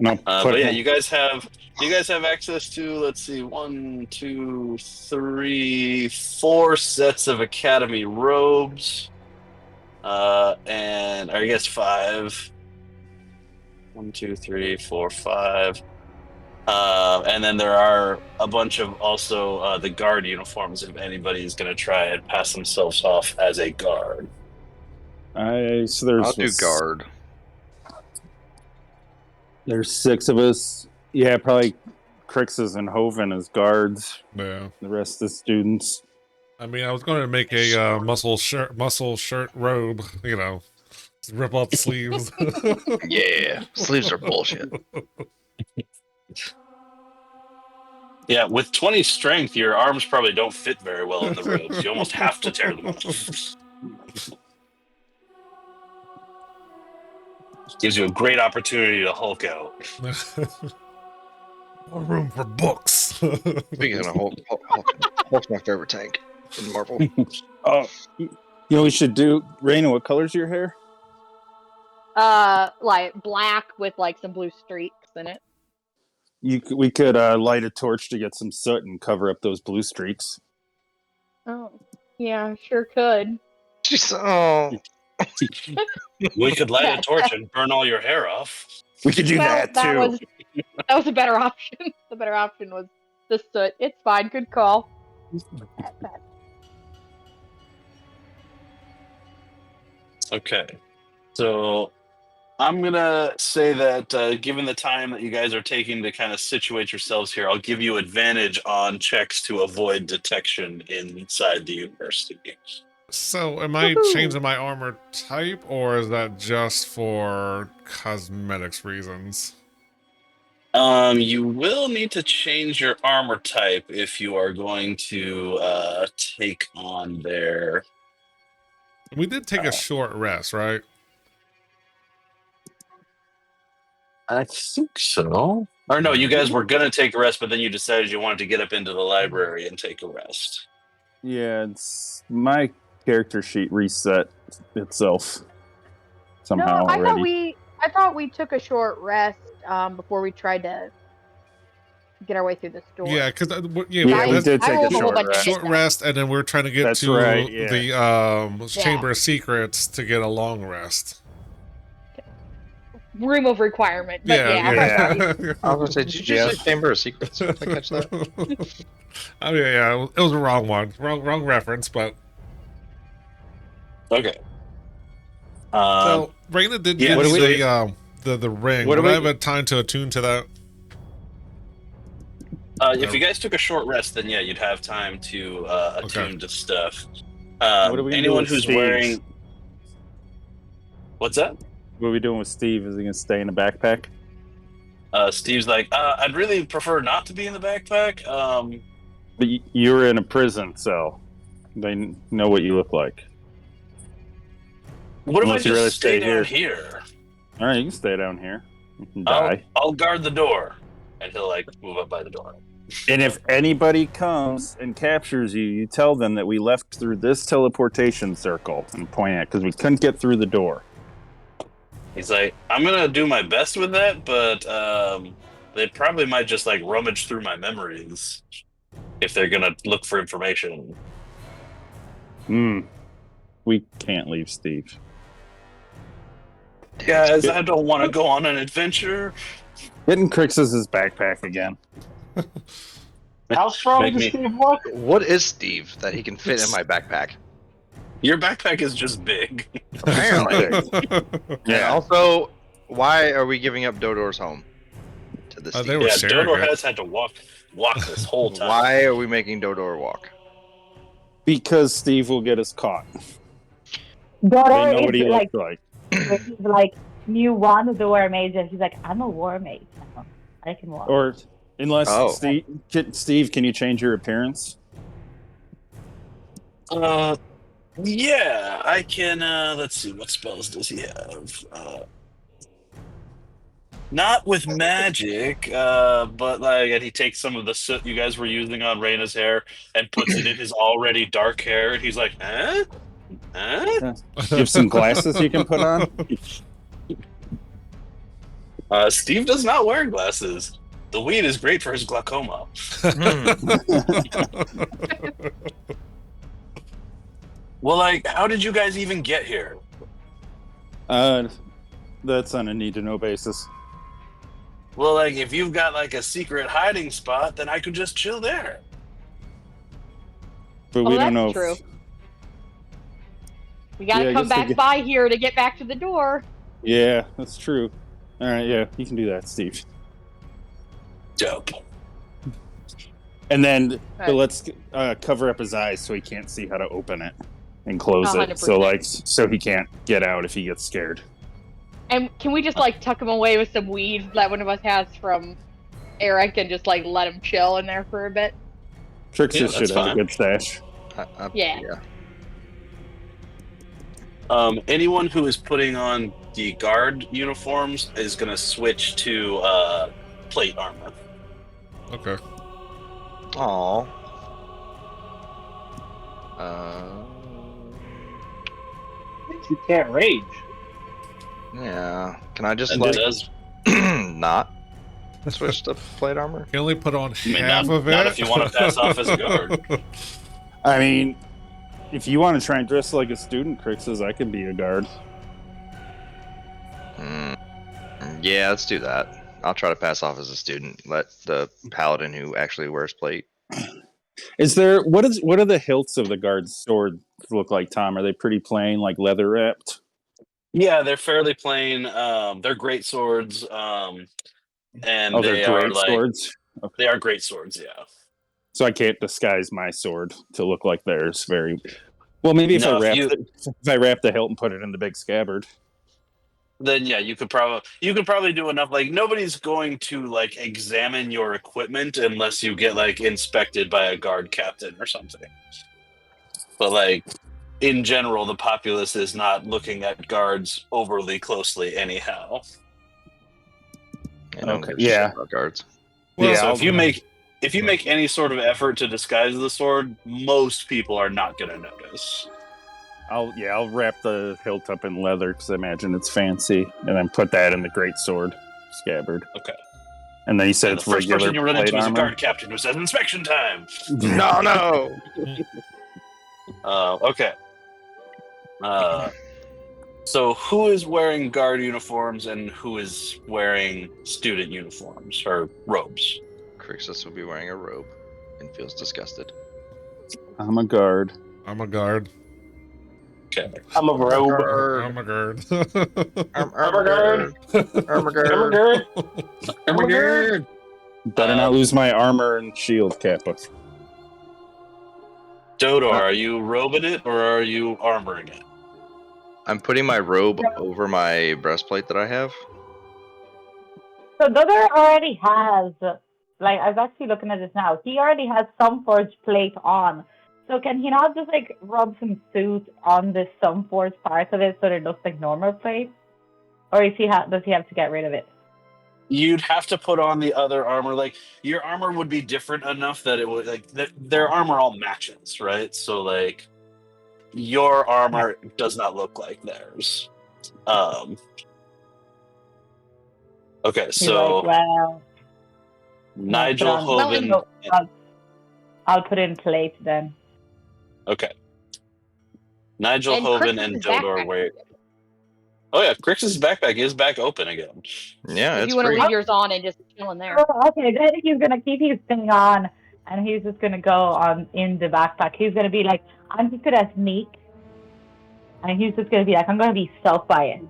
And I'll put But yeah, him- you guys have access to, let's see, 1, 2, 3, 4 sets of academy robes, and or I guess 5. 1, 2, 3, 4, 5. And then there are a bunch of also the guard uniforms if anybody is going to try and pass themselves off as a guard. so there's I'll do guard. There's 6 of us. Yeah, probably Crixus and Hoven as guards. Yeah. The rest of the students. I mean, I was going to make a muscle shirt robe. You know, just rip off the sleeves. Yeah, sleeves are bullshit. Yeah, with 20 strength, your arms probably don't fit very well in the robes. You almost have to tear them off. Gives you a great opportunity to Hulk out. More room for books. Speaking of Hulk's my favorite tank in Marvel. Oh, you know what we should do? Raina, what color's your hair? Like black with like some blue streaks in it. We could light a torch to get some soot and cover up those blue streaks. Oh, yeah, sure could. She's We could light a torch and burn all your hair off. We could do that too. That was a better option. The better option was the soot. It's fine. Good call. Okay. So I'm going to say that given the time that you guys are taking to kind of situate yourselves here, I'll give you advantage on checks to avoid detection inside the university. So, am I Woohoo. changing my armor type, or is that just for cosmetics reasons? You will need to change your armor type if you are going to take on their... We did take a short rest, right? I think so. Or no, you guys were going to take a rest, but then you decided you wanted to get up into the library and take a rest. Yeah, it's my character sheet reset itself somehow No, already. I thought we took a short rest before we tried to get our way through the store. Yeah, because Yeah, we that's did I take a rolled a whole short bunch of rest. short rest, and then we're trying to get That's to right, yeah. the Chamber of Secrets to get a long rest. Room of requirement. But Yeah, I was gonna say, did you just say Chamber of Secrets? Did I catch that? I mean, yeah, it was a wrong one, wrong reference, but Okay. so Raina did yeah, give what me do the ring. what do Would I we- have a time to attune to that? If you guys took a short rest, then yeah, you'd have time to attune to stuff. What are we gonna do Anyone with who's Steve? wearing... What's that? What are we doing with Steve? Is he gonna stay in the backpack? Steve's like, I'd really prefer not to be in the backpack. But you were in a prison cell. They know what you look like. What if Unless I you just rather stay stay down here. here? All right, you can stay down here. You can I'll, die. I'll guard the door. And he'll like move up by the door. And if anybody comes and captures you, you tell them that we left through this teleportation circle and point at because we couldn't get through the door. He's like, I'm gonna do my best with that, but they probably might just like rummage through my memories if they're gonna look for information. We can't leave Steve. Guys, I don't want to go on an adventure. Getting Crixus' backpack again. How strong Make does me- Steve look? What is Steve that he can fit in my backpack? Your backpack is just big. Apparently. Yeah. Also, why are we giving up Dodor's home to this? They Steve? were Yeah, sharing Dodor it. has had to walk this whole time. Why are we making Dodor walk? Because Steve will get us caught. Doro They know is what he like, looks like. he's like, you want to do war mage, and he's like, I'm a war mage now. I can walk. Or unless Oh. Steve, can you change your appearance? Yeah, I can. Let's see, what spells does he have? Not with magic, but like, and he takes some of the soot you guys were using on Raina's hair and puts it in his already dark hair, and he's like, huh? Huh? You have some glasses you can put on? Steve does not wear glasses. The weed is great for his glaucoma. Well, like, how did you guys even get here? That's on a need-to-know basis. Well, like, if you've got like a secret hiding spot, then I could just chill there. But Oh, we don't that's know. true. We gotta Yeah, I come guess we back get- by here to get back to the door. Yeah, that's true. All right, yeah, you can do that, Steve. Dope. And then Okay. let's cover up his eyes so he can't see how to open it and close it. 100%. So so he can't get out if he gets scared. And can we just like tuck him away with some weed that one of us has from Eric and just like let him chill in there for a bit? Trixie Yeah, should that's have a fine. good stash. Yeah. Anyone who is putting on the guard uniforms is going to switch to plate armor. Okay. Aw. You can't rage. Yeah. Can I just And like it does. not switch to plate armor? You only put on mean, half not- of it. not if you wanna pass off as a guard. I mean, if you want to try and dress like a student, Crixus, I could be a guard. Yeah, let's do that. I'll try to pass off as a student. Let the paladin who actually wears plate. Is there what are the hilts of the guard's sword look like, Tom? Are they pretty plain, like leather wrapped? Yeah, they're fairly plain. They're great swords, and Oh, they they're are great like swords. they are great swords. Yeah. So I can't disguise my sword to look like theirs. Very well. Maybe if No, if I wrap the hilt and put it in the big scabbard. Then yeah, you could probably do enough. Like nobody's going to like examine your equipment unless you get like inspected by a guard captain or something. But like in general, the populace is not looking at guards overly closely anyhow. I don't Okay, give a shit yeah. about guards. Yeah, So I'll- if you make any sort of effort to disguise the sword, most people are not going to notice. I'll wrap the hilt up in leather because I imagine it's fancy, and then put that in the great sword scabbard. Okay. And then he said And the it's first regular person you run into plate is a armor. guard captain who says inspection time. No. Okay. So who is wearing guard uniforms and who is wearing student uniforms or robes? Crixus will be wearing a robe and feels disgusted. I'm a guard. I'm a guard. Okay. I'm a robe. I'm a guard. Armor guard. Armor guard. Armor guard. Armor guard. Better not lose my armor and shield, Kappa. Dodor, are you robing it or are you armoring it? I'm putting my robe over my breastplate that I have. So Dodor already has, like, I was actually looking at this now. He already has some forged plate on. So can he not just like rub some soot on the some forged part of it so that it looks like normal plate? Or does he have to get rid of it? You'd have to put on the other armor. Like your armor would be different enough that it would like their armor all matches, right? So like your armor does not look like theirs. Okay, He's so like, well, Nigel put on- Hoven. No, I'll put in plate then. Okay. Nigel And Hoven Crixus' and backpack. Dodor wear. Oh yeah, Crixus' backpack is back open again. Yeah, If it's you want to free. leave yours on and just chill in there. Oh, okay, then he's gonna keep his thing on, and he's just gonna go on in the backpack. He's gonna be like, I'm just gonna sneak, and he's just gonna be like, I'm gonna be stealth by it,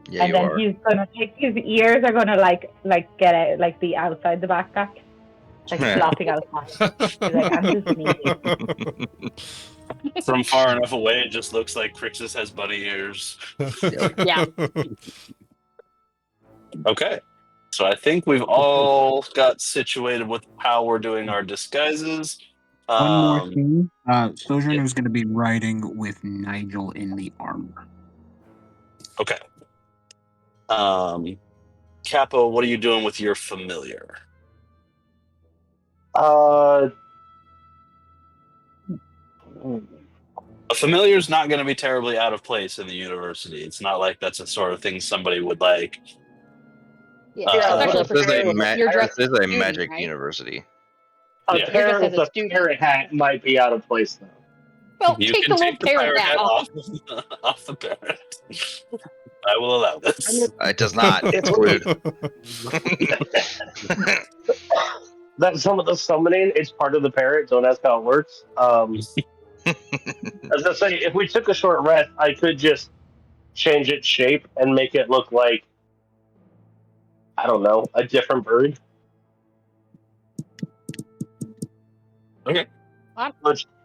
Yeah, and you then are. he's gonna take his ears are gonna like get out, like be outside the backpack, like flopping outside. He's like, I'm just sneaking. From far enough away, it just looks like Crixus has bunny ears. Yeah. Okay. So I think we've all got situated with how we're doing our disguises. One more thing. Sojourner's going to be riding with Nigel in the armor. Okay. Capo, what are you doing with your familiar? A familiar is not going to be terribly out of place in the university. It's not like that's a sort of thing somebody would like Yeah, Yeah, especially but for This is a, students. ma- You're dressed this is a student, magic right? university. A Yeah. parrot Just as with a a student. parrot hat might be out of place though. Well, You take can the little take the parrot hat off. off the parrot. I will allow this. It does not. It's Exclude. That's some of the summoning. It's part of the parrot. Don't ask how it works. As I say, if we took a short rest, I could just change its shape and make it look like, I don't know, a different bird. Okay.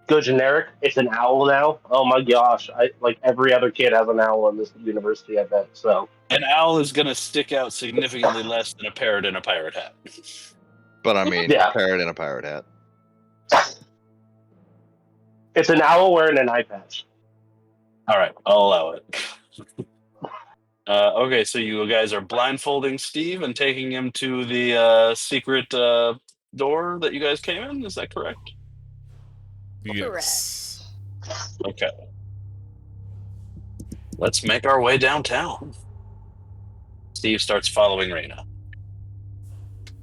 Go generic. It's an owl now. Oh my gosh! I like every other kid has an owl in this university. I bet. So An owl is going to stick out significantly less than a parrot in a pirate hat. But I mean, Yeah. parrot in a pirate hat. it's an owl wearing an eye patch. All right, I'll allow it. Okay, so you guys are blindfolding Steve and taking him to the secret door that you guys came in. Is that correct? Yes. Okay. Let's make our way downtown. Steve starts following Raina.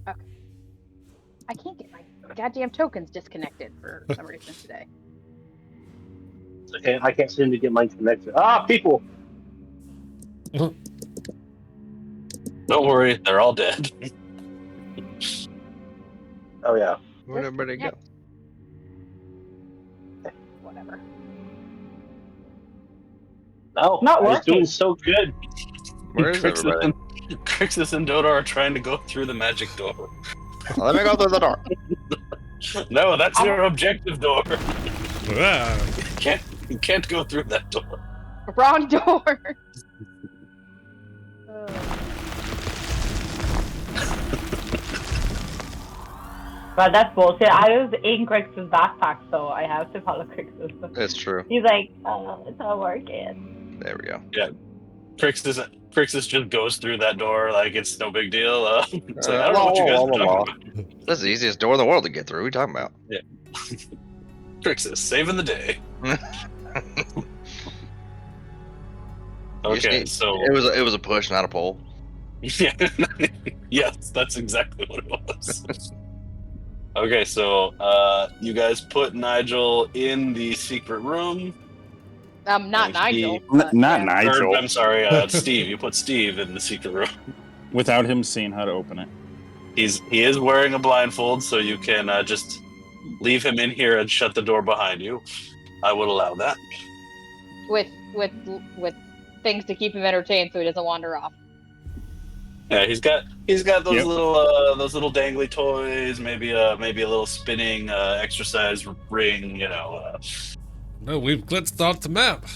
I can't get my goddamn tokens disconnected for some reason today. Okay, I can't seem to get mine connected. Ah, people! Don't worry, they're all dead. Oh yeah. Where'd everybody go? Whatever. Oh, Not I was working. doing so good. Where is everybody? Crixus and Dodor are trying to go through the magic door. Let me go through the door. No, that's your objective door. Ah, You can't go through that door. Wrong door. But that's bullshit. I was in Crix's backpack, so I have to follow Crix's. It's true. He's like, oh, it's not working. There we go. Crixus just goes through that door like it's no big deal. It's like, I don't know Blah, what you guys blah, are blah, talking about. This is the easiest door in the world to get through. What are you talking about? Crixus, saving the day. You just Okay, need- so It was a push, not a pull. yeah, yes, that's exactly what it was. Okay, so you guys put Nigel in the secret room. Not Nigel. N- but, not yeah. Nigel. Or, I'm sorry, Steve. You put Steve in the secret room. Without him seeing how to open it. He is wearing a blindfold, so you can just leave him in here and shut the door behind you. I would allow that. With things to keep him entertained, so he doesn't wander off. Yeah, he's got those Yep. little dangly toys, maybe a little spinning exercise ring, you know. no, we've glitched out the map.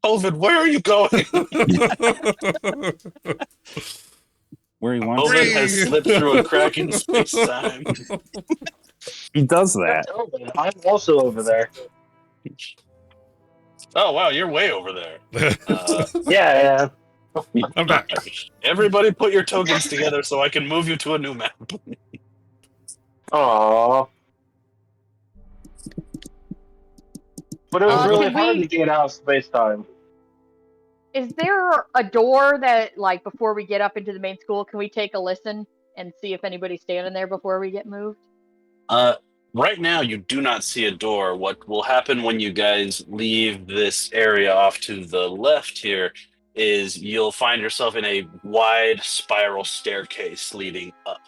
Ovid, where are you going? Where he wants Ovid it. has slipped through a crack in space-time. He does that. I'm also over there. Oh wow, you're way over there. Yeah, I'm back. Everybody put your tokens together so I can move you to a new map. Aww. But it was really can hard we- to get out of space time. Is there a door that, like, before we get up into the main school, can we take a listen and see if anybody's standing there before we get moved? Right now, you do not see a door. What will happen when you guys leave this area off to the left here is you'll find yourself in a wide spiral staircase leading up.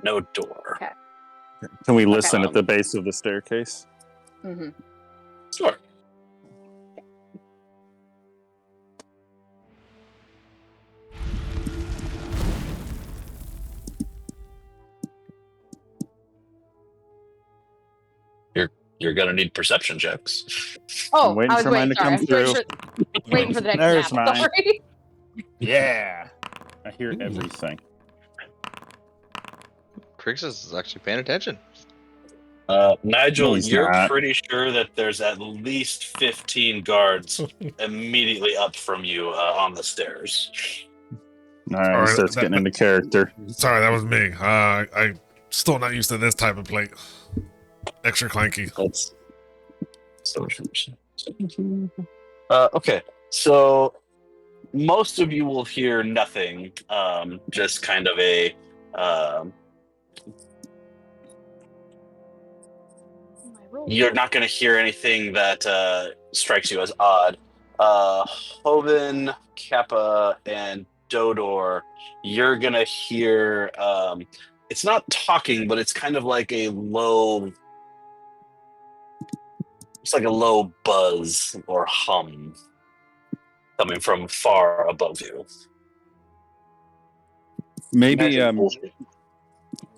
No door. Okay. Can we listen Okay. at the base of the staircase? Mm-hmm. Sure. You're gonna need perception checks. Oh, I'm waiting I was for mine waiting. to Sorry, come I was through. waiting for the next There's map. mine. Sorry. Yeah. I hear everything. Crixus is actually paying attention. Nigel, No, he's you're not. pretty sure that there's at least 15 guards immediately up from you on the stairs. All right, Alright, he starts getting into character. Sorry, that was me. I'm still not used to this type of plate. Extra clanky. That's so. Okay, so most of you will hear nothing. Just kind of a. You're not going to hear anything that strikes you as odd. Hoven, Kappa, and Dodor, you're going to hear. It's not talking, but it's kind of like a low. It's like a low buzz or hum coming from far above you. Maybe Imagine bullshit.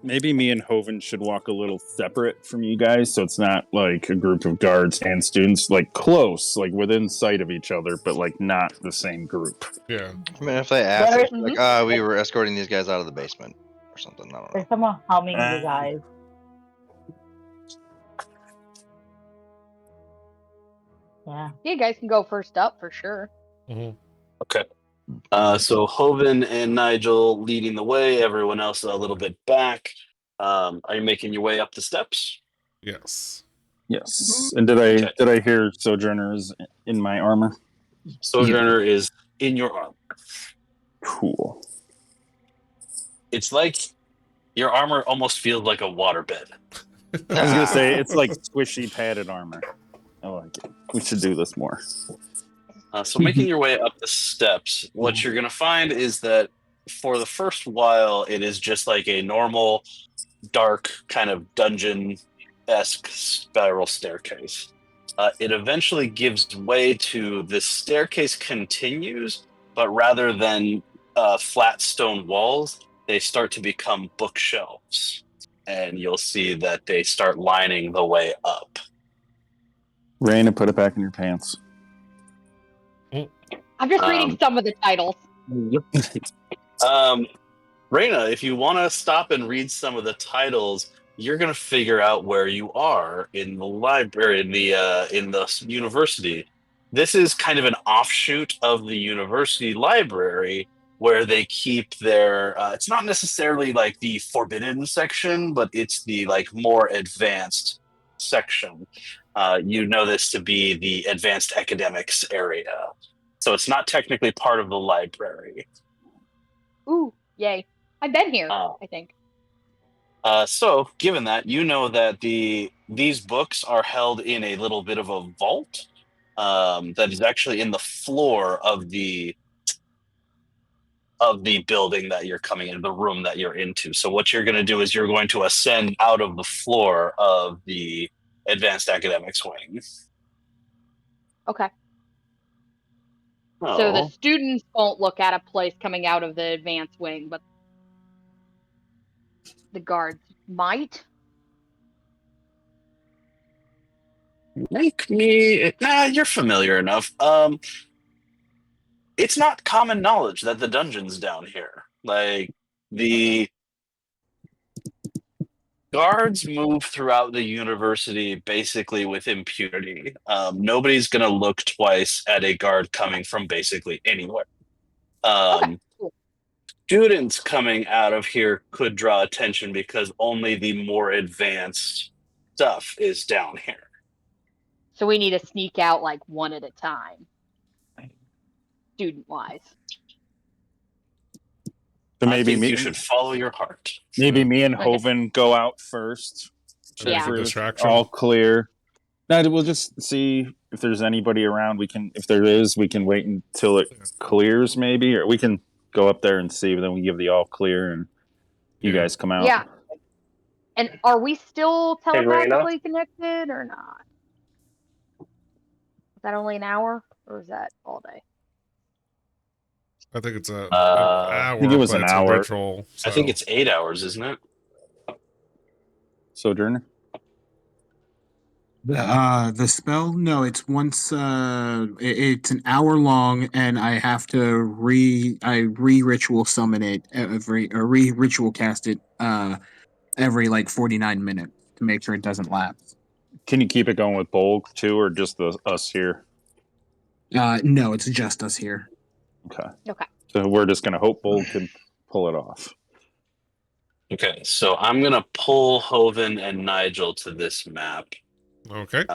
maybe me and Hoven should walk a little separate from you guys, so it's not like a group of guards and students, like close, like within sight of each other, but like not the same group. Yeah. I mean, if they ask, There's- like, we were escorting these guys out of the basement or something. I don't know. There's someone humming you guys. Yeah. You guys can go first up for sure. Mhm. Okay. So Hoven and Nigel leading the way, everyone else a little bit back. Are you making your way up the steps? Yes. Yes. And did I hear Sojourner's in my armor? Sojourner is in your armor. Cool. It's like your armor almost feels like a waterbed. I was gonna say it's like squishy padded armor. I like it. We should do this more. So making your way up the steps, what you're going to find is that for the first while, it is just like a normal, dark kind of dungeon-esque spiral staircase. It eventually gives way to the staircase continues, but rather than flat stone walls, they start to become bookshelves. And you'll see that they start lining the way up. Raina, put it back in your pants. I'm just reading some of the titles. Raina, if you want to stop and read some of the titles, you're going to figure out where you are in the library, in the university. This is kind of an offshoot of the university library where they keep their. It's not necessarily like the forbidden section, but it's the like more advanced section. You know this to be the advanced academics area. So it's not technically part of the library. Ooh, yay. I've been here, I think. So, given that, you know that these books are held in a little bit of a vault that is actually in the floor of the building that you're coming in, the room that you're into. So what you're going to do is you're going to ascend out of the floor of the advanced academics wing. Okay. So the students won't look at a place coming out of the advanced wing, but the guards might. Make me. Nah, you're familiar enough. It's not common knowledge that the dungeon's down here. Like the guards move throughout the university basically with impunity. Nobody's going to look twice at a guard coming from basically anywhere. Okay, cool. Students coming out of here could draw attention because only the more advanced stuff is down here. So we need to sneak out like one at a time, student-wise. So I maybe think me, you should follow your heart. maybe me and Okay. Hoven go out first. Check Yeah. for If distraction. all clear. No, we'll just see if there's anybody around. If there is, we can wait until it clears, maybe, or we can go up there and see. But then we give the all clear, and you Yeah. guys come out. Yeah. And are we still Hey, Raina? telepathically connected or not? Is that only an hour or is that all day? I think it's an I hour. think it was but an it's a hour. ritual, I think so- it's 8 hours, isn't it? Sojourner. The spell? No, it's once. It's an hour long, and I have to re-ritual summon it re-ritual cast it every like 49 minutes to make sure it doesn't lapse. Can you keep it going with Bolg too, or just us here? No, it's just us here. Okay. Okay. So we're just gonna hope Bolg can pull it off. Okay, so I'm going to pull Hoven and Nigel to this map. Okay.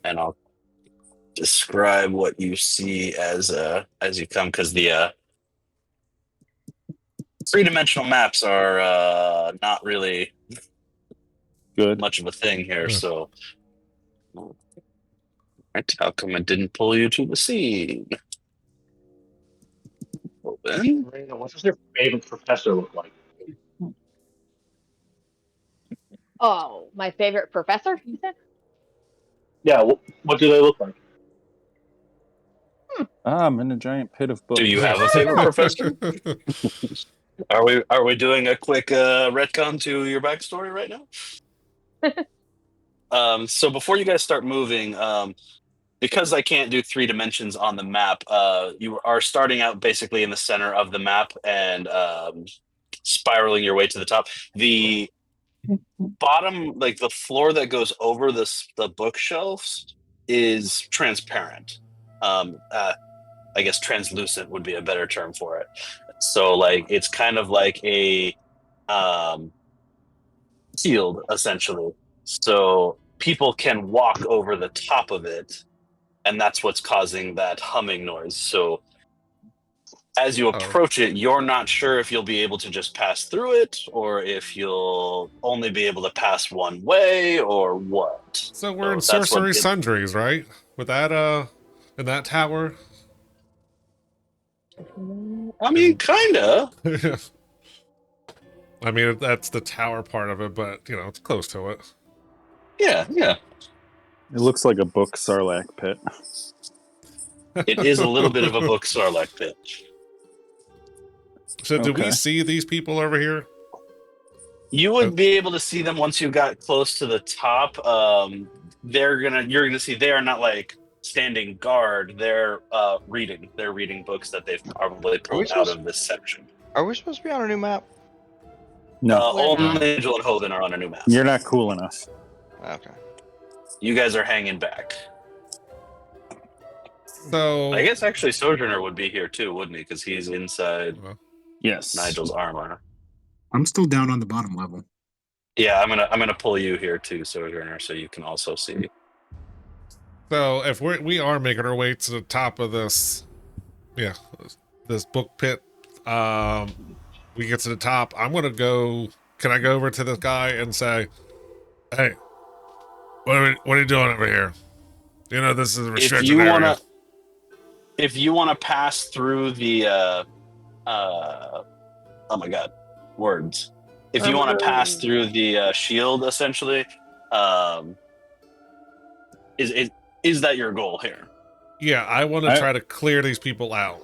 And I'll describe what you see as you come, because the three-dimensional maps are not really Good. much of a thing here. Yeah. So, right, how come it didn't pull you to the scene? Open. Raina, what does your favorite professor look like? Oh, my favorite professor, you said? Yeah, what do they look like? I'm in a giant pit of books. Do you have a favorite professor? Are we doing a quick retcon to your backstory right now? So before you guys start moving, because I can't do 3 dimensions on the map, you are starting out basically in the center of the map and spiraling your way to the top. The bottom, like the floor that goes over the bookshelves, is transparent. I guess translucent would be a better term for it. So like it's kind of like a shield essentially. So people can walk over the top of it, and that's what's causing that humming noise. So as you approach it, you're not sure if you'll be able to just pass through it, or if you'll only be able to pass one way, or what. So we're in that's what Sorcery it- Sundries, right? With that, in that tower? I mean, kinda. I mean, that's the tower part of it, but, you know, it's close to it. Yeah. It looks like a book Sarlacc pit. It is a little bit of a book Sarlacc pit. So do we Okay. see these people over here? You would be able to see them once you got close to the top. You're gonna see they are not like standing guard. They're reading. They're reading books that they've probably pulled out of this section. Are we supposed to be on a new map? No, We're not. Only Angel and Hoven are on a new map. you're not cool enough. Okay. You guys are hanging back. So I guess actually Sojourner would be here too, wouldn't he? Because he's inside Yes. Nigel's armor. I'm still down on the bottom level. Yeah, I'm gonna pull you here too, Sojourner, so you can also see. So if we are making our way to the top of this, this book pit, we get to the top. I'm gonna go. Can I go over to this guy and say, "Hey, what are you doing over here? You know this is a restricted area." If you wanna pass through the oh my god, words. If you want to pass through the shield, essentially, is that your goal here? Yeah, I want to try to clear these people out.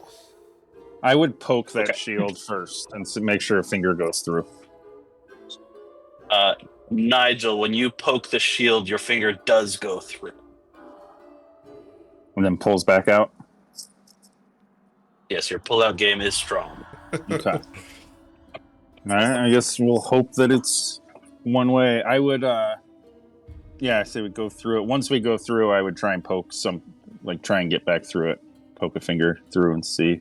I would poke that Okay. shield first and make sure a finger goes through. Nigel, when you poke the shield, your finger does go through. And then pulls back out. Yes, your pullout game is strong. Okay. All right, I guess we'll hope that it's one way. I would, I say we go through it. Once we go through, I would try and poke try and get back through it. Poke a finger through and see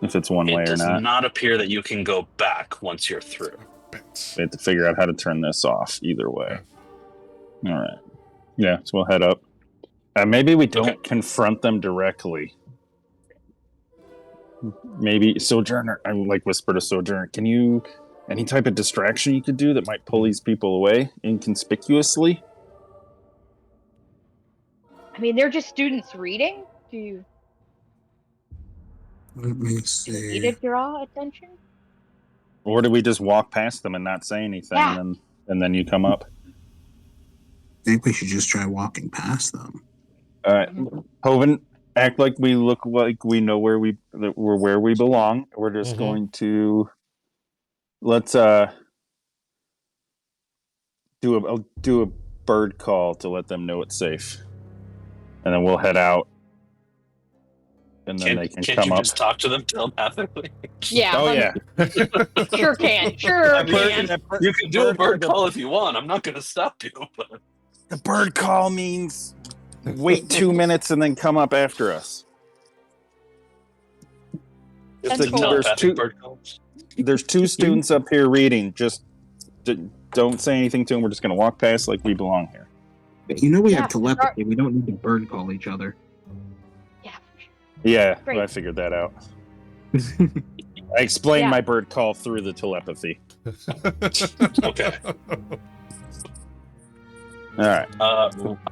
if it's one way It or does not. not appear that you can go back once you're through. We have to figure out how to turn this off either way. All right. Yeah, so we'll head up. Maybe we don't Okay. confront them directly. Maybe Sojourner, I would whisper to Sojourner, can you, any type of distraction you could do that might pull these people away inconspicuously? I mean, they're just students reading. Do you Let me need see. to draw attention? Or do we just walk past them and not say anything Yeah. and then you come up? I think we should just try walking past them. All right. Hoven, act like we look like we know that we're where we belong. We're just Mhm. going to let's do a bird call to let them know it's safe, and then we'll head out, and then they can Can't come you up. just talk to them telepathically? Yeah. Oh yeah, Sure can. Sure can. You can do a bird call if you want. I'm not going to stop you. But The bird call means wait 2 minutes and then come up after us. it's That's a cool. telepathic bird call. There's 2 students up here reading. Just don't say anything to them. We're just going to walk past like we belong here. You know we Yeah, have telepathy. We don't need to bird call each other. Yeah. Yeah, Great. I figured that out. I explained Yeah. my bird call through the telepathy. Okay. All right.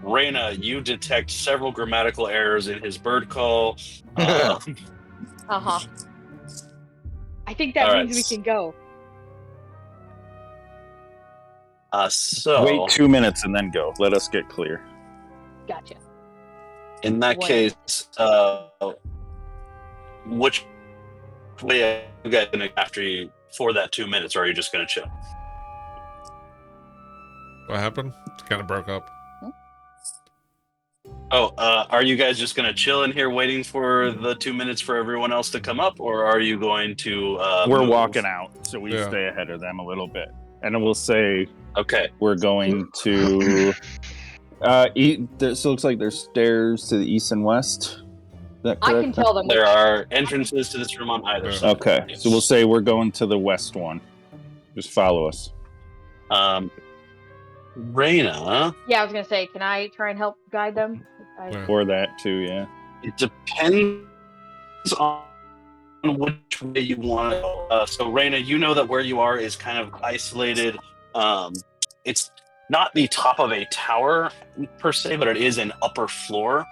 Reyna, you detect several grammatical errors in his bird call. Uh huh. I think that All means right. we can go. So Wait 2 minutes and then go. Let us get clear. Gotcha. in that One. case, which way are you guys gonna after you for that 2 minutes, or are you just gonna chill? What happened? It kind of broke up. Oh, are you guys just gonna chill in here waiting for the 2 minutes for everyone else to come up, or are you going to? We're move? walking out, so we Yeah. stay ahead of them a little bit. And we'll say Okay. we're going to so it looks like there's stairs to the east and west. Is that I correct? can tell them. There are entrances to this room on either Yeah. side. Okay, Yes. so we'll say we're going to the west one. Just follow us. Reyna, Yeah, I was gonna say, can I try and help guide them? Yeah. Or that too, yeah. it depends on which way you want to go. So Reyna, you know that where you are is kind of isolated. It's not the top of a tower per se, but it is an upper floor.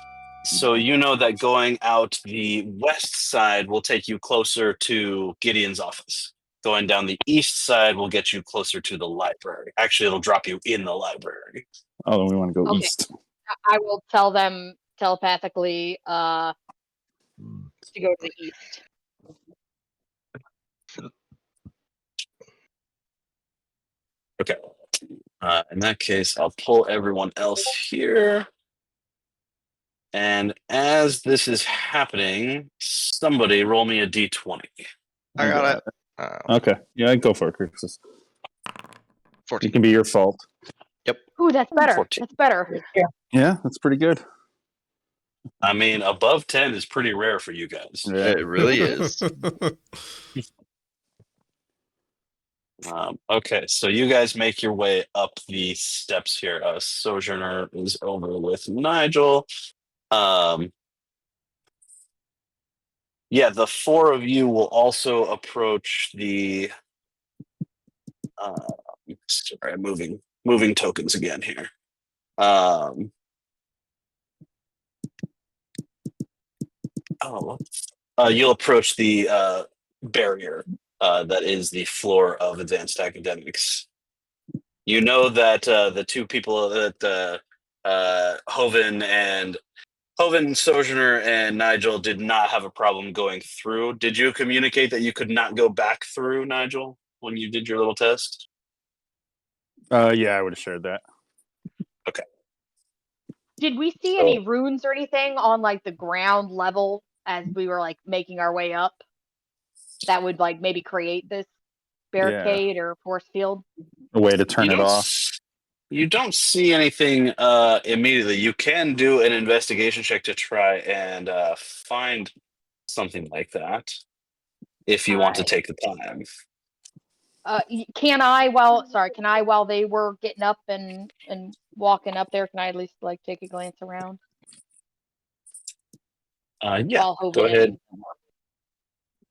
So you know that going out the west side will take you closer to Gideon's office. Going down the east side will get you closer to the library. Actually, it'll drop you in the library. Oh, then we want to go Okay. east. I will tell them telepathically to go to the east. Okay. In that case, I'll pull everyone else here. And as this is happening, somebody roll me a d20. I got it. Okay, yeah, go for it, Chris. 14. It can be your fault. Ooh, that's better. 14. That's better. Yeah, that's pretty good. I mean, above 10 is pretty rare for you guys. Yeah. It really is. Okay, so you guys make your way up the steps here. Sojourner is over with Nigel. Yeah, the four of you will also approach the. Sorry, I'm moving tokens again here. You'll approach the barrier that is the floor of advanced academics. You know that the two people that Hoven, Sojourner, and Nigel did not have a problem going through. Did you communicate that you could not go back through, Nigel, when you did your little test? Yeah, I would have shared that. Okay. Did we see any runes or anything on like the ground level as we were like making our way up that would like maybe create this barricade or force field? A way to turn it off. You don't see anything immediately. You can do an investigation check to try and find something like that if you want to take the time. Can I while they were getting up and walking up there, can I at least like take a glance around? Yeah, While go ahead.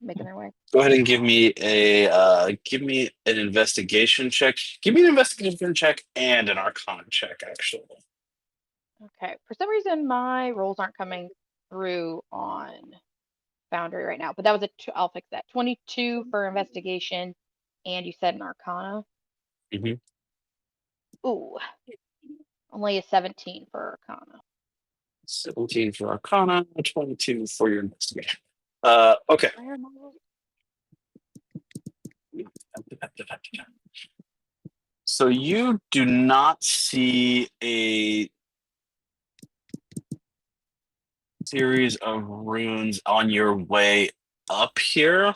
Making their way. Go ahead and give me an investigation check. Give me an investigation check and an arcana check, actually. Okay. For some reason, my rolls aren't coming through on Foundry right now, but that was I'll fix that. 22 for investigation, and you said an arcana. Mm-hmm. Ooh, only a 17 for arcana. 17 for arcana, 22 for your investigation. Okay. So you do not see a series of runes on your way up here.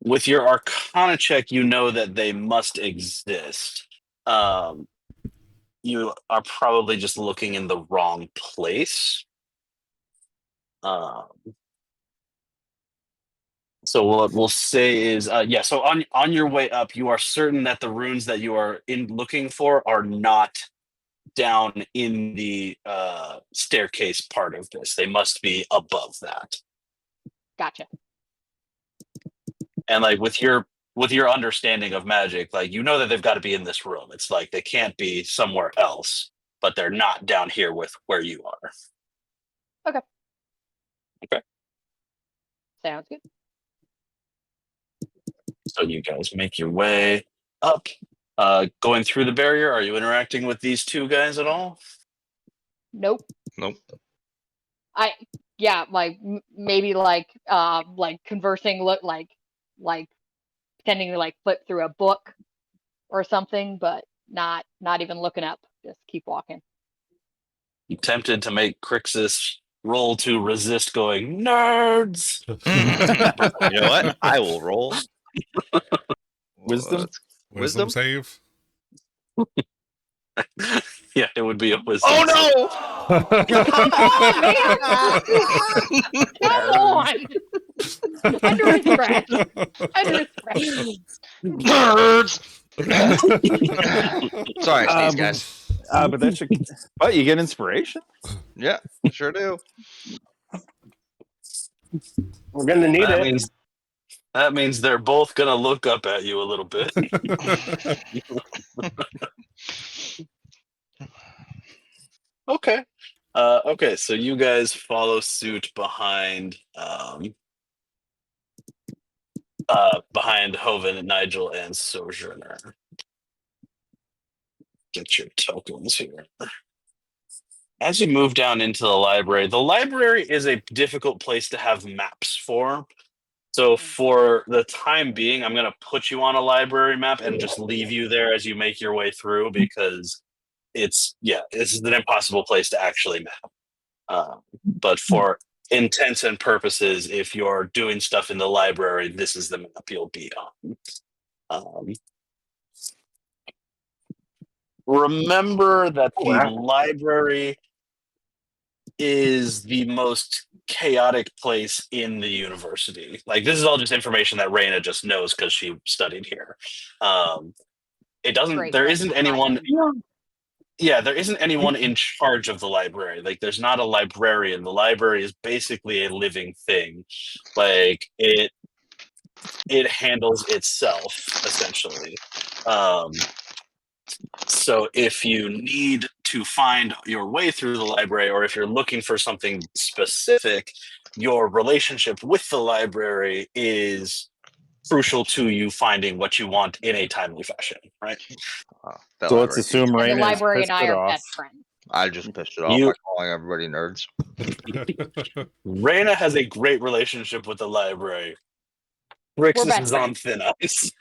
With your arcana check, you know that they must exist. You are probably just looking in the wrong place. So what we'll say is, yeah. So on your way up, you are certain that the runes that you are looking for are not down in the staircase part of this. They must be above that. Gotcha. And like with your understanding of magic, like you know that they've got to be in this room. It's like they can't be somewhere else, but they're not down here with where you are. Okay. Okay. Sounds good. So you guys make your way up. Going through the barrier, are you interacting with these two guys at all? Nope. Nope. Yeah, like maybe like conversing, look like pretending to like flip through a book or something, but not even looking up. Just keep walking. You tempted to make Crixus roll to resist going nerds. You know what? I will roll. Wisdom? Wisdom Wisdom? save. Yeah, it would be a wisdom. Oh no! Come on! Under his breath. Under his breath. Nerds! Sorry, sneeze, guys. But that should. But you get inspiration. Yeah, sure do. We're gonna need That it. means they're both gonna look up at you a little bit. Okay. Okay, so you guys follow suit behind behind Hoven and Nigel and Sojourner. Get your tokens here. As you move down into the library is a difficult place to have maps for. So for the time being, I'm going to put you on a library map and just leave you there as you make your way through, because this is an impossible place to actually map. But for intents and purposes, if you're doing stuff in the library, this is the map you'll be on. Remember that the library is the most chaotic place in the university. Like, this is all just information that Raina just knows because she studied here. It doesn't. Great, There right, isn't right. anyone. Yeah, there isn't anyone in charge of the library. Like, there's not a librarian. The library is basically a living thing. Like, it handles itself essentially. So if you need to find your way through the library, or if you're looking for something specific, your relationship with the library is crucial to you finding what you want in a timely fashion, right? So let's assume And the Raina has library pissed and I it are off. best friends. I just pissed it off by calling everybody nerds. Raina has a great relationship with the library. We're Crixus best is on friends. thin ice.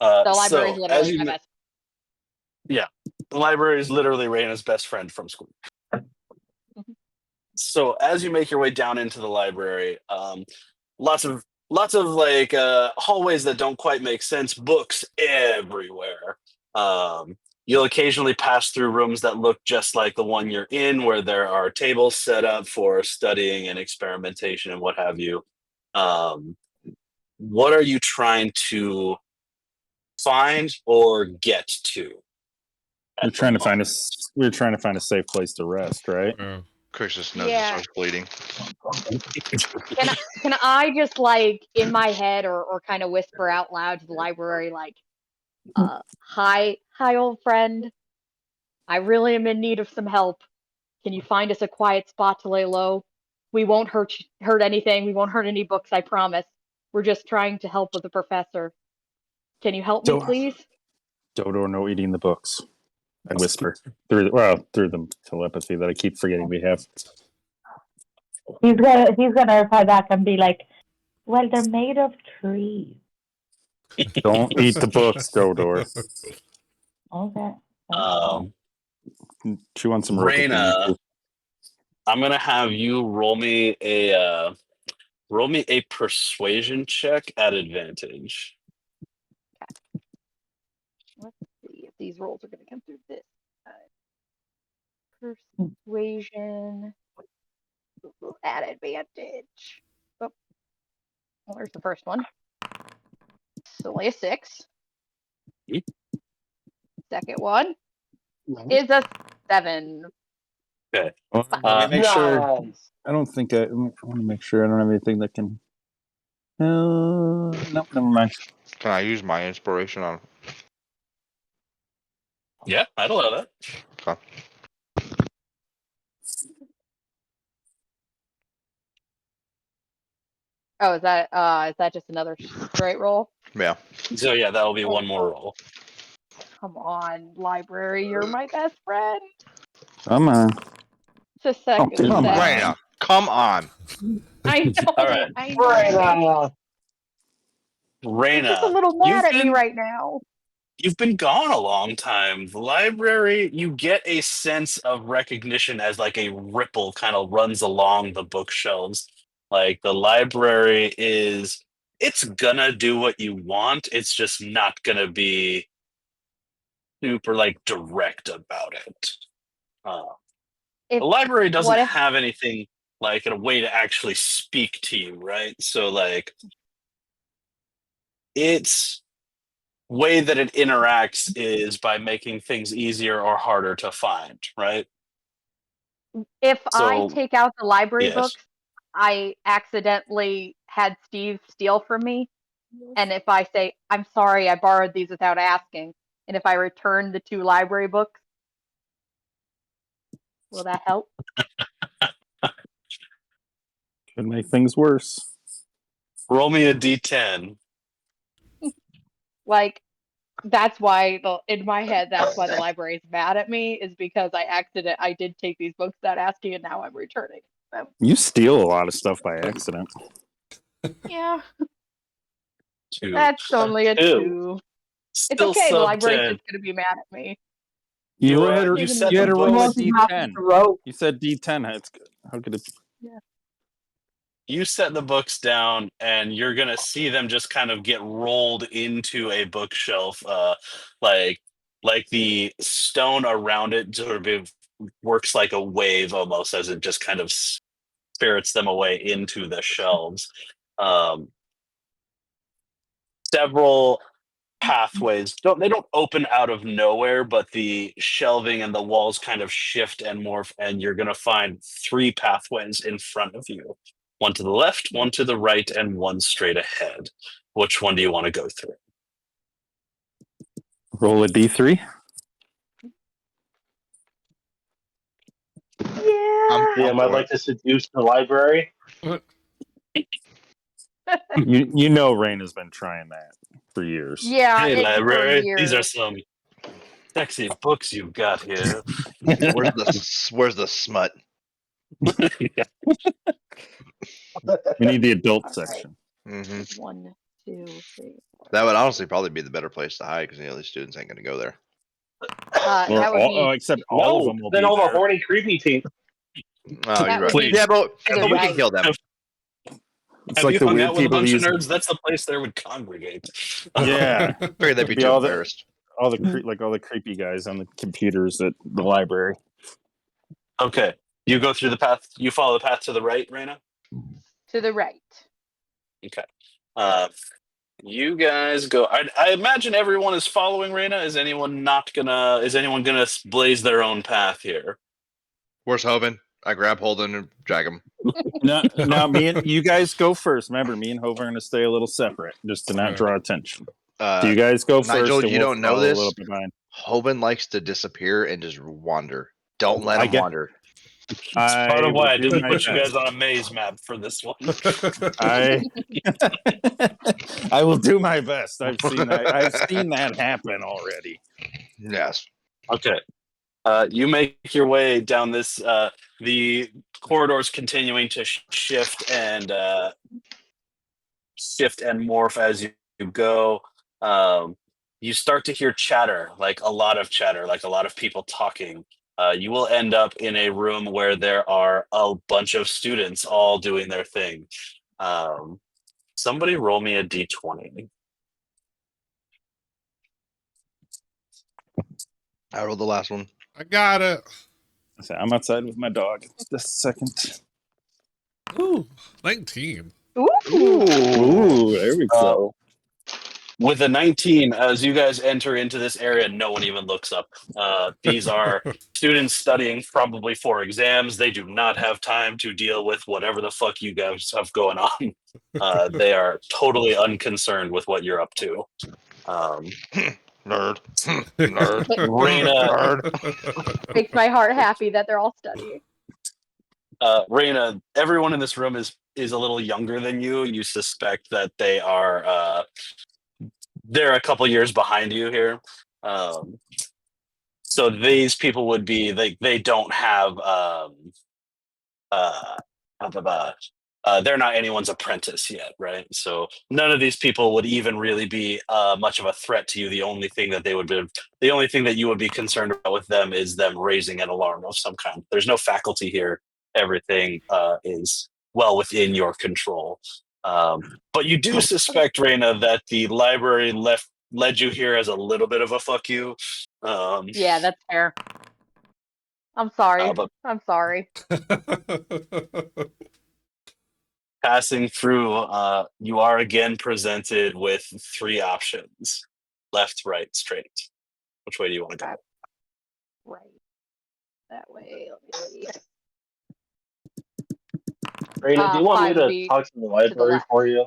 The library is so literally as you my kn- best. Yeah, the library is literally Raina's best friend from school. So as you make your way down into the library, lots of like hallways that don't quite make sense, books everywhere. You'll occasionally pass through rooms that look just like the one you're in, where there are tables set up for studying and experimentation and what have you. What are you trying to find or get to? We're trying to find a safe place to rest, right? Crixus knows Yeah. it starts bleeding. Can I just like in my head or kind of whisper out loud to the library like, hi old friend, I really am in need of some help. Can you find us a quiet spot to lay low? We won't hurt anything. We won't hurt any books, I promise. We're just trying to help with the professor. Can you help me, please? Dodo, no eating the books. I whisper through the telepathy that I keep forgetting we have. He's gonna reply back and be like, "Well, they're made of trees." Don't eat the books, Dodo. Okay. Chew on some Raina, I'm gonna have you roll me a persuasion check at advantage. Let's see if these rolls are going to come through this. Persuasion. at advantage. Oh, well, there's the first one. It's only a 6. Second one is a 7. Okay. Well, let me make sure. Nice. I don't think I want to make sure I don't have anything that can. Nope, never mind. Can I use my inspiration on? Yeah, I'd allow that. Okay. Oh, is that just another straight roll? Yeah. So yeah, that'll be one more roll. Come on, library, you're my best friend. Come on. It's a second. Oh, come on. Raina, come on. I know. All right. I know. Right. You're just a Raina, little mad at me right now. you've been gone a long time. The library, you get a sense of recognition as like a ripple kind of runs along the bookshelves. Like the library it's gonna do what you want. It's just not gonna be super like direct about it. If, The library doesn't what if- have anything like a way to actually speak to you, right? So like its way that it interacts is by making things easier or harder to find, right? If I So- take out the library Yes. books, I accidentally had Steve steal from me. And if I say, I'm sorry, I borrowed these without asking, and if I return the 2 library books, will that help? Could make things worse. Roll me a d10. Like, that's why in my head, that's why the library is mad at me, is because I did take these books without asking, and now I'm returning them. You steal a lot of stuff by accident. Yeah, 2. that's only a 2. 2. It's Still okay. The sub library's 10. just gonna be mad at me. You You, had you to, said you had the to roll a books- d10. You said d10. How could it? You set the books down, and you're gonna see them just kind of get rolled into a bookshelf, like the stone around it sort of works like a wave almost, as it just kind of spirits them away into the shelves. Several pathways don't open out of nowhere, but the shelving and the walls kind of shift and morph, and you're gonna find 3 pathways in front of you. One to the left, one to the right, and one straight ahead. Which one do you want to go through? Roll a d3. Yeah. Damn, I'd like to seduce the library. You know Rain has been trying that for years. Yeah. Hey, it's for library. These are years. some sexy books you've got here. Where's the smut? We need the adult All section. hmm 1, 2, 3. That would honestly probably be the better place to hide because these students ain't gonna go there. Or That would all, be except all of No, them will then be all the there. horny, creepy team. Oh, That you're would right. be Yeah, but to the we can right. kill them. It's Have like you the hung weird out with a people bunch use. of nerds? That's the place they would congregate. Yeah, Figured they'd be Be too all the- embarrassed. all the all the creepy guys on the computers at the library. Okay. You go through the path. You follow the path to the right, Raina? To the right. Okay. You guys go. I imagine everyone is following Raina. Is anyone gonna blaze their own path here? Where's Hoven? I grab Holden and drag him. Now, me and you guys go first. Remember, me and Hove are going to stay a little separate, just to not draw attention. Do you guys go Nigel, first? and you we'll don't know follow this? A little bit behind. Hoven likes to disappear and just wander. Don't let him wander. It's part of why I will do didn't my put you best. guys on a maze map for this one. I will do my best. I've seen that happen already. Yes. Okay. You make your way down this. The corridors continuing to shift and morph as you go. You start to hear chatter, like a lot of chatter, like a lot of people talking. You will end up in a room where there are a bunch of students all doing their thing. Somebody roll me a d20. I rolled the last one. I got it. So I'm outside with my dog. Just a second. Ooh, 19. Ooh. Ooh, there we go. With a 19, as you guys enter into this area, no one even looks up. These are students studying probably for exams. They do not have time to deal with whatever the fuck you guys have going on. They are totally unconcerned with what you're up to. Nerd. Nerd. Raina, Nerd. Makes my heart happy that they're all studying. Raina, everyone in this room is a little younger than you. You suspect that they are they're a couple years behind you here. So these people would be they don't have uh, they're not anyone's apprentice yet, right? So none of these people would even really be much of a threat to you. The only thing that you would be concerned about with them is them raising an alarm of some kind. There's no faculty here. Everything is well within your control. But you do suspect, Raina, that the library led you here as a little bit of a fuck you. Yeah, that's fair. I'm sorry. But I'm sorry. passing through, you are again presented with 3 options: left, right, straight. Which way do you want to go? Right. That way. Let me see. Raina, do you want me Fine, to talk to the library left. for you?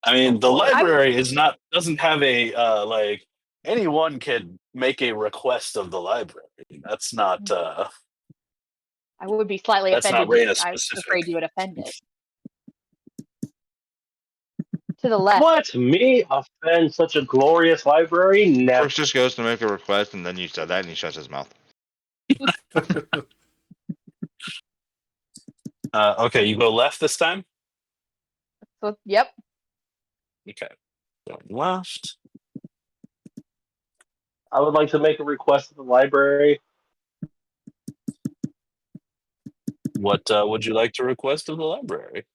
I mean, the What? library doesn't have a like anyone can make a request of the library. That's not I would be slightly that's not offended. Raina I was specific. afraid you would offend it. To the left. What? Me offend such a glorious library? Never. First just goes to make a request, and then you said that, and he shuts his mouth. Okay, you go left this time. So, yep. Okay, going left. I would like to make a request of the library. What would you like to request of the library?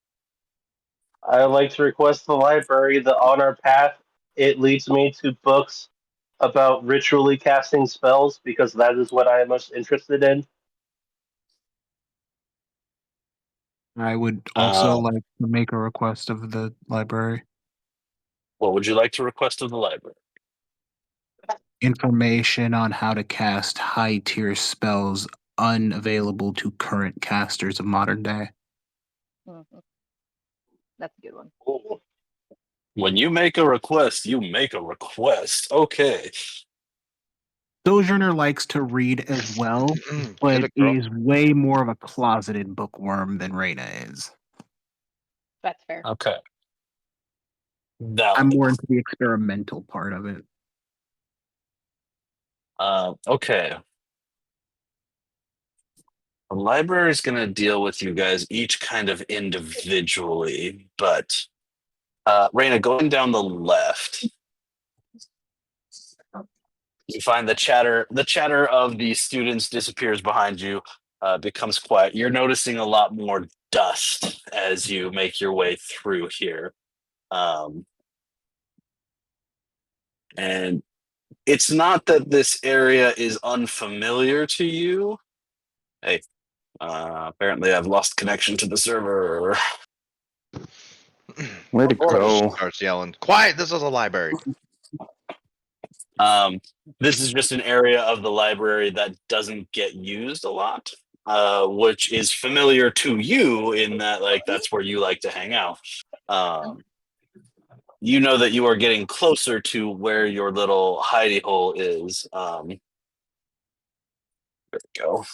I would like to request of the library that on our path it leads me to books about ritually casting spells because that is what I am most interested in. I would also Um, like to make a request of the library. What would you like to request of the library? Information on how to cast high tier spells unavailable to current casters of modern day. Mhm. That's a good one. Ooh. When you make a request, you make a request. Okay. Sojourner likes to read as well, Get but it, girl. is way more of a closeted bookworm than Reina is. That's fair. Okay. I'm more into the experimental part of it. Okay. The library is going to deal with you guys each kind of individually, but Raina, going down the left, you find the chatter of the students disappears behind you, becomes quiet. You're noticing a lot more dust as you make your way through here. And it's not that this area is unfamiliar to you. Hey, apparently I've lost connection to the server. Way to go. Starts yelling, "Quiet! This is a library." This is just an area of the library that doesn't get used a lot, which is familiar to you in that, like, that's where you like to hang out. You know that you are getting closer to where your little hidey hole is. There we go.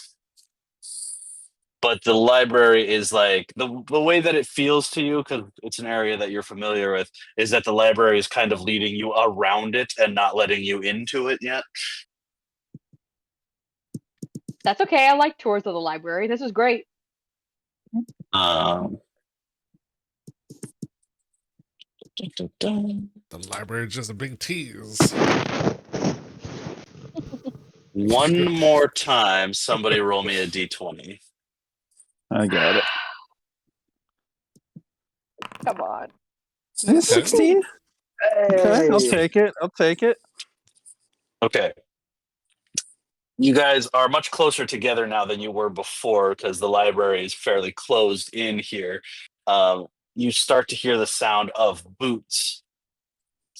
But the library is like the way that it feels to you, because it's an area that you're familiar with, is that the library is kind of leading you around it and not letting you into it yet. That's okay. I like tours of the library. This is great. The The library is just a big tease. One more time, somebody roll me a d20. I got it. Come on. 16? Okay, I'll take it. Hey. I'll take it. Okay. You guys are much closer together now than you were before because the library is fairly closed in here. You start to hear the sound of boots,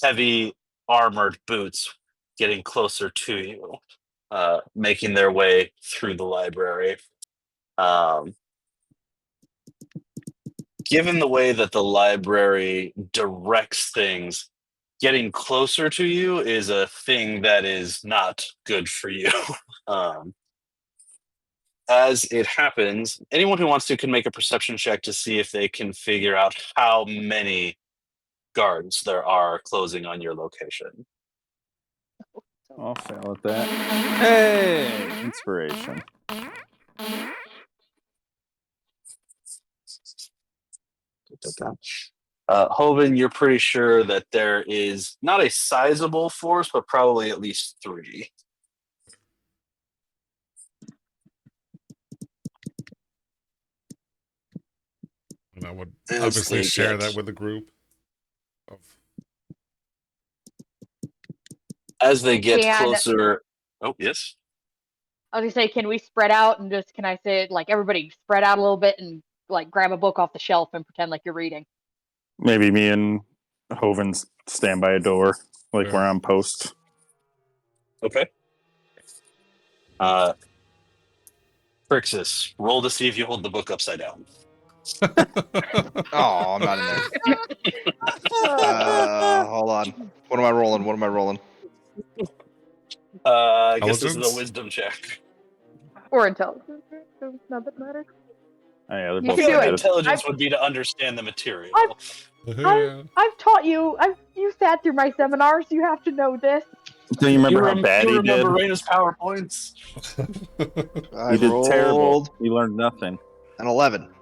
heavy armored boots, getting closer to you, making their way through the library. Given the way that the library directs things, getting closer to you is a thing that is not good for you. As it happens, anyone who wants to can make a perception check to see if they can figure out how many guards there are closing on your location. I'll fail at that. Hey, inspiration. Hoven, you're pretty sure that there is not a sizable force, but probably at least 3. And I would As obviously they share get- that with the group. As they get Can- closer. Oh, yes. I was gonna say, can we spread out and just, can I say, like, everybody spread out a little bit and, like, grab a book off the shelf and pretend like you're reading? Maybe me and Hoven stand by a door, like Yeah. we're on post. Okay. Crixus, roll to see if you hold the book upside down. Oh, I'm not in there. Hold on. What am I rolling? I guess this is a Intelligence? wisdom check. Or intelligence. Not that matter. Oh, yeah, they're You I both can feel do like it. intelligence would be to understand the material. I've taught you. You sat through my seminars. You have to know this. Do you remember how bad you he did? remember Raina's PowerPoints? I He did terrible. rolled He learned nothing. an 11.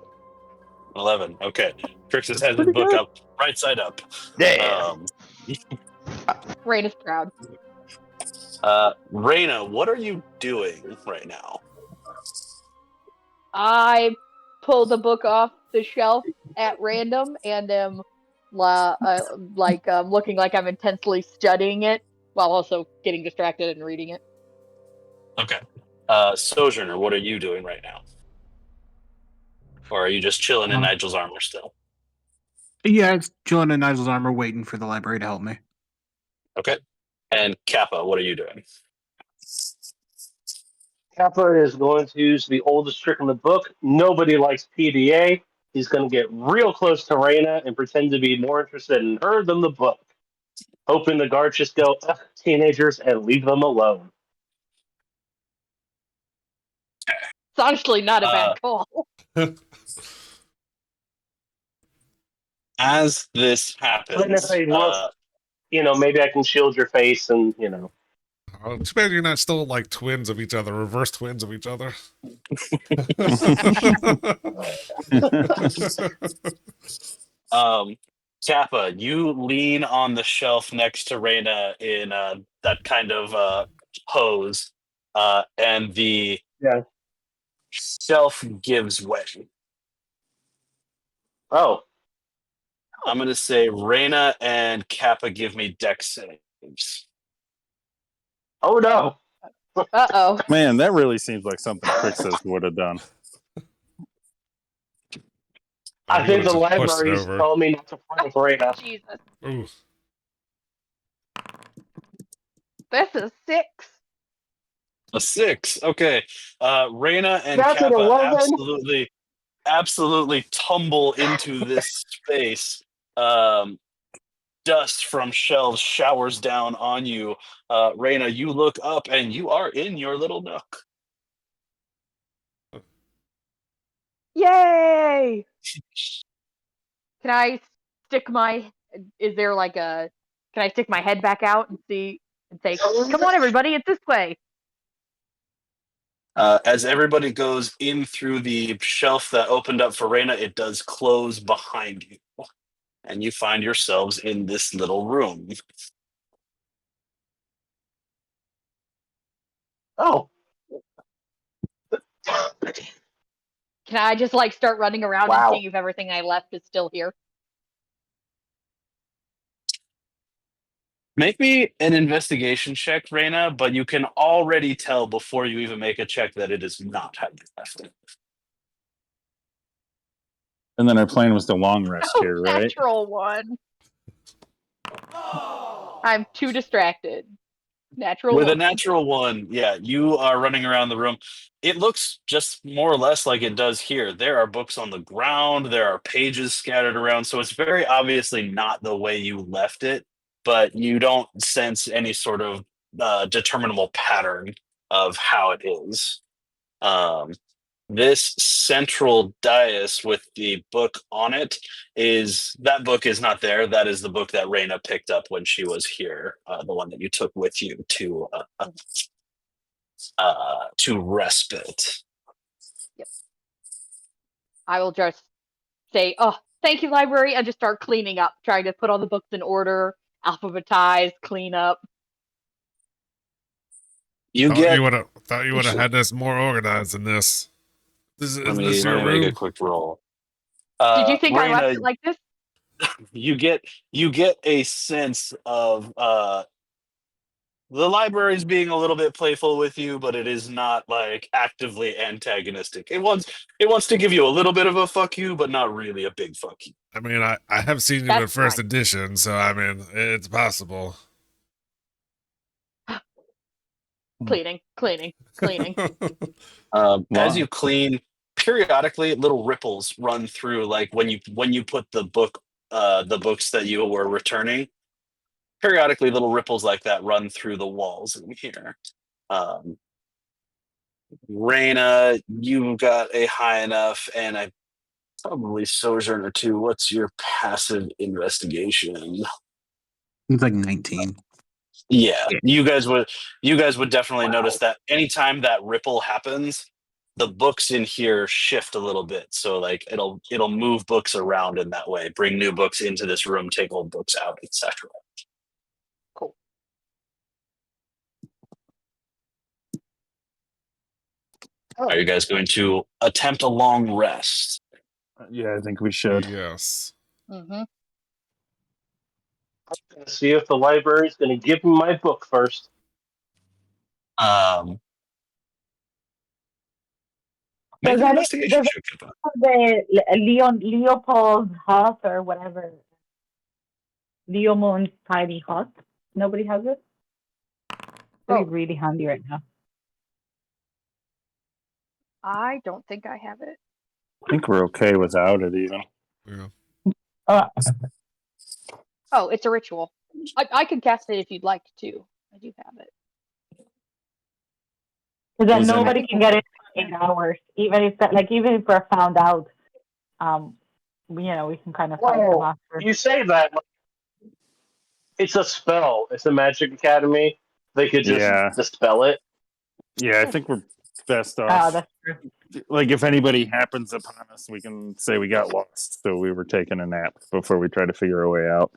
11. Okay. Crixus has his Pretty book good. up, right side up. Yeah. Rain is proud. Raina, what are you doing right now? I pull the book off the shelf at random and am looking like I'm intensely studying it while also getting distracted and reading it. Okay. Sojourner, what are you doing right now? Or are you just chilling in Nigel's armor still? Yeah, it's chilling in Nigel's armor, waiting for the library to help me. Okay. And Kappa, what are you doing? Kappa is going to use the oldest trick in the book. Nobody likes PDA. He's going to get real close to Raina and pretend to be more interested in her than the book. Hoping the guards just go, "Ugh, teenagers," and leave them alone. It's honestly not a bad call. As this happens, But if they look, maybe I can shield your face and, Oh, too bad you're not still like twins of each other, reverse twins of each other. Kappa, you lean on the shelf next to Raina in that kind of pose, and the shelf gives way. Oh. I'm going to say Raina and Kappa give me dex saves. Oh, no. Uh-oh. Man, that really seems like something Crixus would have done. I think the would've just pushed it library's over. telling me not to fight with Raina. Jesus. Ooh. This is 6. A 6. Okay. Raina and That's an Kappa 11. absolutely tumble into this space. Dust from shelves showers down on you. Raina, you look up and you are in your little nook. Yay! Can I stick my? Is there like a? Can I stick my head back out and see and say, "Come on, everybody, it's this way." As everybody goes in through the shelf that opened up for Raina, it does close behind you. And you find yourselves in this little room. Oh. Can I just like start running around Wow. and see if everything I left is still here? Make me an investigation check, Reina, but you can already tell before you even make a check that it is not how you left it. And then our plan was to long rest Oh, here, right? natural one. I'm too distracted. Natural With a one. natural one, yeah, you are running around the room. It looks just more or less like it does here. There are books on the ground, there are pages scattered around, so it's very obviously not the way you left it, but you don't sense any sort of determinable pattern of how it is. Um, this central dais with the book on it that book is not there. That is the book that Raina picked up when she was here, the one that you took with you to respite. I will just say, "Oh, thank you, library," and just start cleaning up, trying to put all the books in order, alphabetize, clean up. You Thought get. you would have had this more organized than this. Let Isn't me this your make a room? quick roll. Did you think I left Raina, it like this? you get a sense of the library is being a little bit playful with you, but it is not like actively antagonistic. It wants to give you a little bit of a fuck you, but not really a big fuck you. I mean, I have seen you in That's first fine. edition, so I mean, it's possible. Cleaning. As you clean, periodically little ripples run through, like when you put the books that you were returning. Periodically, little ripples like that run through the walls in here. Raina, you got a high enough, and I probably Sojourner too. What's your passive investigation? It's like 19. Yeah, you guys would definitely notice that anytime that ripple happens, the books in here shift a little bit. So like it'll move books around in that way, bring new books into this room, take old books out, etc. Cool. Are you guys going to attempt a long rest? Yeah, I think we should. Yes. Mm-hmm. I'm gonna see if the library's gonna give me my book first. Make Does an any investigation does check. Kippa. Leopold's hut or whatever? Leomont's tiny hut. Nobody has it. It'd be really handy right now. I don't think I have it. I think we're okay without it even. Yeah. Oh, it's a ritual. I could cast it if you'd like to. I do have it. Because then Is any- nobody can get it in 8 hours. Even if we're found out, we can kind of fight them Whoa, after. you say that like, it's a spell. It's a magic academy. They could just dispel it. Yeah, I think we're best Oh, off. that's true. Like if anybody happens upon us, we can say we got lost, so we were taking a nap before we try to figure a way out.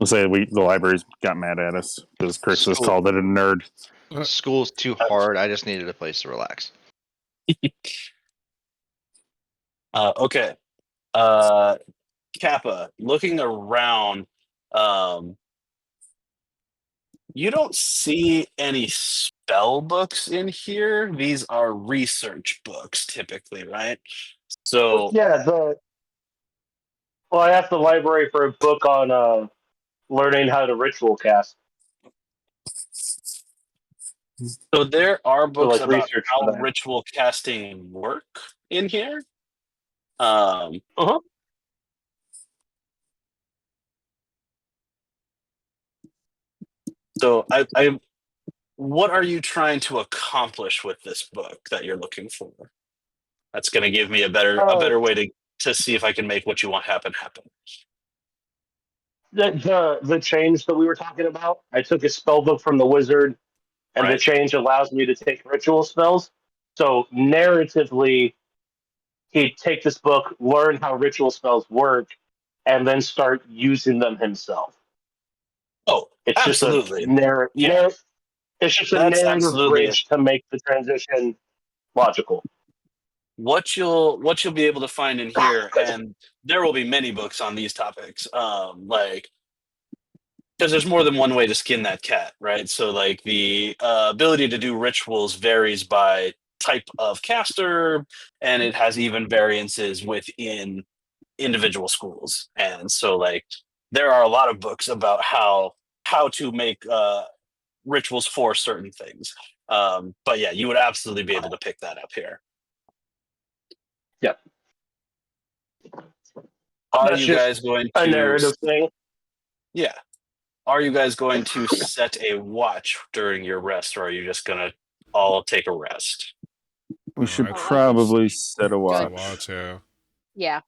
We'll say the library's got mad at us because Chris has School. called it a nerd. School's too hard. I just needed a place to relax. Okay. Kappa, looking around, you don't see any spell books in here. These are research books typically, right? So Yeah, I asked the library for a book on learning how to ritual cast. So there are books like about research how for that. ritual casting work in here. So I what are you trying to accomplish with this book that you're looking for? That's going to give me a better way to see if I can make what you want happen. The change that we were talking about. I took a spell book from the wizard, and the Right. change allows me to take ritual spells. So narratively, he'd take this book, learn how ritual spells work, and then start using them himself. Oh, It's absolutely. just a narrative. Yeah. It's just a That's narrative absolutely bridge to make the transition logical. What you'll be able to find in here, and there will be many books on these topics. Like because there's more than one way to skin that cat, right? So like the ability to do rituals varies by type of caster, and it has even variances within individual schools. And so like there are a lot of books about how to make rituals for certain things. But yeah, you would absolutely be able to pick that up here. Yep. Are That's you just guys going a to? narrative thing. Yeah. Are you guys going to set a watch during your rest, or are you just gonna all take a rest? We should I think probably set a it's watch. a watch, yeah. Yeah.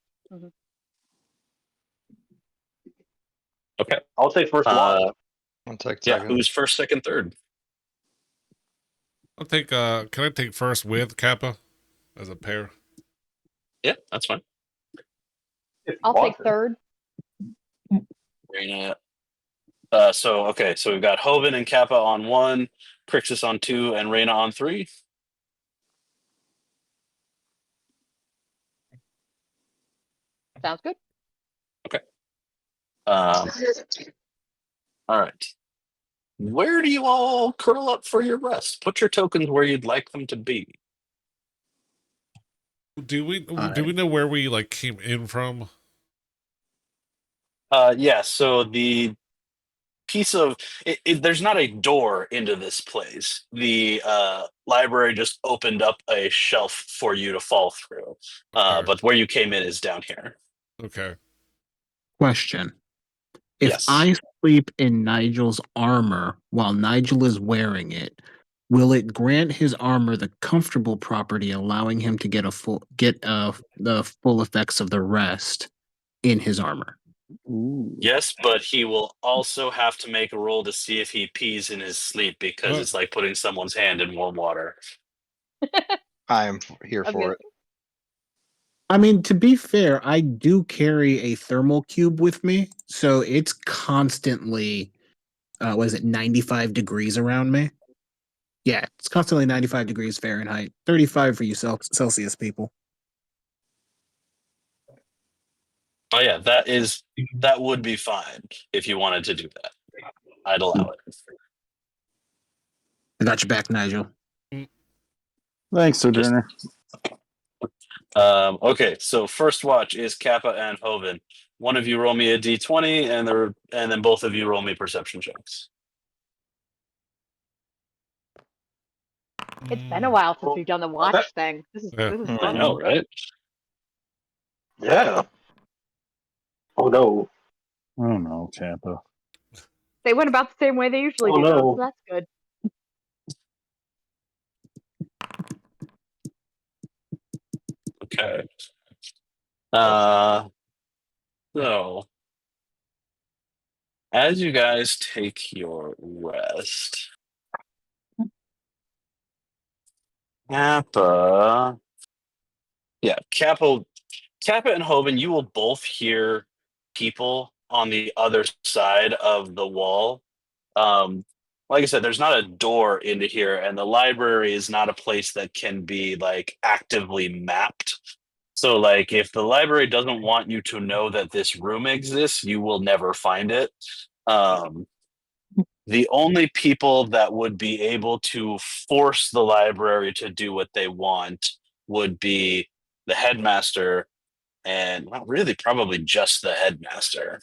Okay. I'll take first watch. I'll take Yeah. second. Who's first, second, third? I'll take can I take first with Kappa as a pair? Yeah, that's fine. If you I'll want take to. third. Raina. So we've got Hoven and Kappa on 1, Crixus on 2, and Raina on 3. Sounds good. All right. Where do you all curl up for your rest? Put your tokens where you'd like them to be. Do we know where we like came in from? Yeah, so the piece of there's not a door into this place. The library just opened up a shelf for you to fall through. Okay. But where you came in is down here. Okay. Question. If Yes. I sleep in Nigel's armor while Nigel is wearing it, will it grant his armor the comfortable property, allowing him to get the full effects of the rest in his armor? Ooh. Yes, but he will also have to make a roll to see if he pees in his sleep, because What? it's like putting someone's hand in warm water. I'm here Okay. for it. I mean, to be fair, I do carry a thermal cube with me, so it's constantly, what is it, 95 degrees around me? Yeah, it's constantly 95 degrees Fahrenheit, 35 for you Celsius people. Oh yeah, that would be fine if you wanted to do that. I'd allow it. I got your back, Nigel. Thanks, Sojourner. Okay, so first watch is Kappa and Hoven. One of you roll me a d20, and then both of you roll me perception checks. It's been a while since we've done the watch thing. This is Yeah. this is I I fun. know, right? Yeah. Oh no. Oh no, Kappa. They went about the same way they usually Oh, do, though, no. so that's good. Okay. So as you guys take your rest, Kappa and Hoven, you will both hear people on the other side of the wall. Like I said, there's not a door into here, and the library is not a place that can be like actively mapped. So like if the library doesn't want you to know that this room exists, you will never find it. The only people that would be able to force the library to do what they want would be the headmaster, and well, really probably just the headmaster.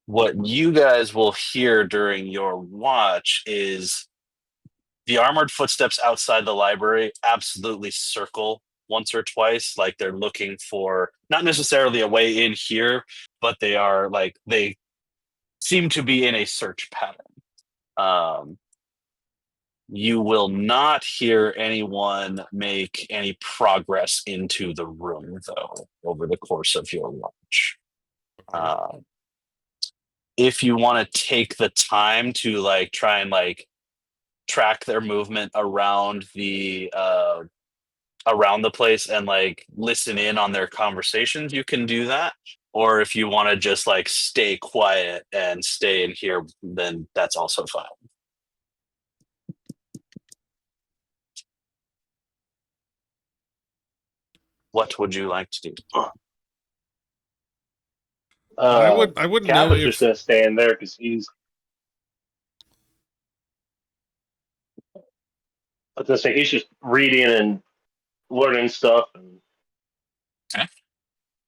What you guys will hear during your watch is the armored footsteps outside the library absolutely circle once or twice, like they're looking for not necessarily a way in here, but they seem to be in a search pattern. You will not hear anyone make any progress into the room, though, over the course of your watch. If you want to take the time to like try and like track their movement around the place and like listen in on their conversations, you can do that. Or if you want to just like stay quiet and stay in here, then that's also fine. What would you like to do? I wouldn't know Kappa's if just gonna stay in there because he's. I was gonna say he's just reading and learning stuff. And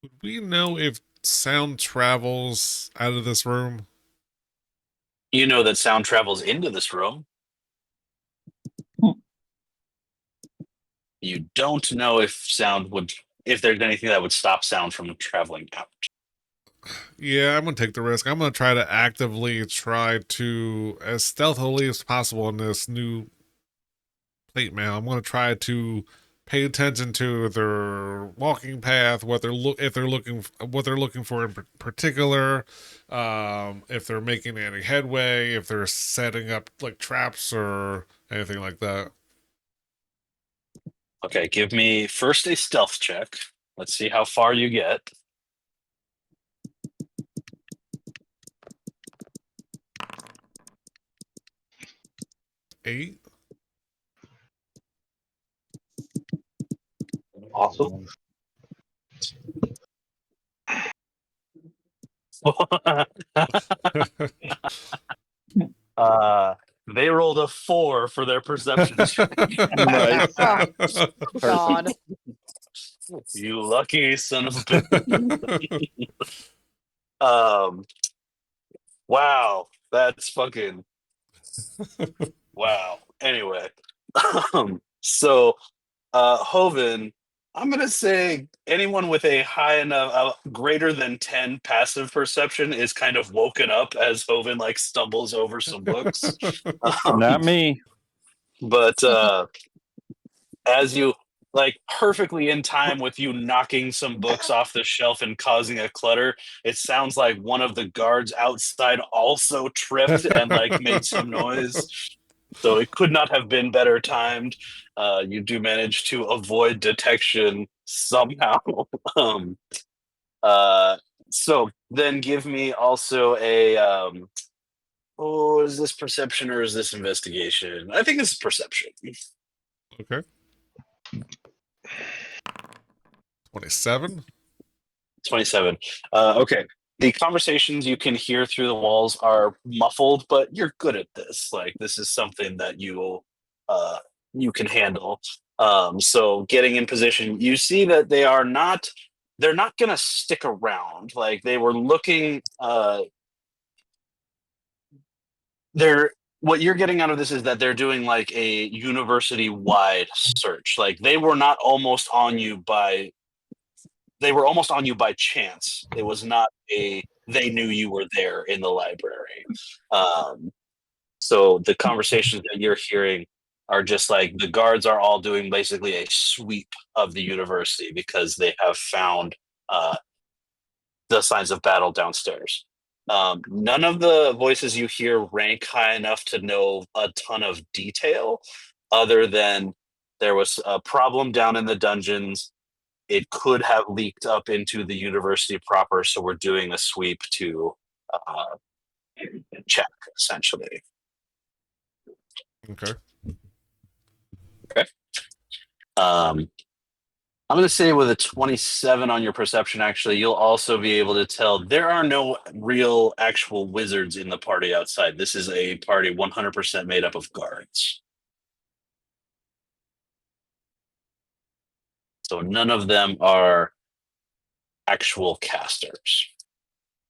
would we know if sound travels out of this room? You know that sound travels into this room. You don't know if there's anything that would stop sound from traveling out. Yeah, I'm gonna take the risk. I'm gonna try to actively try to, as stealthily as possible in this new plate mail. I'm gonna try to pay attention to their walking path, what they're what they're looking for in particular, if they're making any headway, if they're setting up like traps or anything like that. Okay, give me first a stealth check. Let's see how far you get. 8. awesome. They rolled a 4 for their perception check. Nice. Oh, God. You lucky son of a bitch. Wow, that's fucking wow. Anyway, so Hoven, I'm gonna say anyone with a high enough, greater than 10 passive perception is kind of woken up as Hoven like stumbles over some books. Not me. But as you like perfectly in time with you knocking some books off the shelf and causing a clutter, it sounds like one of the guards outside also tripped and like made some noise. So it could not have been better timed. You do manage to avoid detection somehow. um, so then give me also a oh, is this perception or is this investigation? I think this is perception. Okay. 27. 27. Okay. The conversations you can hear through the walls are muffled, but you're good at this. Like this is something that you can handle. So getting in position, you see that they're not gonna stick around. Like they were looking what you're getting out of this is that they're doing like a university wide search. Like they were almost on you by chance. It was not they knew you were there in the library. So the conversations that you're hearing are just like the guards are all doing basically a sweep of the university because they have found the signs of battle downstairs. None of the voices you hear rank high enough to know a ton of detail, other than there was a problem down in the dungeons. It could have leaked up into the university proper, so we're doing a sweep to check, essentially. Okay. I'm going to say with a 27 on your perception, actually, you'll also be able to tell there are no real actual wizards in the party outside. This is a party 100% made up of guards. So none of them are actual casters.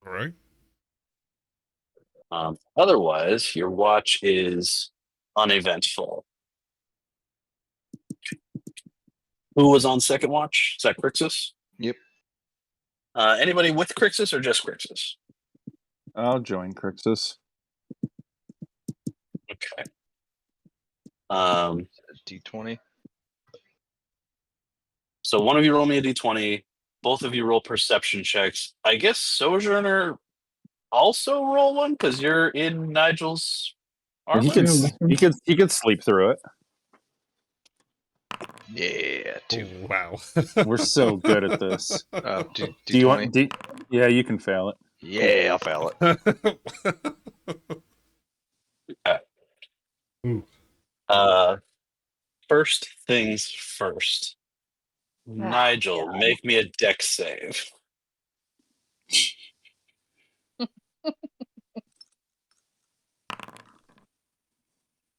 All right. Otherwise, your watch is uneventful. Who was on second watch? Is that Crixus? Yep. Anybody with Crixus or just Crixus? I'll join Crixus. Okay. D20. So one of you roll me a d20. Both of you roll perception checks. I guess Sojourner also roll one because you're in Nigel's armor. He could sleep through it. Yeah, 2. Oh, wow. We're so good at this. D20. Do you want? Yeah, you can fail it. Yeah, I'll fail it. First things first. Nigel, make me a dex save.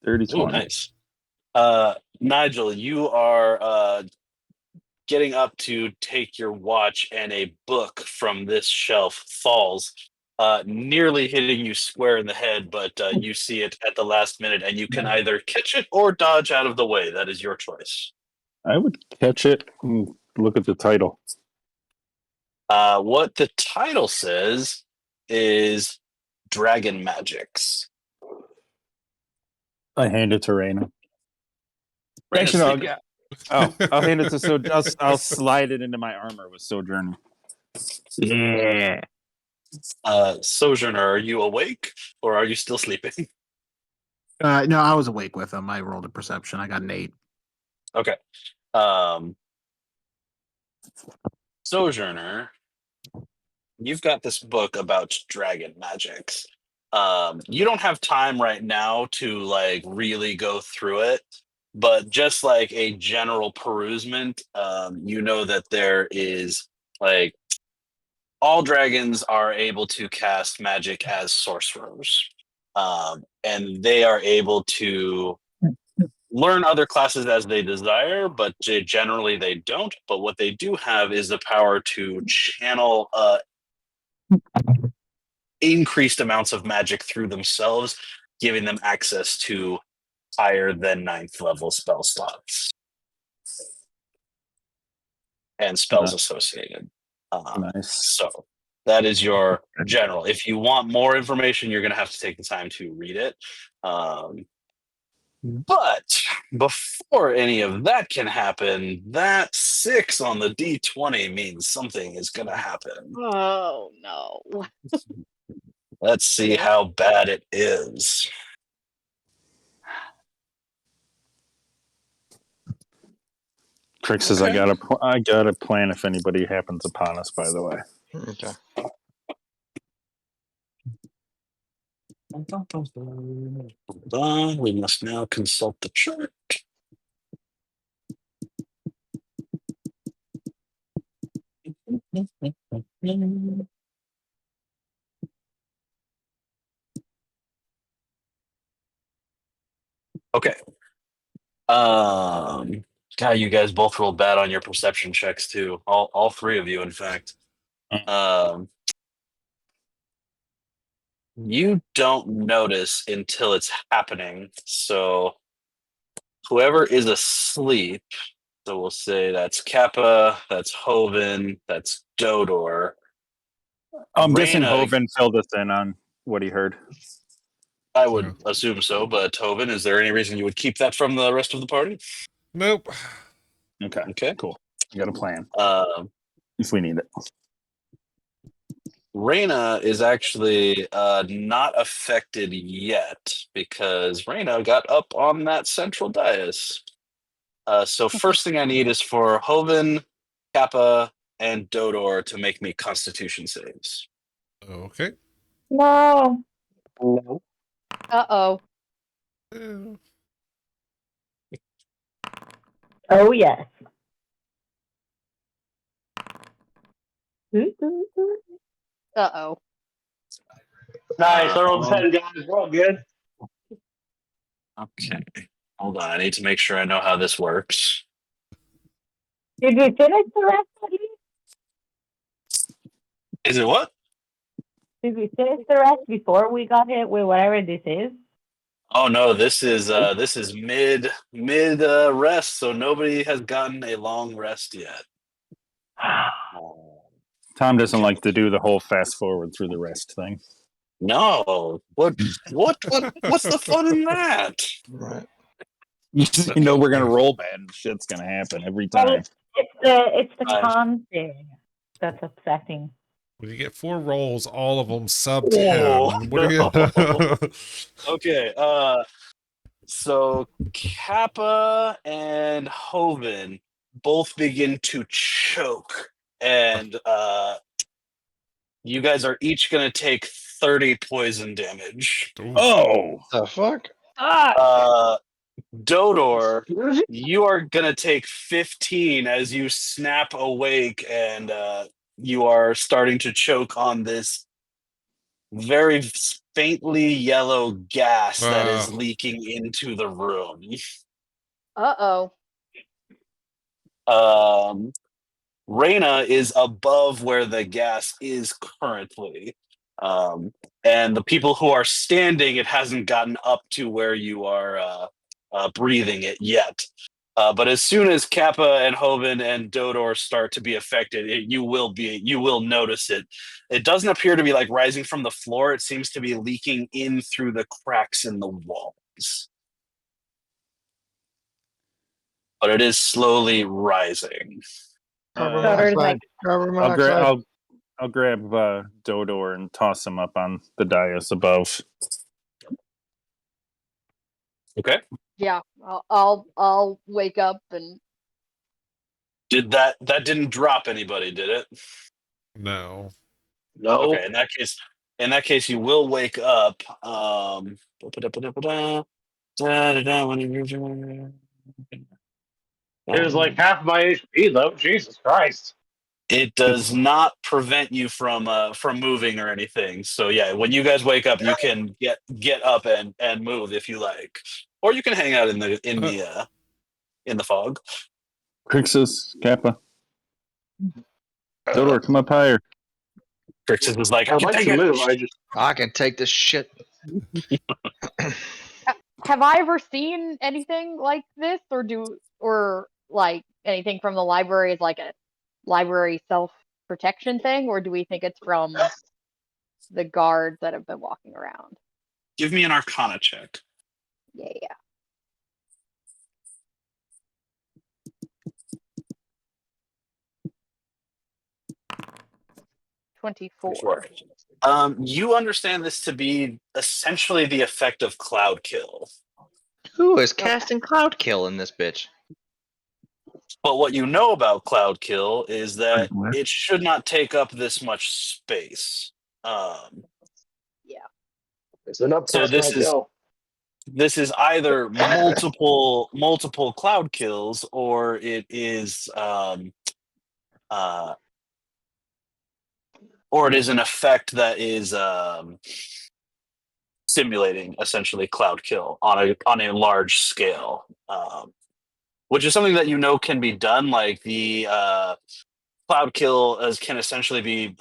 Dirty Ooh, 20. nice. Nigel, you are getting up to take your watch, and a book from this shelf falls, nearly hitting you square in the head, but you see it at the last minute, and you can either catch it or dodge out of the way. That is your choice. I would catch it and look at the title. What the title says is Dragon Magics. I hand it to Raina. Raina's Actually, no, sleeping. I'll hand it to I'll slide it into my armor with Sojourner. Yeah. Sojourner, are you awake or are you still sleeping? No, I was awake with him. I rolled a perception. I got an 8. Okay. Sojourner, you've got this book about dragon magics. You don't have time right now to like really go through it, but just like a general perusement, you know that there is like all dragons are able to cast magic as sorcerers, and they are able to learn other classes as they desire, but generally they don't. But what they do have is the power to channel increased amounts of magic through themselves, giving them access to higher than 9th level spell slots and spells associated. Nice. So that is your general. If you want more information, you're going to have to take the time to read it. But before any of that can happen, that 6 on the D20 means something is going to happen. Oh no. Let's see how bad it is. Crick says, I got a plan if anybody happens upon us, by the way. Okay. Hold on, we must now consult the chart. Okay. God, you guys both rolled bad on your perception checks too. All 3 of you, in fact. You don't notice until it's happening. So whoever is asleep, so we'll say that's Kappa, that's Hoven, that's Dodor. I'm guessing Raina- Hoven filled us in on what he heard. I would assume so, but Hoven, is there any reason you would keep that from the rest of the party? Nope. Okay, cool. I got a plan if we need it. Raina is actually not affected yet because Raina got up on that central dais. So first thing I need is for Hoven, Kappa, and Dodor to make me Constitution saves. Okay. No. Uh-oh. Oh, yes. Uh-oh. Nice. I rolled 10, guys. We're all good. Okay. Hold on. I need to make sure I know how this works. Did we finish the rest of you? Is it what? Did we finish the rest before we got hit with whatever this is? Oh no, this is mid rest, so nobody has gotten a long rest yet. Tom doesn't like to do the whole fast forward through the rest thing. No. What's the fun in that? Right. You know we're gonna roll bad and shit's gonna happen every time. It's the con thing that's upsetting. When you get 4 rolls, all of them sub Whoa. 10. What do you? Okay, so Kappa and Hoven both begin to choke, and you guys are each going to take 30 poison damage. Oh, The fuck? Dodor, you are going to take 15 as you snap awake, and you are starting to choke on this very faintly yellow gas that is Oh. leaking into the room. Uh-oh. Reyna is above where the gas is currently. And the people who are standing, it hasn't gotten up to where you are breathing it yet. But as soon as Kappa and Hoven and Dodor start to be affected, you will notice it. It doesn't appear to be like rising from the floor. It seems to be leaking in through the cracks in the walls. But it is slowly rising. Cover Dodor's monoxide. Cover monoxide. I'll grab Dodor and toss him up on the dais above. Okay. Yeah, I'll wake up and Did that didn't drop anybody, did it? No. No. Okay, in that case, you will wake up. It was like half my HP, though. Jesus Christ. It does not prevent you from moving or anything. So yeah, when you guys wake up, you can get up and move if you like, or you can hang out in the fog. Crixus, Kappa. Dodor, come up higher. Crixus is like, I'd like to move. I can take this shit. have I ever seen anything like this, or like anything from the library as like a library self-protection thing, or do we think it's from the guards that have been walking around? Give me an Arcana check. Yeah. 24. You understand this to be essentially the effect of Cloud Kill. Who is casting Cloud Kill in this bitch? But what you know about Cloud Kill is that it should not take up this much space. It's an up. So this is either multiple Cloud Kills, or it is an effect that is simulating essentially Cloud Kill on a large scale, which is something that you know can be done. Like the Cloud Kill can essentially be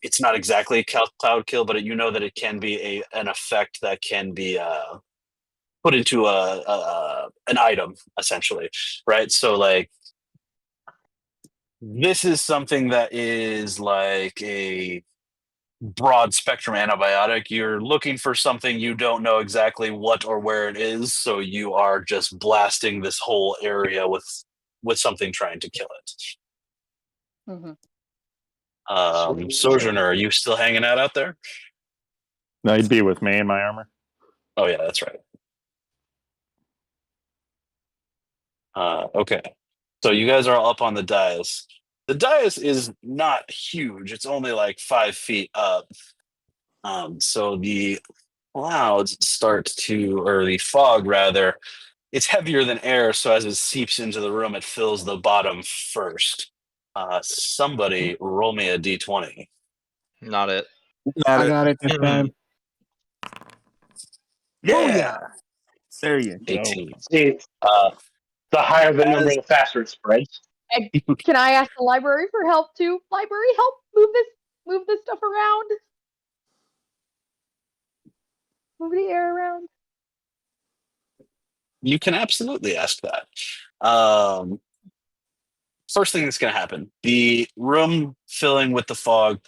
it's not exactly Cloud Kill, but you know that it can be an effect that can be put into an item essentially, right? So like this is something that is like a broad spectrum antibiotic. You're looking for something, you don't know exactly what or where it is, so you are just blasting this whole area with something trying to kill it. Mm-hmm. Sojourner, are you still hanging out there? No, he'd be with me in my armor. Oh yeah, that's right. Okay. So you guys are all up on the dais. The dais is not huge. It's only like 5 feet up. So the clouds or the fog rather, it's heavier than air, so as it seeps into the room, it fills the bottom first. Somebody roll me a d20. Not it. I got it this time. Yeah. There you go. 18. See, the higher the number, the faster it spreads. Can I ask the library for help too? Library, help move this stuff around. Move the air around. You can absolutely ask that. First thing that's going to happen, the room filling with the fog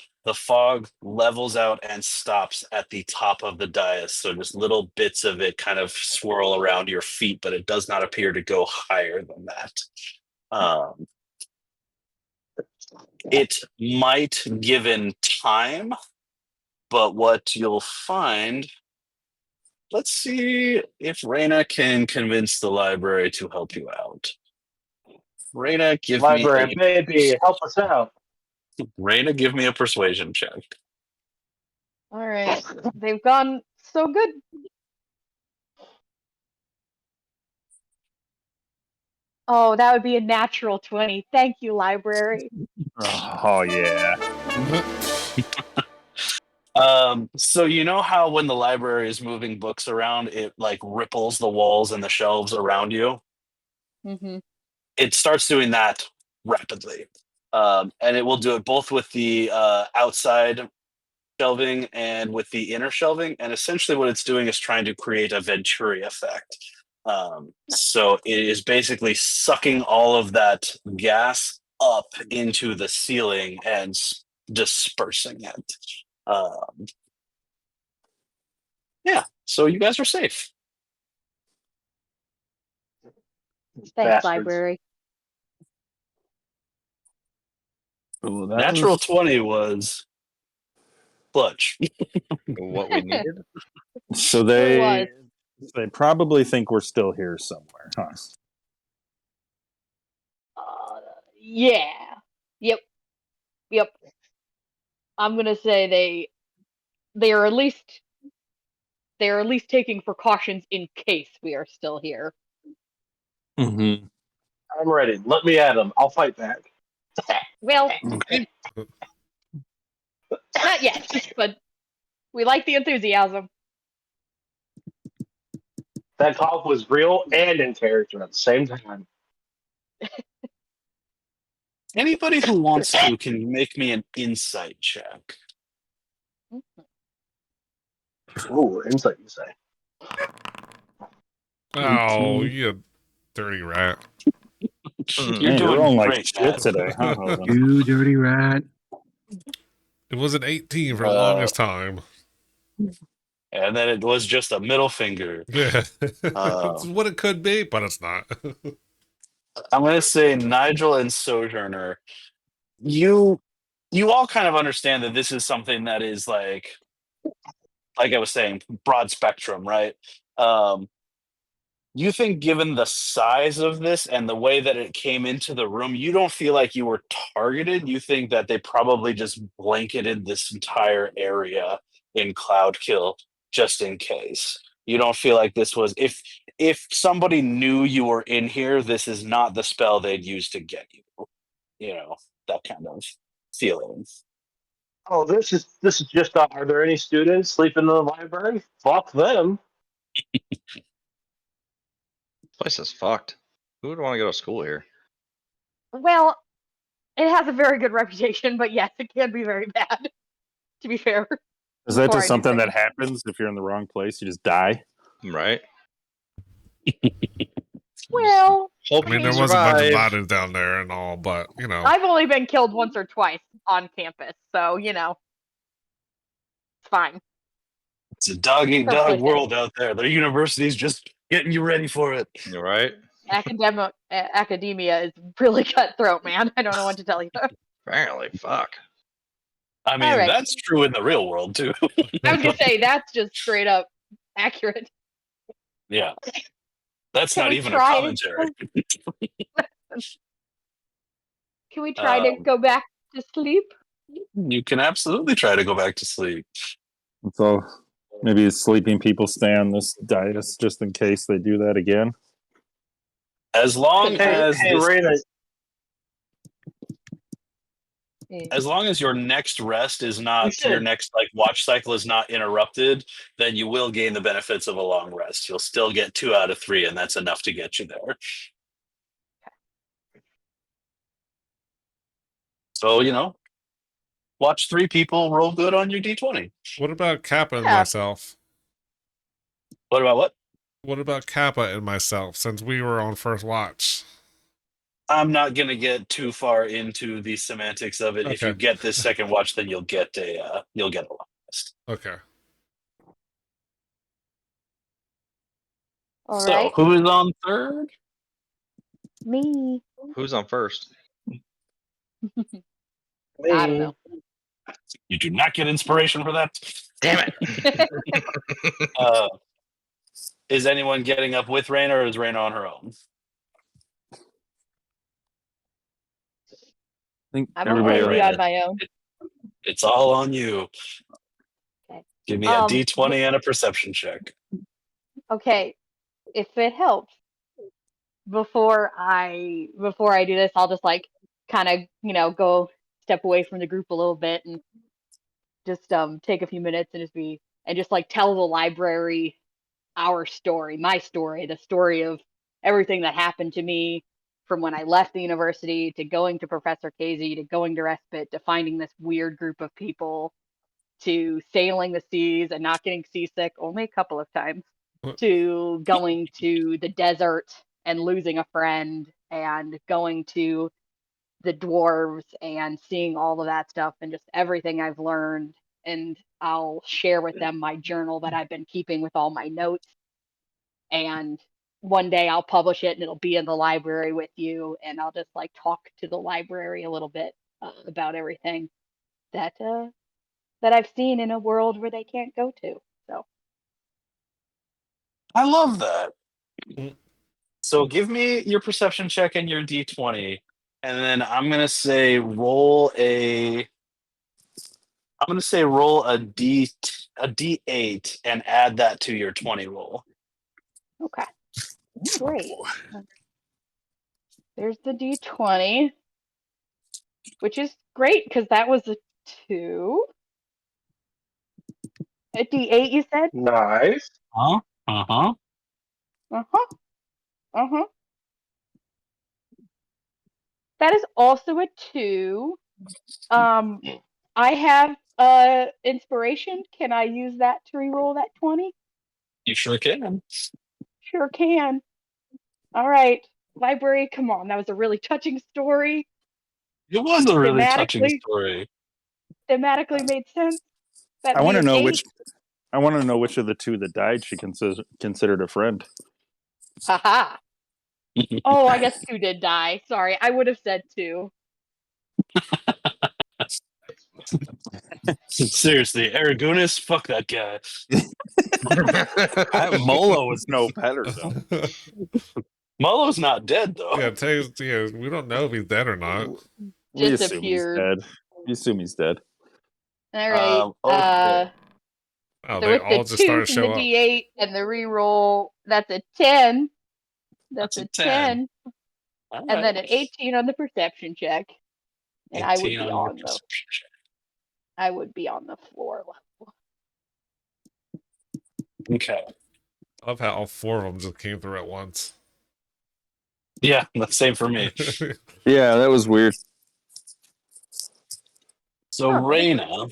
levels out and stops at the top of the dais. So just little bits of it kind of swirl around your feet, but it does not appear to go higher than that. It might, given time, but what you'll find, let's see if Reyna can convince the library to help you out. Reyna, Library, baby, help us out. Reyna, give me a persuasion check. All right, they've gone so good. Oh, that would be a natural 20. Thank you, library. Oh yeah. So you know how when the library is moving books around, it like ripples the walls and the shelves around you? Mm-hmm. It starts doing that rapidly. And it will do it both with the outside shelving and with the inner shelving. And essentially, what it's doing is trying to create a Venturi effect. So it is basically sucking all of that gas up into the ceiling and dispersing it. Yeah, so you guys are safe. Thanks, Bastards. library. Ooh, that Natural was- 20 was clutch. What we needed. So It they probably think we're still here somewhere, huh? Yeah. Yep. I'm gonna say they are at least taking precautions in case we are still here. Mm-hmm. I'm ready. Let me at him. I'll fight back. Well, Okay. not yet, but we like the enthusiasm. That cough was real and in character at the same time. Anybody who wants to can make me an insight check. Ooh, insight, you say. Oh, you dirty rat. You're Man, you're doing rolling like great, shit Matt. today, huh, Hovind? You dirty rat. It was an 18 for the longest time. And then it was just a middle finger. Yeah. It's what it could be, but it's not. I'm going to say Nigel and Sojourner, you all kind of understand that this is something that is like I was saying, broad spectrum, right? You think given the size of this and the way that it came into the room, you don't feel like you were targeted. You think that they probably just blanketed this entire area in Cloud Kill just in case. You don't feel like this was if somebody knew you were in here, this is not the spell they'd use to get you. You know, that kind of feeling. Oh, this is just. Are there any students sleeping in the library? Fuck them. This place is fucked. Who would want to go to school here? Well, it has a very good reputation, but yes, it can be very bad. To be fair. Is that Before just I do something that things. happens if you're in the wrong place? You just die? Right? Well, Hope I mean, you there was a bunch of survive. bodies down there and all, but, you know. I've only been killed once or twice on campus, so you know, it's fine. It's a dog eat dog world out there. The university's just getting you ready for it. You're right. Academia is really cutthroat, man. I don't know what to tell you. Apparently, fuck. I mean, All right. that's true in the real world too. I was gonna say that's just straight up accurate. Yeah. That's Can not we even a try commentary. Can we try to go back to sleep? You can absolutely try to go back to sleep. So maybe sleeping people stay on this dais just in case they do that again. As long as Hey, this- Raina, as long as your next rest is not should. your next watch cycle is not interrupted, then you will gain the benefits of a long rest. You'll still get 2 out of 3, and that's enough to get you there. So, watch 3 people roll good on your D20. What about Kappa and Yeah. myself? What about what? What about Kappa and myself, since we were on first watch? I'm not going to get too far into the semantics of it. If Okay. you get this second watch, then you'll get a long rest. Okay. All So, right. who is on third? Me. Who's on first? I don't know. You do not get inspiration for that. Damn it. Is anyone getting up with Raina, or is Raina on her own? I think I'm everybody already right. on my own. It's all on you. Okay. Give me a D20 and a perception check. Okay, if it helps, before I do this, I'll just kind of go step away from the group a little bit and just take a few minutes and just like tell the library our story, my story, the story of everything that happened to me from when I left the university to going to Professor Casey to going to Respite to finding this weird group of people to sailing the seas and not getting seasick only a couple of times to going to the desert and losing a friend and going to the dwarves and seeing all of that stuff and just everything I've learned. And I'll share with them my journal that I've been keeping with all my notes. And one day I'll publish it and it'll be in the library with you. And I'll just like talk to the library a little bit about everything that I've seen in a world where they can't go to. So I love that. Mm. So give me your perception check and your d20, and then I'm gonna say roll a d8 and add that to your 20 roll. okay, great. There's the d20, which is great because that was a 2. A d8, you said? Nice. Huh? Uh-huh. Uh-huh. Uh-huh. That is also a 2. I have inspiration. Can I use that to reroll that 20? You sure can. Sure can. All right. Library, come on. That was a really touching story. It was a really touching Thematically story. made sense. That I want to weird know ape. which. I want to know which of the two that died she considered a friend. Haha. Oh, I guess 2 did die. Sorry, I would have said 2. Seriously, Aragonis, fuck that guy. Molo was no better though. Molo's not dead though. Yeah, we don't know if he's dead or not. We assume he's Disappeared. dead. We assume he's dead. All right. Okay. Oh, So they with all the just 2 started to from the show up. D8 and the reroll, that's a 10. That's That's a a 10. All And then right. an 18 on the perception check. And I would 18 be on your on the perception check. I would be on the floor level. Okay. I love how all 4 of them just came through at once. Yeah, that's same for me. Yeah, that was weird. So Huh. Raina,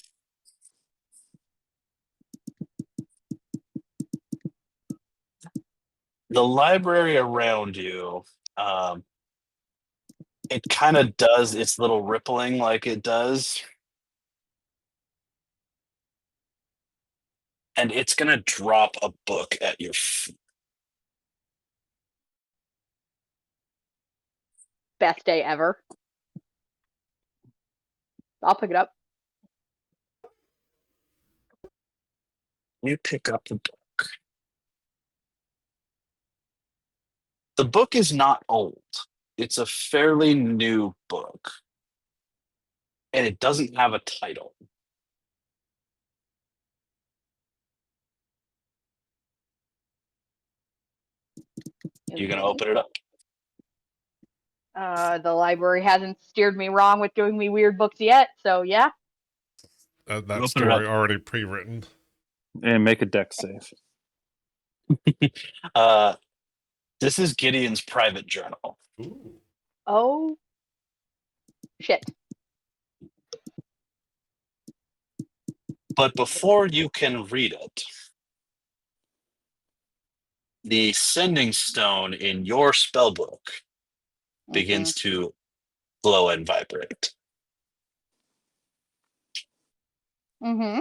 the library around you, it kind of does its little rippling like it does. And it's going to drop a book at your feet. Best day ever. I'll pick it up. You pick up the book. The book is not old. It's a fairly new book. And it doesn't have a title. You going to open it up? The library hasn't steered me wrong with giving me weird books yet, so yeah. That Open it story up. already pre-written. And make a deck save. This is Gideon's private journal. Ooh. Oh shit. But before you can read it, the sending stone in your spellbook begins to glow and vibrate. Mm-hmm.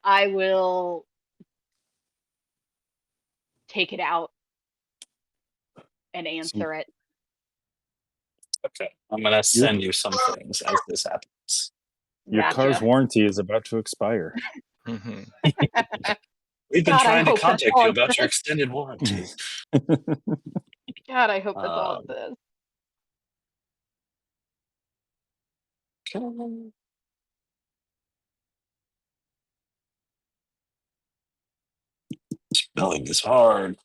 I will take it out and answer it. Okay. I'm going to send you some things as this happens. Your Gotcha. car's warranty is about to expire. Mhm. We've been God, I trying to hope that's contact all you it about your says. extended warranty. God, I hope that's all it says. Spelling is hard.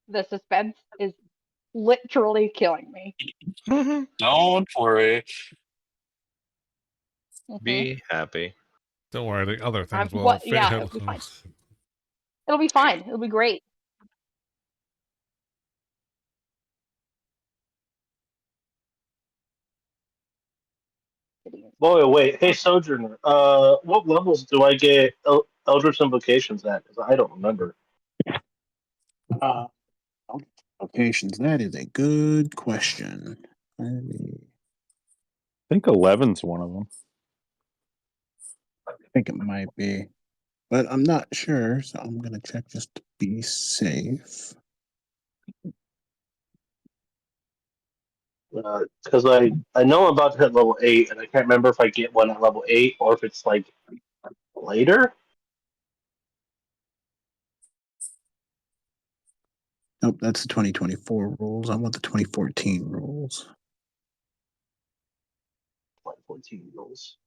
The suspense is literally killing me. Don't worry. Mhm. Be happy. Don't worry, the other things will What? fit. Yeah, it'll be fine. It'll be fine. It'll be great. Boy, wait. Hey, Sojourner. What levels do I get Eldritch Invocations at? Because I don't remember. Locations. That is a good question. I think 11's one of them. I think it might be, but I'm not sure, so I'm gonna check just to be safe. Because I know I'm about to hit level 8, and I can't remember if I get one at level 8 or if it's like later. Nope, that's the 2024 rules. I want the 2014 rules. 14 rules.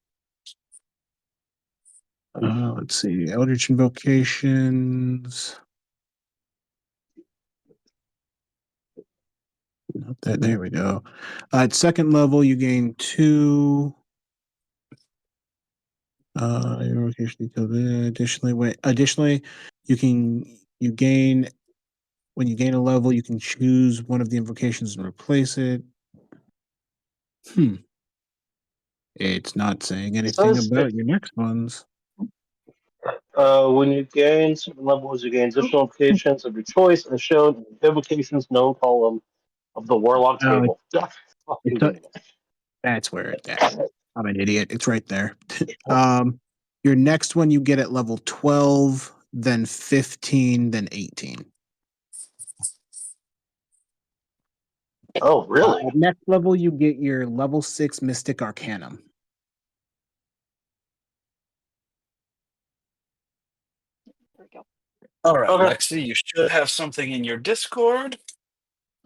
Let's see, Eldritch Invocations. Not that. There we go. At second level, you gain 2. Invocation detail. Additionally, you gain when you gain a level, you can choose one of the invocations and replace it. It's not saying anything about your next ones. When you gain certain levels, you gain additional invocations of your choice as shown in the invocations known column of the Warlock table. That's where it's at. I'm an idiot. It's right there. Your next one you get at level 12, then 15, then 18. Oh, really? At next level, you get your level 6 Mystic Arcanum. There we go. All right, Okay. Lexi, you should have something in your Discord.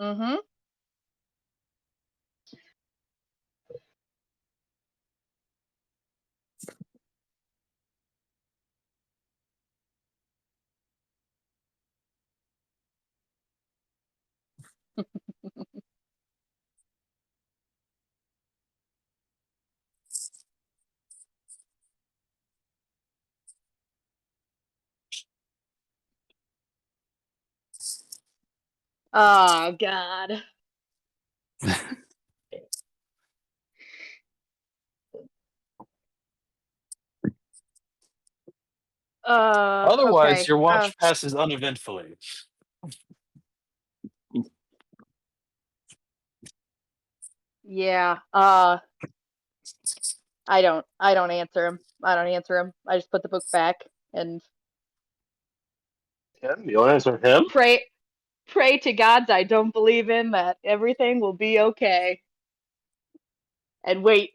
Mm-hmm. Oh God. Otherwise, Okay. your watch passes uneventfully. Yeah. I don't answer him. I don't answer him. I just put the book back and You want to answer him? pray to gods I don't believe in that everything will be okay. And wait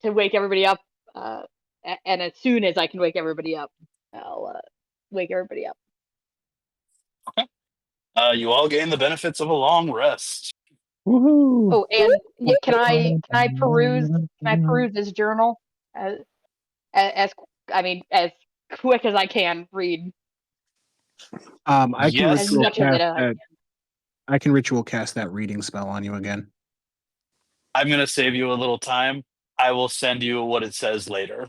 to wake everybody up. And as soon as I can wake everybody up, I'll wake everybody up. Okay. You all gain the benefits of a long rest. Woohoo! Oh, and can I peruse his journal as quick as I can read I can Yes. as ritual much of it cast as I can. that. I can ritual cast that reading spell on you again. I'm going to save you a little time. I will send you what it says later.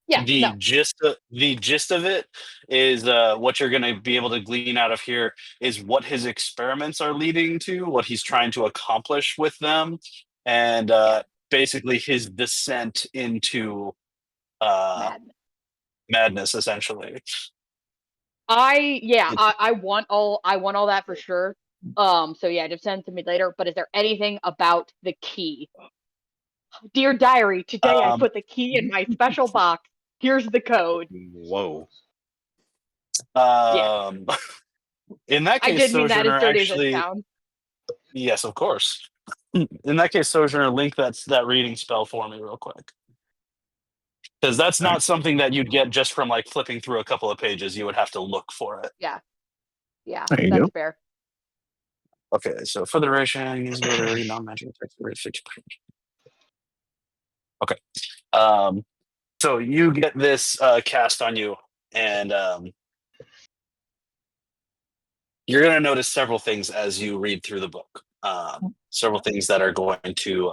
Yeah. The No. gist of it is what you're going to be able to glean out of here is what his experiments are leading to, what he's trying to accomplish with them, and basically his descent into madness, essentially. I want all that for sure. So yeah, just send it to me later. But is there anything about the key? Dear diary, today I put the key in my special box. Here's the code. Whoa. In that I case, didn't mean that as Sojourner dirty as actually. it sounds. Yes, of course. In that case, Sojourner, link that reading spell for me real quick. Because that's not something that you'd get just from like flipping through a couple of pages. You would have to look for it. Yeah. Yeah, There you that's go. fair. Okay, so for the duration, use ability, non-magic text, 50. Okay. So you get this cast on you, and you're going to notice several things as you read through the book. Several things that are going to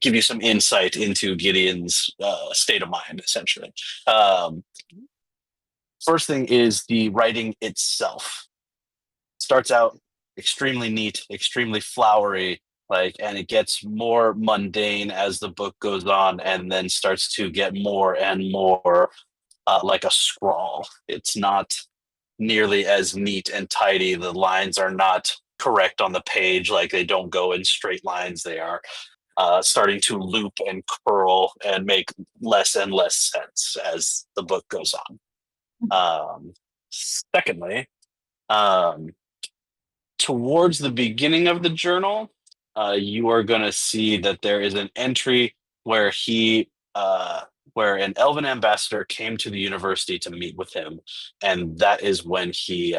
give you some insight into Gideon's state of mind, essentially. First thing is the writing itself. Starts out extremely neat, extremely flowery, and it gets more mundane as the book goes on, and then starts to get more and more like a scrawl. It's not nearly as neat and tidy. The lines are not correct on the page, they don't go in straight lines. They are starting to loop and curl and make less and less sense as the book goes on. Secondly, towards the beginning of the journal, you are going to see that there is an entry where where an elven ambassador came to the university to meet with him, and that is when he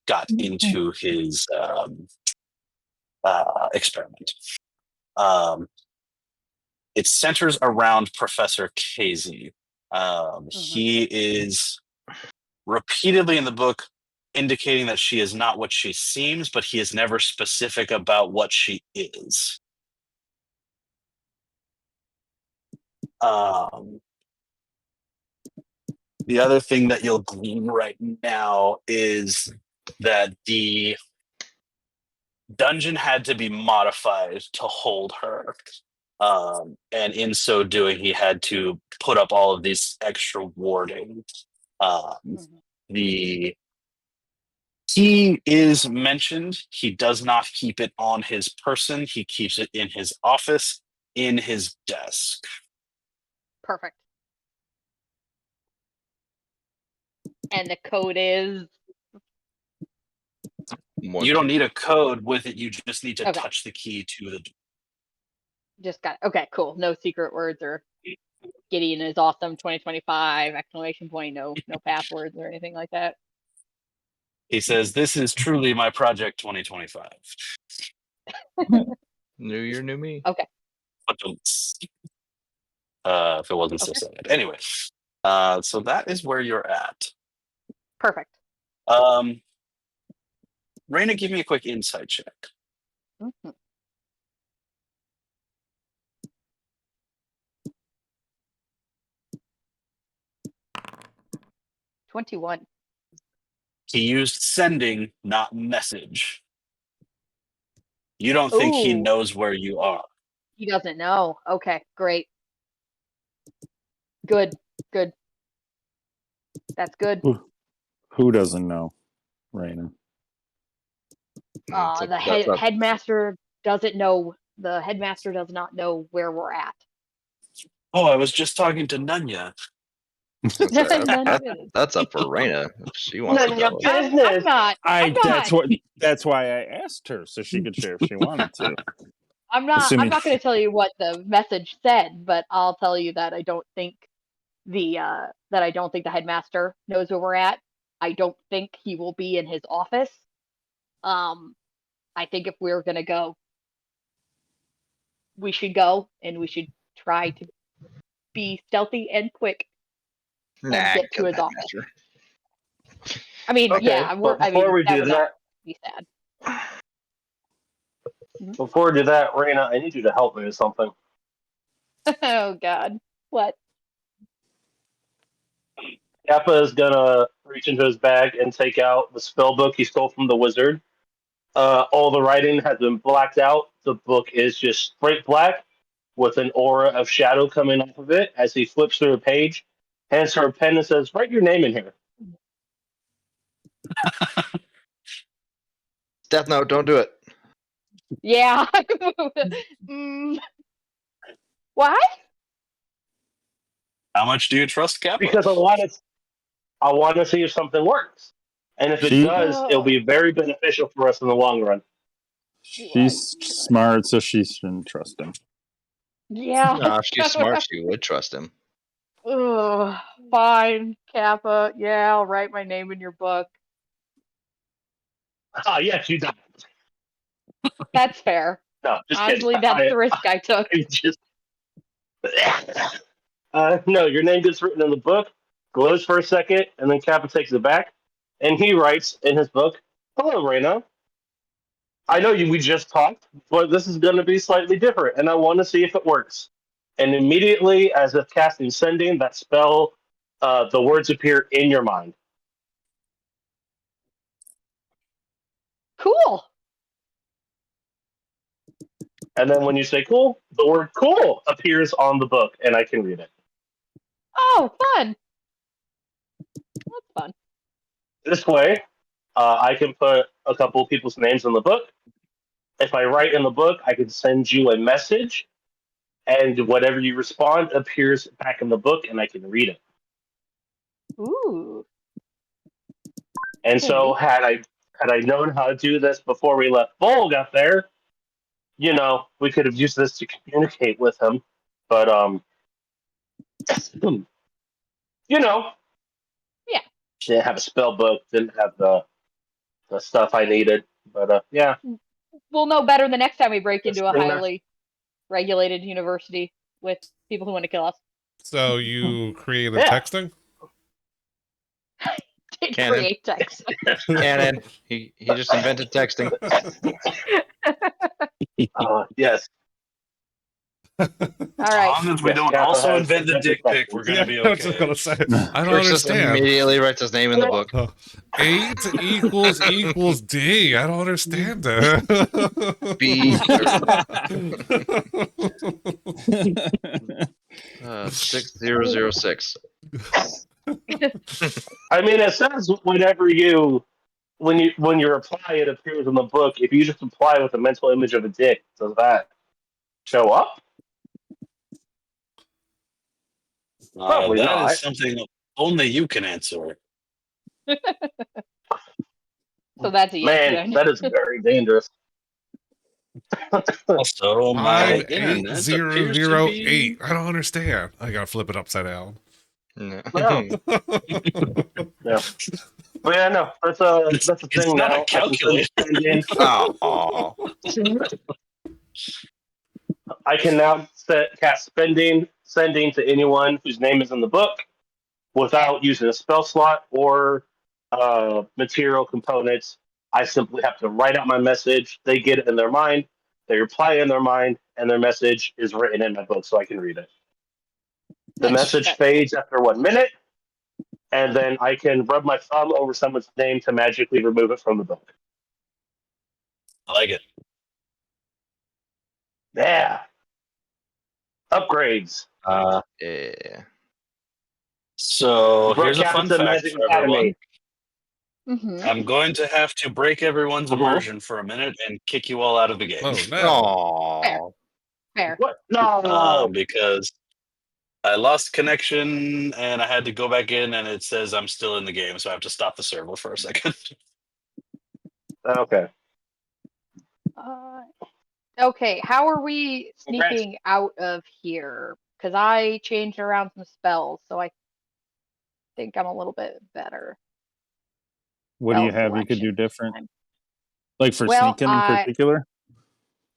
got into his experiment. It centers around Professor Casey. He is repeatedly in the book indicating that she is not what she seems, but he is never specific about what she is. The other thing that you'll glean right now is that the dungeon had to be modified to hold her. And in so doing, he had to put up all of these extra warding. He is mentioned. He does not keep it on his person. He keeps it in his office, in his desk. Perfect. And the code is? You don't need a code with it. You just need to touch the key to the door. Just got it. Okay, cool. No secret words or Gideon is awesome 2025 ! No passwords or anything like that. He says, "This is truly my project 2025." New year, new me. Okay. If it wasn't so sad. Anyway, so that is where you're at. Perfect. Raina, give me a quick insight check. 21. He used sending, not message. You don't think he knows where you are. He doesn't know. Okay, great. Good. That's good. Who doesn't know, Raina? The headmaster doesn't know. The headmaster does not know where we're at. Oh, I was just talking to Nunya. That's up for Raina. If she wants to tell us. I'm not. That's why I asked her, so she could share if she wanted to. I'm not going to tell you what the message said, but I'll tell you that I don't think the headmaster knows where we're at. I don't think he will be in his office. I think if we're going to go, we should go, and we should try to be stealthy and quick and get to his office. I mean, before we do that, be sad. Before we do that, Raina, I need you to help me with something. Oh God, what? Kappa is gonna reach into his bag and take out the spell book he stole from the wizard. All the writing has been blacked out. The book is just straight black with an aura of shadow coming off of it as he flips through a page, hands her a pen and says, "Write your name in here." Death Note, don't do it. Yeah. What? How much do you trust Kappa? Because I want to see if something works. And if it does, it'll be very beneficial for us in the long run. She's smart, so she shouldn't trust him. Yeah. No, if she's smart, she would trust him. Ugh, fine, Kappa. Yeah, I'll write my name in your book. Yes, you don't. That's fair. No, just honestly, kidding. That's the risk I took. No, your name gets written in the book, glows for a second, and then Kappa takes it back and he writes in his book, "Hello, Reyna. I know we just talked, but this is going to be slightly different, and I want to see if it works." And immediately, as if casting sending, that spell, the words appear in your mind. Cool. And then when you say "cool," the word "cool" appears on the book, and I can read it. Oh, fun. That's fun. This way, I can put a couple of people's names in the book. If I write in the book, I can send you a message, and whatever you respond appears back in the book, and I can read it. Ooh. And so, had I known how to do this before we left Bolg up there, we could have used this to communicate with him. But Yeah. didn't have a spell book, didn't have the stuff I needed. But yeah, We'll know better the next time we break into a Fair enough. highly regulated university with people who want to kill us. So you created Yeah. texting? Did Canon. create text. Canon. He just invented texting. yes. All As right. long as we Yeah, don't Kappa also has invent the dick pic, we're gonna be I was just okay. gonna say. I don't Chris just understand. immediately writes his name in the book. 8 equals D. I don't understand that. B 6006. I mean, it says whenever when you reply, it appears in the book. If you just reply with a mental image of a dick, does that show up? Probably That not. is something only you can answer. So that's a yes Man, then. that is very dangerous. Also, my internet appears to 58008. be... I don't understand. I gotta flip it upside down. No. No. Yeah. But yeah, no, that's a It's thing not now. a calculator. Oh. I can now cast sending to anyone whose name is in the book without using a spell slot or material components. I simply have to write out my message. They get it in their mind. They reply in their mind, and their message is written in my book so I can read it. The message fades after 1 minute, and then I can rub my thumb over someone's name to magically remove it from the book. I like it. Yeah. Upgrades. Yeah. So here's a fun Captain fact Magic for everyone. Mm-hmm. I'm going to have to break everyone's Uh-huh. immersion for a minute and kick you all out of the game. Oh no. Oh. Fair. What? No. Because I lost connection and I had to go back in and it says I'm still in the game, so I have to stop the server for a second. Okay. Okay, how are we Congrats. sneaking out of here? Because I changed around some spells, so I think I'm a little bit better. What do you Spell have you could do selection. different? Like for Well, sneaking in particular?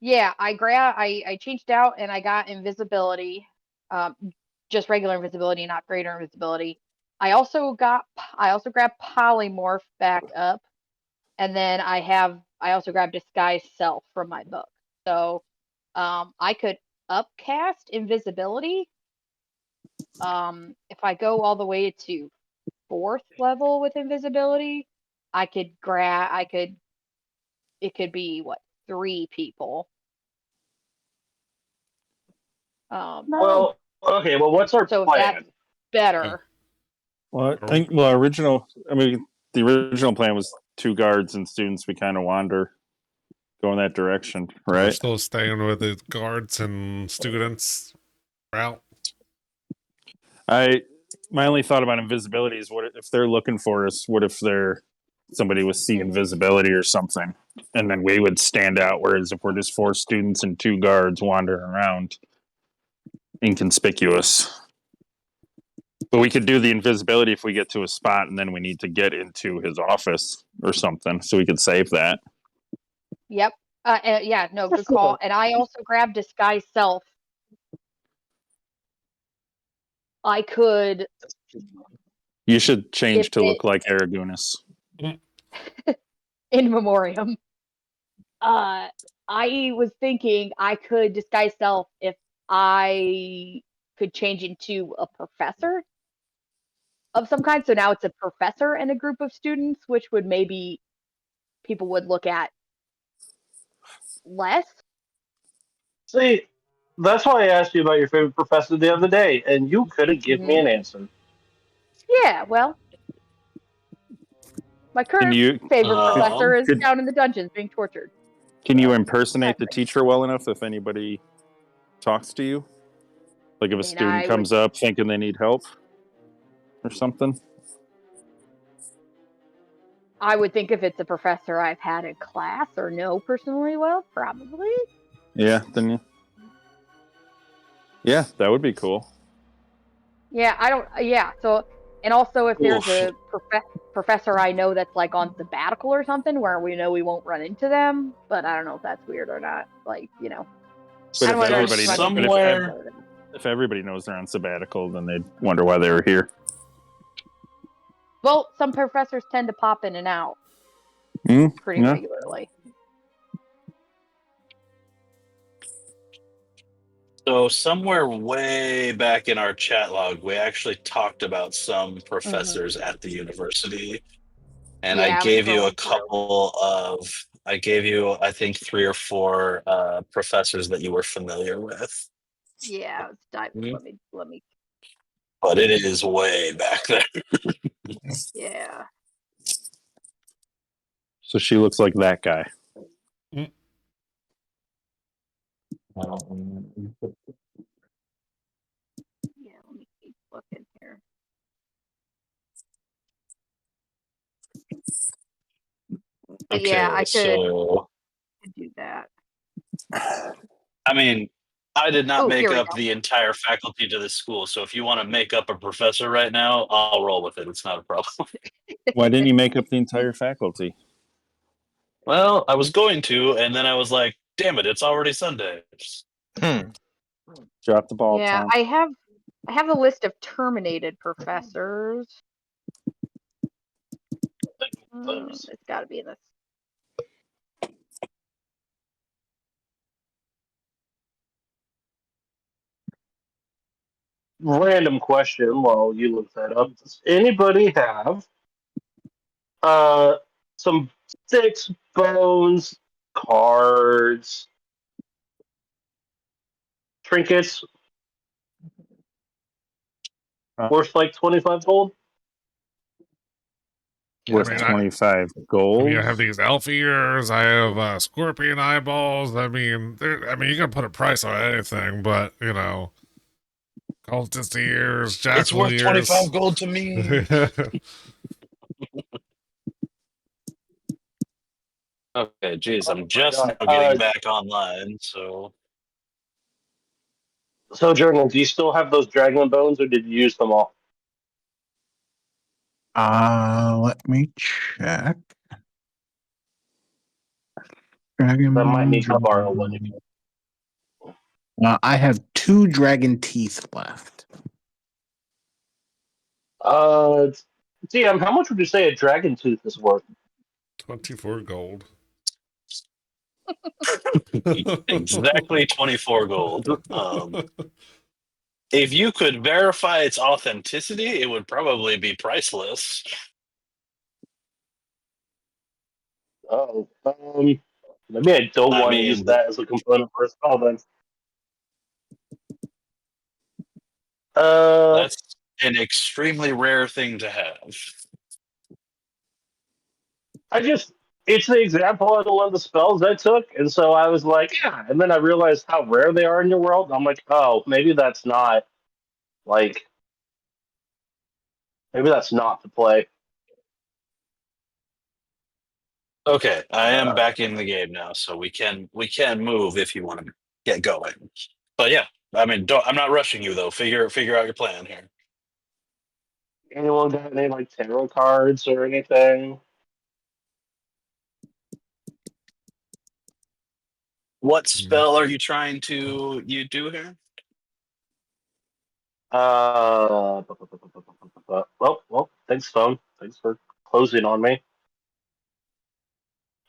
Yeah, I changed out and I got invisibility, just regular invisibility, not greater invisibility. I also grabbed polymorph back up, and then I also grabbed disguise self from my book. So, I could upcast invisibility. If I go all the way to 4th level with invisibility, it could be what, 3 people. Well, okay. Well, what's our So if plan? that's better. Well, I think the original plan was 2 guards and students. We kind of wander, go in that direction, We're right? still staying with the guards and students route. My only thought about invisibility is, what if they're looking for us? What if somebody was seeing invisibility or something, and then we would stand out? Whereas if we're just 4 students and 2 guards wandering around, inconspicuous. But we could do the invisibility if we get to a spot and then we need to get into his office or something, so we could save that. Yep. Yeah, no, good call. And I also grabbed disguise self. I could. You should change If to it- look like Aragonis. in memoriam. I was thinking I could disguise self if I could change into a professor of some kind. So now it's a professor and a group of students, which would maybe people would look at less. See, that's why I asked you about your favorite professor the other day, and you couldn't give me an answer. Yeah, well, my Can current you favorite professor is could- down in the dungeons being tortured. can you So, impersonate the exactly. teacher well enough if anybody talks to you? Like if a mean, student I comes up thinking they need help or something? I would think if it's a professor I've had in class or know personally well, probably. Yeah, then yeah, that would be cool. Yeah, I don't. Yeah, so and also if there's Oof. a professor I know that's like on sabbatical or something where we know we won't run into them, but I don't know if that's weird or not. Like, you know, But I if don't want to everybody, run into but somewhere- if everybody knows they're on sabbatical, then they'd wonder why they were here. Well, some professors tend to pop in and out pretty Yeah. regularly. So somewhere way back in our chat log, we actually talked about some professors at the university, and Yeah, I I was gave you a scrolling through. couple of. I gave you, I think, 3 or 4 professors that you were familiar with, Yeah, it's let me. but it is way back there. Yeah. So she looks like that guy. Yeah, let me keep looking here. But yeah, I So could do that. I mean, I did not Oh, make here we up go. the entire faculty to this school, so if you want to make up a professor right now, I'll roll with it. It's not a problem. Why didn't you make up the entire faculty? Well, I was going to, and then I was like, damn it, it's already Sunday. Drop the ball, Yeah, Tom. I have a list of terminated professors. It's got to be in this. Random question while you look that up. Does anybody have some sticks, bones, cards, trinkets worth like 25 gold? Worth I 25 gold. I have these elf ears. I have scorpion eyeballs. I mean, you can put a price on anything, but you know, cultist ears, jackal It's worth ears. 25 gold to me. Okay, geez, I'm just now getting back online, so. So, Journal, do you still have those dragon bones, or did you use them all? Let me check. Dragon That might need to bones. borrow one. I have 2 dragon teeth left. DM, how much would you say a dragon tooth is worth? 24 gold. Exactly 24 gold. If you could verify its authenticity, it would probably be priceless. Oh, maybe I don't want to use that as a component for a spell then. That's an extremely rare thing to have. It's the example of one of the spells I took, and so I was like, yeah, and then I realized how rare they are in your world. I'm like, oh, maybe that's not the play. Okay, I am back in the game now, so we can move if you want to get going. But yeah, I mean, I'm not rushing you though. Figure out your plan here. Anyone got any like tarot cards or anything? What spell are you trying to do here? Well, thanks, phone. Thanks for closing on me.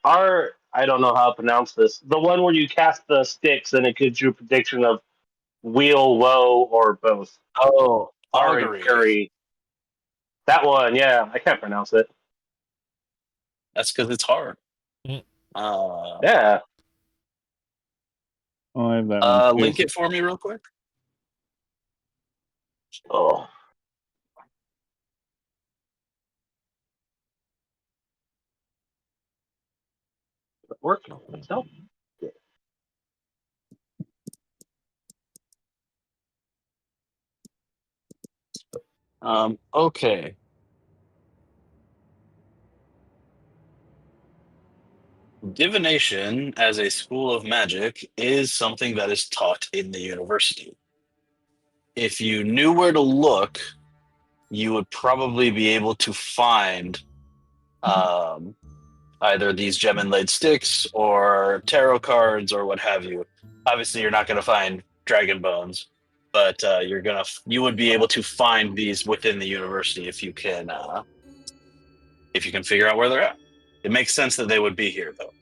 I don't know how to pronounce this. The one where you cast the sticks and it gives you a prediction of wheel, woe, or both. Oh, Ari augury. Curry. That one, yeah. I can't pronounce it. That's because it's hard. Mm. Yeah. Oh, I have that one. too. Link it for me real quick. Oh. Work? No. Okay. Divination as a school of magic is something that is taught in the university. If you knew where to look, you would probably be able to find either these gem inlaid sticks or tarot cards or what have you. Obviously, you're not going to find dragon bones, but you would be able to find these within the university if you can figure out where they're at. It makes sense that they would be here, though.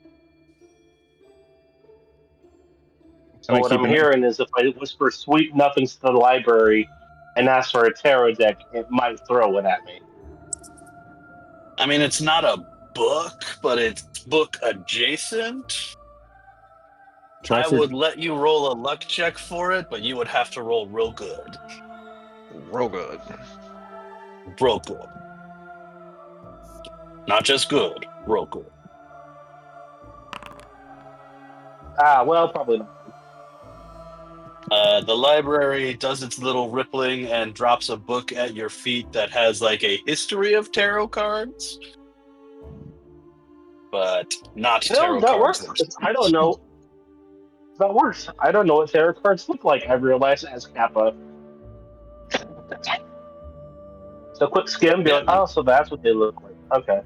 So what I'm hearing is if I whisper sweet nothings to the library and ask for a tarot deck, it might throw it at me. I mean, it's not a book, but it's book adjacent. I would let you roll a luck check for it, but you would have to roll real good. Real good. Real good. Not just good, real good. Well, probably not. The library does its little rippling and drops a book at your feet that has like a history of tarot cards, but not tarot that cards. works. I don't know. That works. I don't know what tarot cards look like. I realized as Kappa. So quick skim, be like, oh, so that's what they look like. Okay.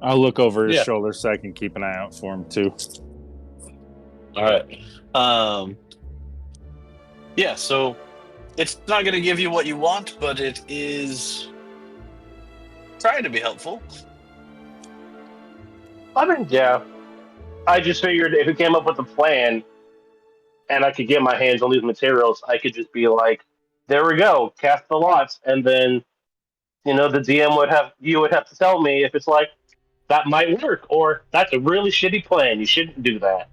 I'll look over his shoulder so I can keep an eye out for him too. All right. Yeah, so it's not going to give you what you want, but it is trying to be helpful. I mean, yeah. I just figured if it came up with a plan and I could get my hands on these materials, I could just be like, there we go, cast the lots, and then, the DM would have to tell me if it's like, that might work, or that's a really shitty plan, you shouldn't do that.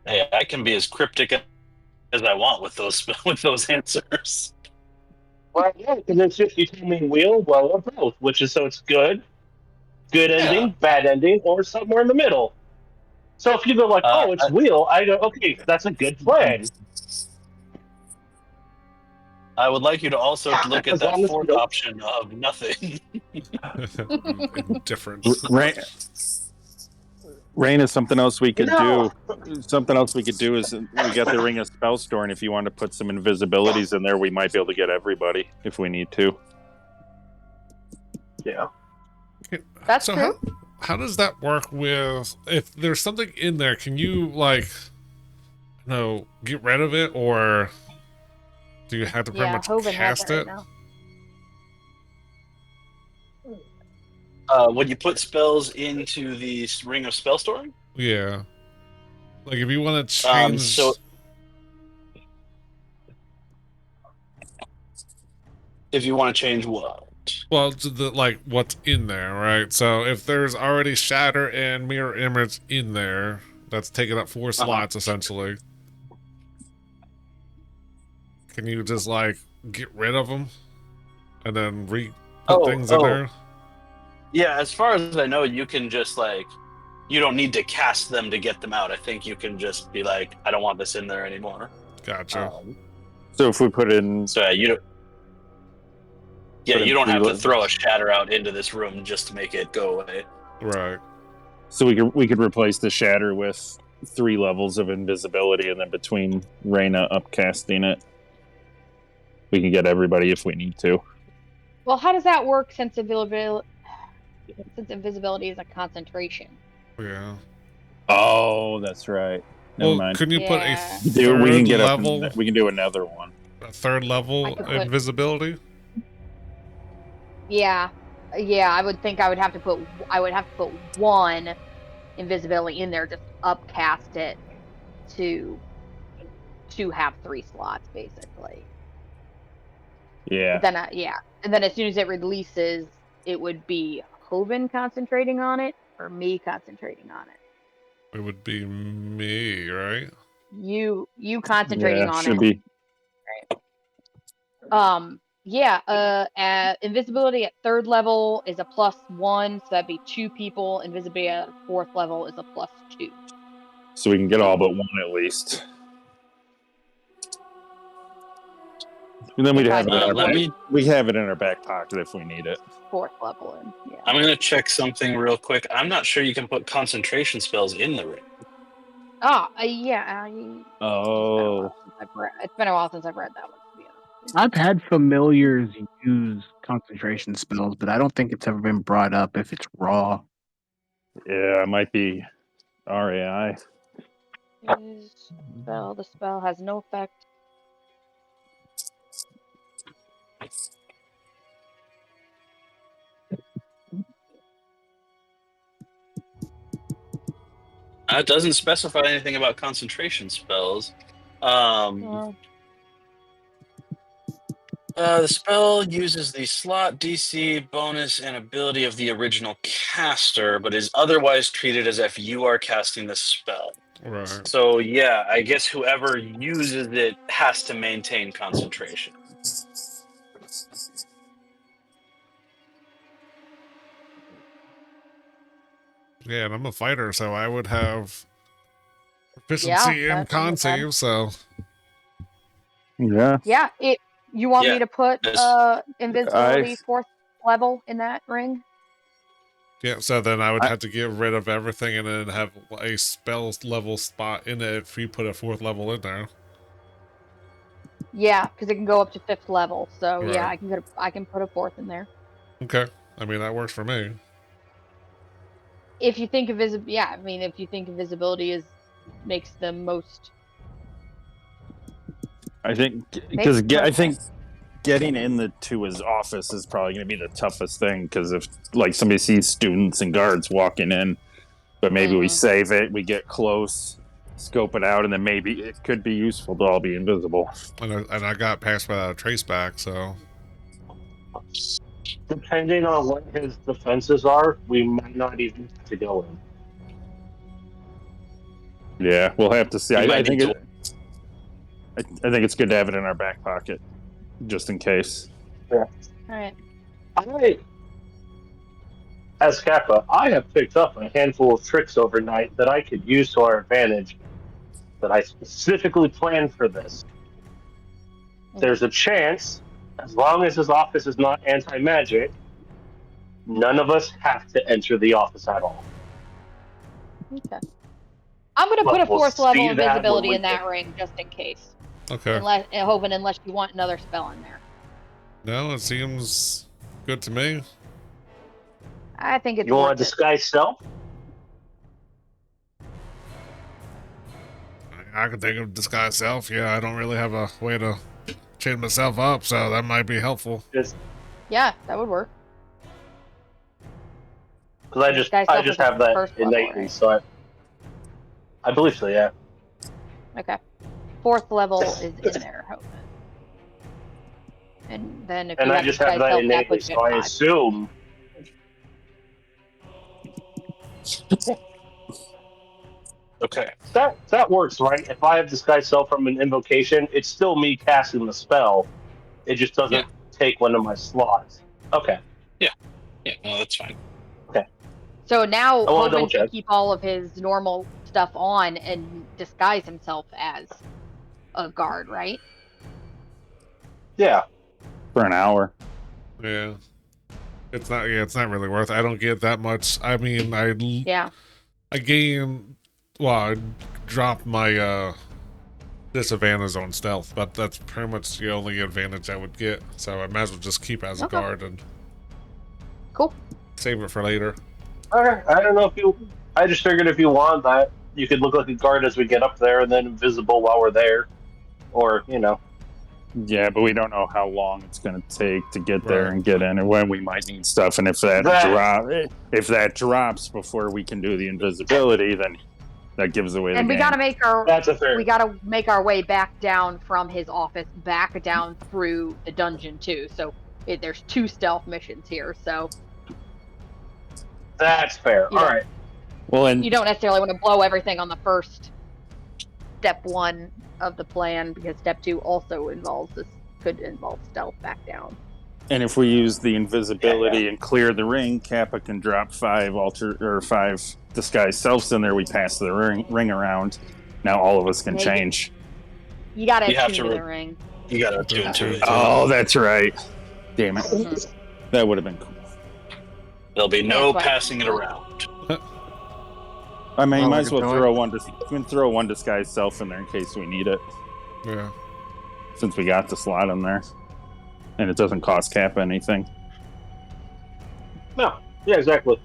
Hey, I can be as cryptic as I want with those answers. Well, yeah, because it's just you tell me wheel, well, or both, which is so it's good ending, bad ending, or somewhere in the middle. So if you go like, oh, it's wheel, I go, okay, that's a good plan. I would like you to also look at that fourth option of nothing. Different. Rain is something else we could do. Something else we could do is we got the Ring of Spellstorm, and if you want to put some invisibilities in there, we might be able to get everybody if we need to. Yeah. That's so true. How does that work with if there's something in there? Can you get rid of it, or do you have to pretty much Hoven has cast it? it? Right When you put spells into the Ring of Spellstorm? Yeah. Like if you want to change. If you want to change what? Well, what's in there, right? So if there's already Shatter and Mirror Image in there, that's taking up 4 slots essentially. Can you just get rid of them and then put things in there? Yeah, as far as I know, you can just you don't need to cast them to get them out. I think you can just be like, I don't want this in there anymore. Gotcha. So if we put in, you don't have to throw a Shatter out into this room just to make it go away. Right. So we could replace the Shatter with 3 levels of invisibility, and then between Reyna upcasting it, we can get everybody if we need to. Well, how does that work since invisibility is a concentration? Yeah. Oh, that's right. Never mind. Can you put a we third can level? We can do another one. A third level invisibility? Yeah. Yeah, I would think I would have to put one invisibility in there, just upcast it to have 3 slots basically. Yeah. But then and then as soon as it releases, it would be Hoven concentrating on it or me concentrating on it. It would be me, right? You concentrating on should it. be. Invisibility at 3rd level is a +1, so that'd be 2 people. Invisibility at 4th level is a +2. So we can get all but one at least. And then we'd have it in our we have it in our back pocket if we need it. 4th level in. Yeah. I'm gonna check something real quick. I'm not sure you can put concentration spells in the ring. Oh. It's been a while since I've read that one. To be honest. I've had familiars use concentration spells, but I don't think it's ever been brought up if it's raw. Yeah, it might be RAI. The spell has no effect. It doesn't specify anything about concentration spells. The spell uses the slot, DC, bonus, and ability of the original caster, but is otherwise treated as if you are casting the spell. Right. So, yeah, I guess whoever uses it has to maintain concentration. Yeah, and I'm a fighter, so I would have proficiency in con save, so. Yeah. Yeah, you want me to put invisibility 4th level in that ring? Yeah, so then I would have to get rid of everything and then have a spell level spot in it if you put a 4th level in there. Yeah, because it can go up to 5th level. So Right. yeah, I can put a 4th in there. Okay, I mean that works for me. If you think invisibility makes the most. I think because I think getting into his office is probably going to be the toughest thing, because if like somebody sees students and guards walking in, but maybe we save it, we get close, scope it out, and then maybe it could be useful to all be invisible. And I got passed by a trace back, so. Depending on what his defenses are, we might not even have to go in. Yeah, we'll have to see. I think it's good to have it in our back pocket, just in case. Yeah. All right. As Kappa, I have picked up a handful of tricks overnight that I could use to our advantage, that I specifically planned for this. There's a chance, as long as his office is not anti-magic, none of us have to enter the office at all. Okay. I'm going to put a 4th level invisibility in that get... ring, just in case. Okay. Unless you want another spell in there. No, it seems good to me. I think it's. You want to disguise self? I could think of disguise self. Yeah, I don't really have a way to change myself up, so that might be helpful. Yeah, that would work. Because I just have that innately, right? So I believe so. Yeah. Okay. 4th level is in there, Hoven. And then if you I just have that innately, so I assume. Okay. That works, right? If I have disguise self from an invocation, it's still me casting the spell. It just doesn't take one of my slots. Okay. Yeah. Yeah. No, that's fine. Okay. So now Hoven can keep all of his normal stuff on and disguise himself as a guard, right? Yeah. For an hour. Yeah. It's not really worth it. I don't get that much. I mean, I dropped my disadvantage on stealth, but that's pretty much the only advantage I would get. So I might as well just keep as a guard and save it for later. Okay. I don't know if you. I just figured if you want that, you could look like a guard as we get up there, and then invisible while we're there, or Yeah, but we don't know how long it's going to take to get there Right. and get in, and when we might need stuff. And if that drops before we can do the invisibility, then that gives away the And we game. gotta make our That's a fair. we gotta make our way back down from his office, back down through the dungeon too. So there's 2 stealth missions here. So That's fair. Yeah. All right. Well, and you don't necessarily want to blow everything on the first step 1 of the plan, because step 2 also could involve stealth back down. And if we use the invisibility and clear the ring, Kappa can drop 5 disguised selves in there. We pass the ring around. Now all of us can Maybe. change. You gotta You have attune to to the ring. You got to tune to it. Oh, that's right. Damn it. Mhm. That would have been cool. There'll be no Yeah, but- passing it around. I mean, Well, might we as can well do throw one disguised self in there in case we need it, Yeah. since we got the slot in there. And it doesn't cost Kappa anything. No. Yeah, exactly.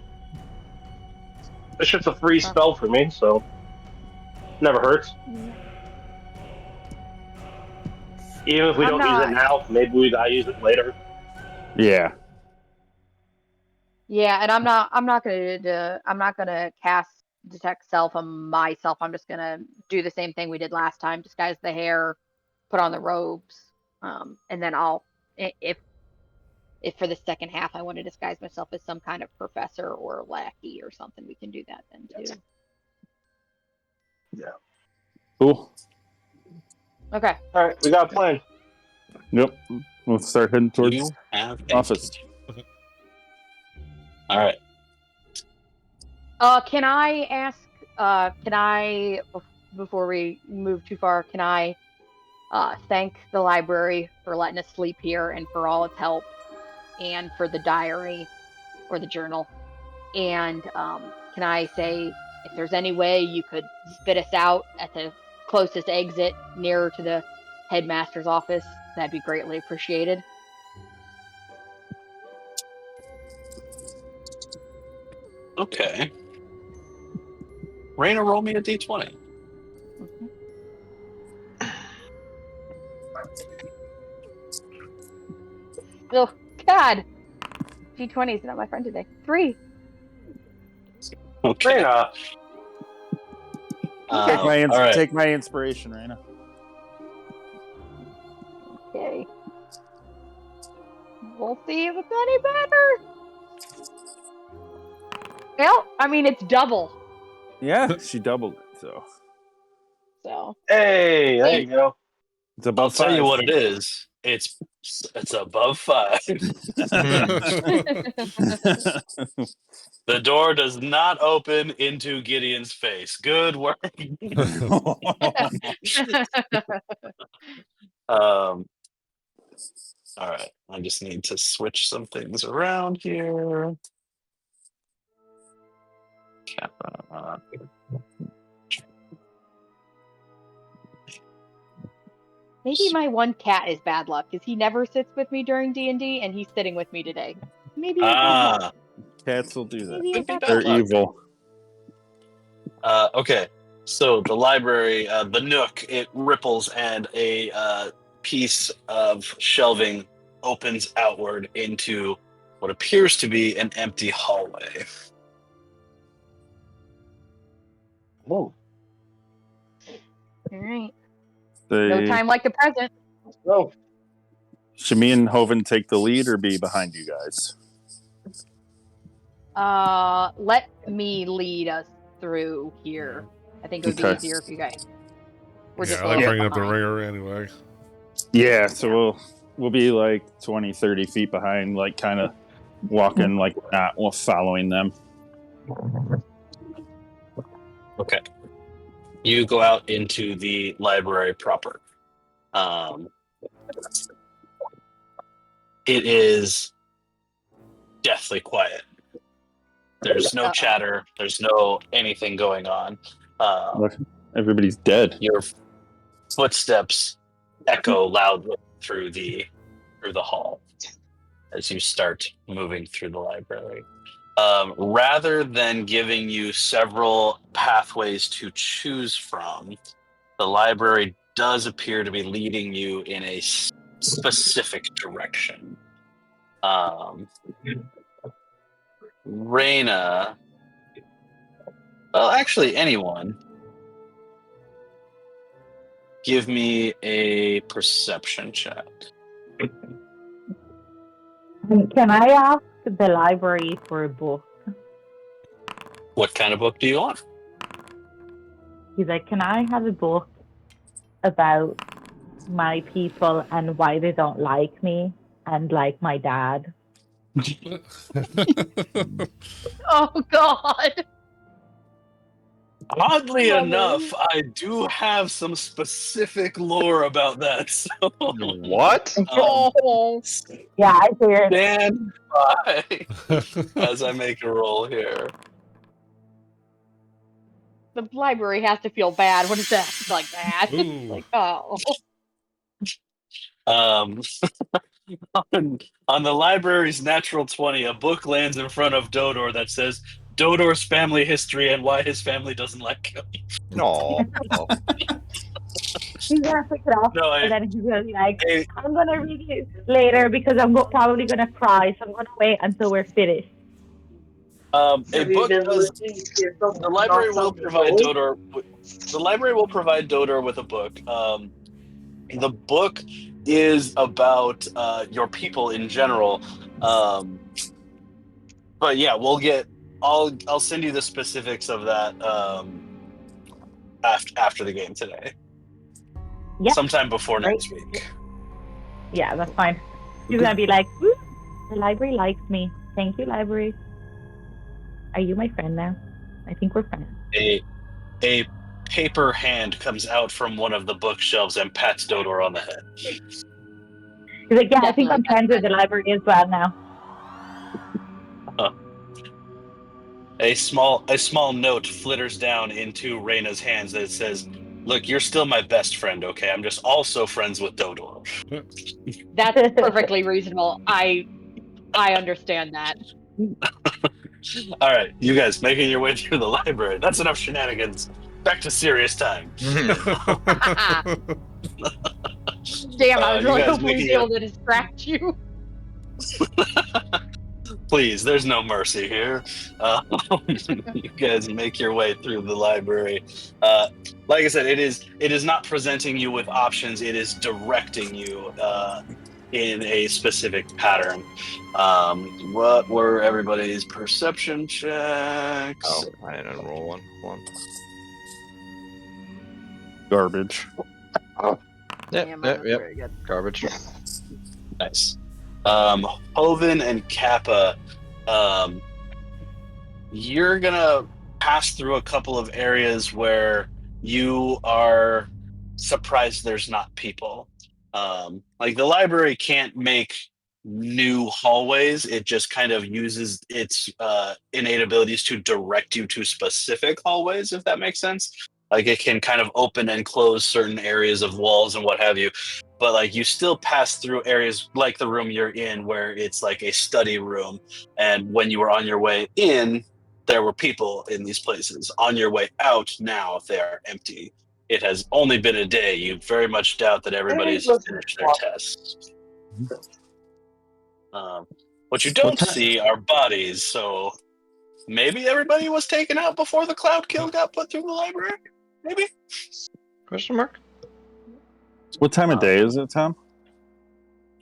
This shit's a free spell for me, so never hurts. Even if we I'm don't use it now, maybe we gotta use it later. Yeah. Yeah, and I'm not gonna cast detect self on myself. I'm just gonna do the same thing we did last time: disguise the hair, put on the robes, and then if for the second half I want to disguise myself as some kind of professor or lackey or something, we can do that then too. Cool. Okay. All right, we got a plan. Yep. We'll start heading towards You have a- office. All right. Can I ask? Before we move too far, can I thank the library for letting us sleep here and for all its help, and for the diary or the journal? And can I say, if there's any way you could spit us out at the closest exit nearer to the headmaster's office, that'd be greatly appreciated. Okay. Raina, roll me a d20. Oh God, D20 is not my friend today. 3. Okay. Raina, Um, Take all right. take my inspiration, Raina. Okay. We'll see if it's any better. Well, I mean, it's double. Yeah, she doubled it, so So hey, there you go. it's I'll above tell you 5. what it is. It's above 5. The door does not open into Gideon's face. Good work. All right. I just need to switch some things around here. Kappa. maybe my one cat is bad luck because he never sits with me during D&D, and he's sitting with me today. Maybe it's bad luck. Cats will do that. Maybe Could it's be bad bad They're luck. luck. evil. Okay. So the library, the nook, it ripples, and a piece of shelving opens outward into what appears to be an empty hallway. Whoa. All right. No They, time like the present. Oh, should me and Hoven take the lead or be behind you guys? Let me lead us through here. I think it would be Okay. easier if you guys were just Yeah, a I like little bringing up the behind. ringer anyway. Yeah, so we'll be like 20, 30 feet behind, like kind of walking, like not following them. Okay. You go out into the library proper. It is deathly quiet. There's no chatter. There's no anything going on. Look, everybody's dead. Your footsteps echo loudly through the hall as you start moving through the library. Rather than giving you several pathways to choose from, the library does appear to be leading you in a specific direction. Reyna. Well, actually, anyone. Give me a perception check. Can I ask the library for a book? What kind of book do you want? He's like, can I have a book about my people and why they don't like me and like my dad? Oh God. Oddly Love enough, it. I do have some specific lore about that. So, What? Oh. Yeah, I figured. stand by as I make a roll here. The library has to feel bad when it's acted like that. Ooh. Like, oh. On the library's natural 20, a book lands in front of Dodor that says Dodor's family history and why his family doesn't like him. No. Oh. He's gonna pick it up No, and then he's gonna be like, I- I'm gonna read it later because I'm probably gonna cry, so I'm gonna wait until we're finished. a book does. The library will provide Dodor. The library will provide Dodor with a book. The book is about your people in general. But yeah, we'll get. I'll send you the specifics of that after the game today. Yeah. Sometime before Great. next week. Yeah, that's fine. He's gonna be like, "Woo, the library likes me. Thank you, library. Are you my friend now? I think we're friends." A paper hand comes out from one of the bookshelves and pats Dodor on the head. He's like, "Yeah, I think I'm friends with the library as well now." A small note flitters down into Reyna's hands that says, "Look, you're still my best friend, okay? I'm just also friends with Dodor." That's perfectly reasonable. I understand that. All right, you guys making your way through the library. That's enough shenanigans. Back to serious time. Damn, I was you really guys hoping we'd making be able to distract you. Please, there's no mercy here. You guys make your way through the library. Like I said, it is not presenting you with options. It is directing you in a specific pattern. What were everybody's perception checks? Oh, I didn't roll one. Garbage. Yep, Very good. Garbage. Nice. Hoven and Kappa, you're gonna pass through a couple of areas where you are surprised there's not people. Like the library can't make new hallways. It just kind of uses its innate abilities to direct you to specific hallways, if that makes sense. Like it can kind of open and close certain areas of walls and what have you. But like you still pass through areas like the room you're in where it's like a study room. And when you were on your way in, there were people in these places. On your way out now, they are empty. It has only been a day. You very much doubt that everybody's finished their tests. What you don't see are bodies, so maybe everybody was taken out before the cloud kill got put through the library? Maybe? Question mark? What time of day is it, Tom?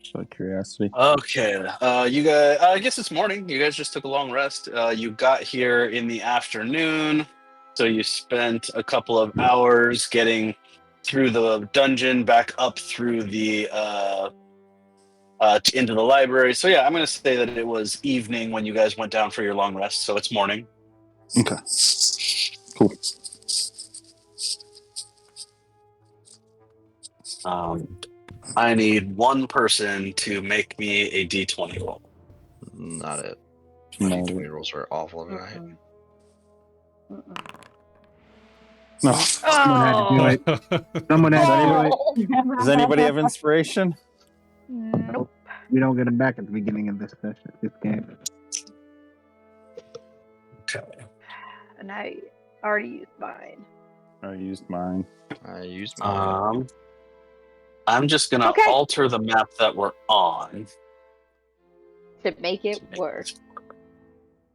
Just out of curiosity. Okay, you guys. I guess it's morning. You guys just took a long rest. You got here in the afternoon, so you spent a couple of hours getting through the dungeon, back up through the into the library. So yeah, I'm going to say that it was evening when you guys went down for your long rest. So it's morning. Okay. Cool. I need one person to make me a D20 roll. Not it. No. 20 rolls are awful tonight. No. Someone had to do it. Someone had to do it. Does anybody have inspiration? Nope. We don't get them back at the beginning of this session, this game. Okay. And I already used mine. I used mine. I used mine. I'm just gonna Okay. alter the map that we're on. To make it to make work. this work.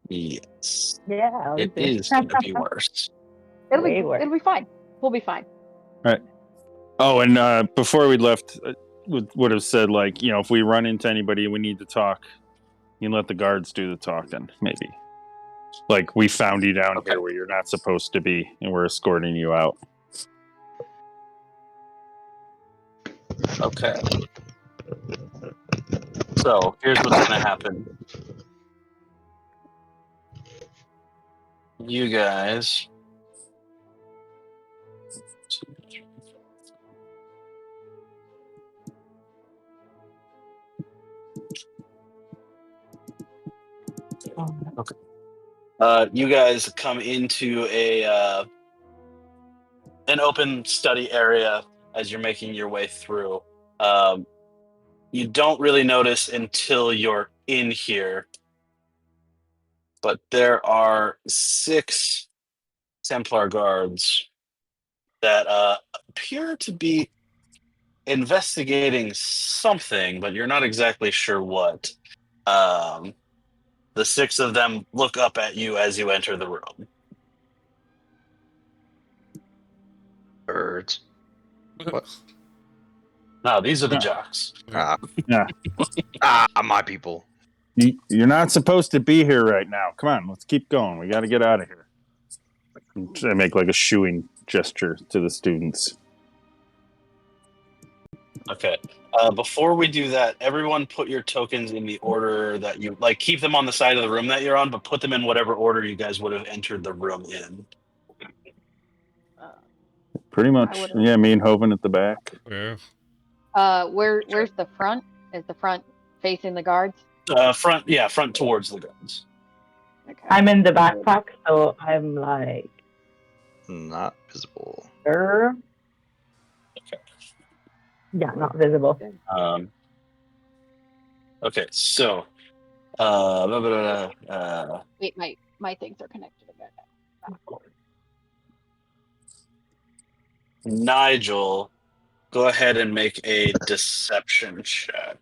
Yes. Yeah. It is gonna be worse. Way worse. It'll be fine. We'll be fine. Oh, and before we left, would have said, like, you know, if we run into anybody we need to talk, you let the guards do the talking, maybe. Like, we found you down here where you're not supposed to be, and we're escorting you out. Okay. So here's what's gonna happen. You guys. Okay. You guys come into an open study area as you're making your way through. You don't really notice until you're in here, but there are 6 Templar guards that appear to be investigating something, but you're not exactly sure what. The 6 of them look up at you as you enter the room. Birds. What? No, these are the Yeah. jocks. My people. You're not supposed to be here right now. Come on, let's keep going. We got to get out of here. I make like a shooing gesture to the students. Okay. Before we do that, everyone put your tokens in the order that you like. Keep them on the side of the room that you're on, but put them in whatever order you guys would have entered the room in. Pretty much. would've- Yeah, me and Hoven at the back. Yeah. Where's the front? Is the front facing the guards? Front towards the guards. Okay. I'm in the backpack, so I'm like, Not visible. er. Okay. Yeah, not visible. Okay, so Wait, my things are connected again. Nigel, go ahead and make a deception check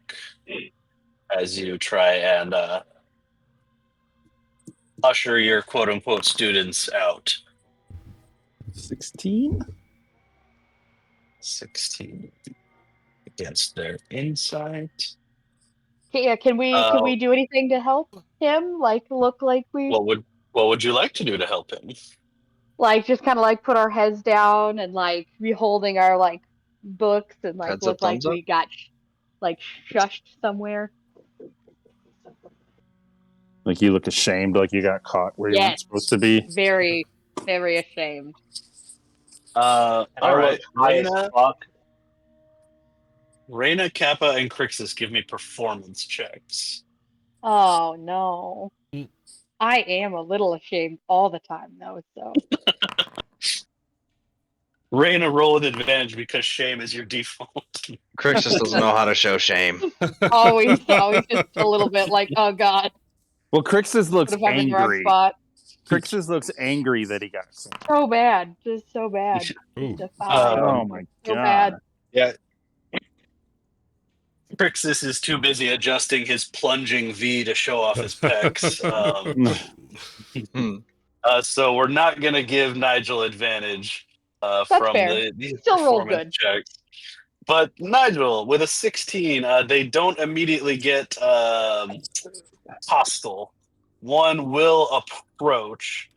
as you try and usher your quote-unquote students out. 16? 16 against their insight. Yeah, can we do anything to help him? Like look like we What would you like to do to help him? like just kind of like put our heads down and like be holding our like books and like Heads look up, like thumbs up? we got like shushed somewhere. Like you look ashamed, like you got caught where you weren't Yes. supposed to be. Very, very ashamed. All I right, look high as fuck. Reyna, Kappa, and Crixus, give me performance checks. Oh no. Mm. I am a little ashamed all the time though, so Reyna, roll an advantage because shame is your default. Crix just doesn't know how to show shame. always just a little bit like, oh god, Well, Crixus looks what if I'm in the wrong angry. spot? Crixus looks angry that he got sent. So bad, just so bad. Ooh. Just Oh my so god. bad. Yeah. Crixus is too busy adjusting his plunging V to show off his pecs. So we're not going to give Nigel advantage from fair. the Still rolled performance checks. But Nigel, with a 16, they don't immediately get hostile. One will approach,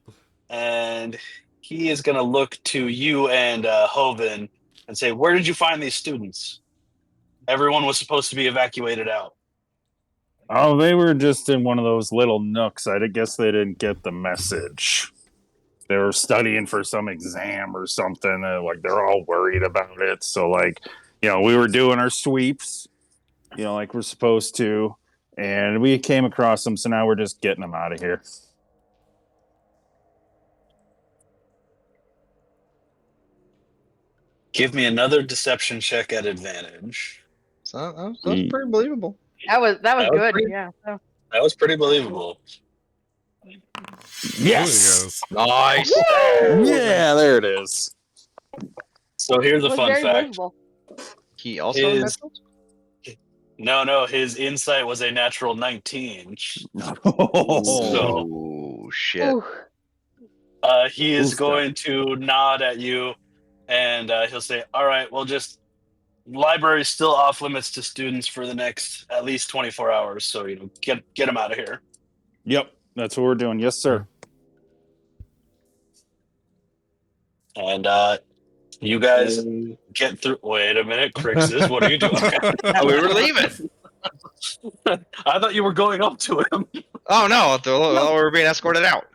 and he is going to look to you and Hoven and say, "Where did you find these students? Everyone was supposed to be evacuated out." Oh, they were just in one of those little nooks. I guess they didn't get the message. They were studying for some exam or something. And, like, they're all worried about it. So, like, you know, we were doing our sweeps, you know, like we're supposed to. And we came across them. So now we're just getting them out of here. Give me another deception check at advantage. So that's pretty believable. That was good. pretty- Yeah. So- That was pretty believable. Yes. Nice. Yeah, there it is. So here's it a was fun very fact. believable. He also His- missed? No, his insight was a natural 19. Oh shit! Ooh. He is Oof, going to nod at you, and he'll say, "All right, well, just library's still off limits to students for the next at least 24 hours. So get them out of here." Yep, that's what we're doing. Yes, sir. And you guys get through. Wait a minute, Crixus, what are you doing? Oh, we were leaving. I thought you were going up to him. Oh no, we were being escorted out.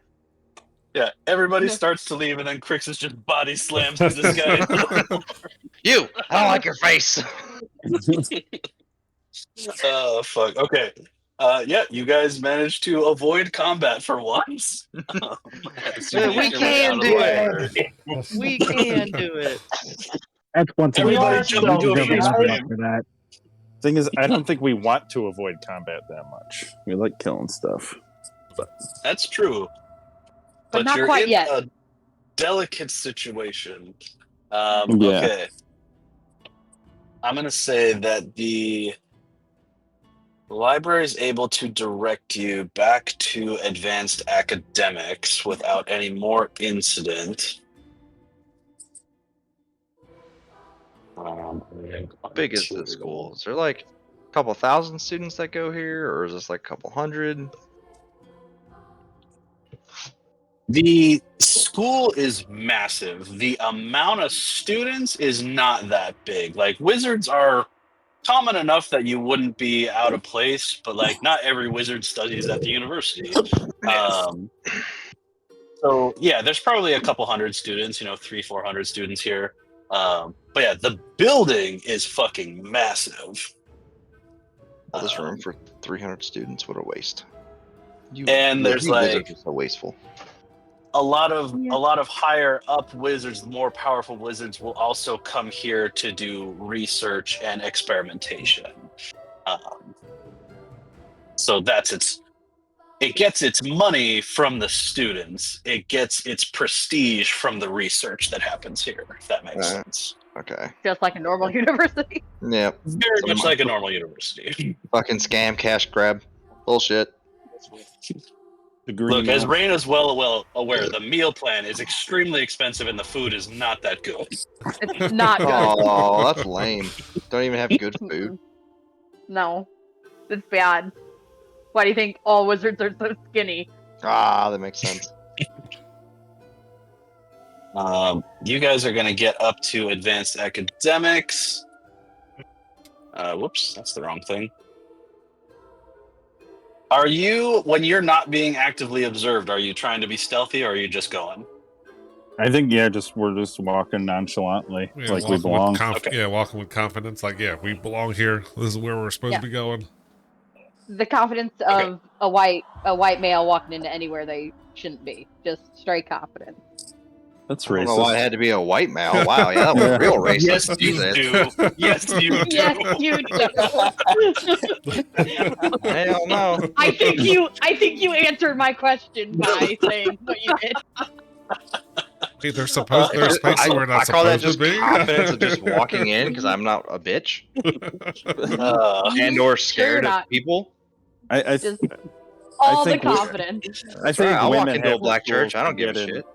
Yeah, everybody starts to leave, and then Crixus just body slams this guy. You, I don't like your face. Oh fuck. Okay. Yeah, you guys managed to avoid combat for once. Yeah, we can do it. We can do it. That's one thing. Everybody I jump into a really freeze love frame. after that. Thing is, I don't think we want to avoid combat that much. We like killing stuff. That's true. But not you're quite in yet. a delicate situation. Yeah. Okay. I'm going to say that the library is able to direct you back to advanced academics without any more incident. How big is the school? Is there like a couple thousand students that go here, or is this like a couple hundred? The school is massive. The amount of students is not that big. Like, wizards are common enough that you wouldn't be out of place, but like not every wizard studies at the university. So yeah, there's probably a couple hundred students, 300-400 students here. But yeah, the building is fucking massive. All this room for 300 students, what a waste. And there's wizards are so wasteful. a lot of higher up wizards, the more powerful wizards, will also come here to do research and experimentation. So it gets its money from the students. It gets its prestige from the research that happens here, if that makes sense. Okay. Just like a normal university. Yep. Very much like a normal university. Fucking scam, cash grab. Bullshit. Look, as Rain is well aware, the meal plan is extremely expensive and the food is not that good. It's not good. Oh, that's lame. Don't even have good food. No. It's bad. Why do you think all wizards are so skinny? Ah, that makes sense. You guys are going to get up to advanced academics. Whoops, that's the wrong thing. Are you, when you're not being actively observed, are you trying to be stealthy or are you just going? I think we're just walking nonchalantly, Yeah, like we walking belong. with Okay. Yeah, walking with confidence. Like, yeah, we belong here. This is where we're supposed to be going. The confidence of a white male walking into anywhere they shouldn't be. Just straight confidence. That's I don't know why it racist. had to be a white male. Wow, yeah, that was Yeah. real racist. Yes, you Jesus. do. Yes, you do. Yes, you do. Hell no. I think you answered my question by saying what you did. Hey, there's spaces we're not I call that supposed just to be. confidence of just walking in because I'm not a bitch and or scared not. of people. I Just all the think confidence. I think I'll walk women into a have black the church. tools I don't to give a get in. shit.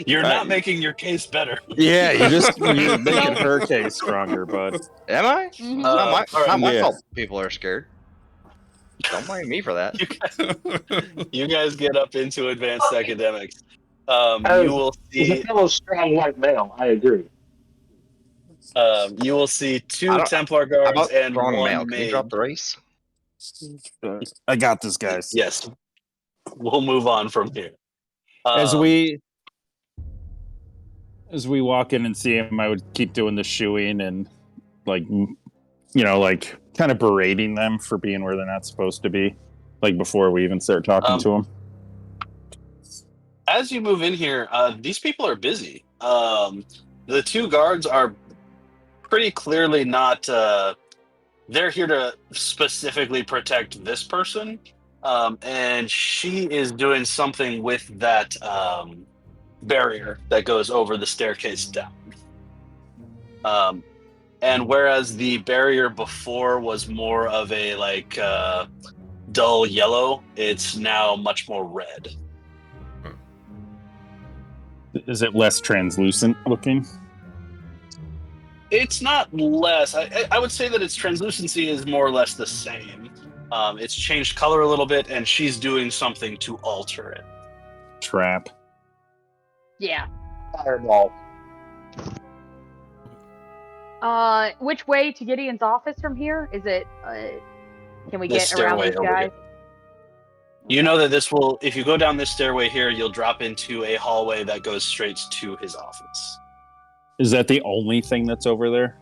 You're not making your case better. Yeah, you're making her case stronger, bud. Am I? Mhm. Not my yeah. fault. People are scared. Don't blame me for that. You guys get up into advanced academics. Oh, You will He's a see. fellow strong white male. I agree. You will see I 2 don't- Templar How guards about and strong 1 male? Can you maid. drop the race? I got this, guys. Yes. We'll move on from here. As we walk in and see him, I would keep doing the shooing and like kind of berating them for being where they're not supposed to be, like before we even start talking to them. As you move in here, these people are busy. The 2 guards are pretty clearly not. They're here to specifically protect this person, and she is doing something with that barrier that goes over the staircase down. And whereas the barrier before was more of a like dull yellow, it's now much more red. Is it less translucent looking? It's not less. I would say that its translucency is more or less the same. It's changed color a little bit, and she's doing something to alter it. Trap. Yeah. Fireball. Which way to Gideon's office from here? Is it? Can we This get around stairway these over guys? here. You know that this will, if you go down this stairway here, you'll drop into a hallway that goes straight to his office. Is that the only thing that's over there?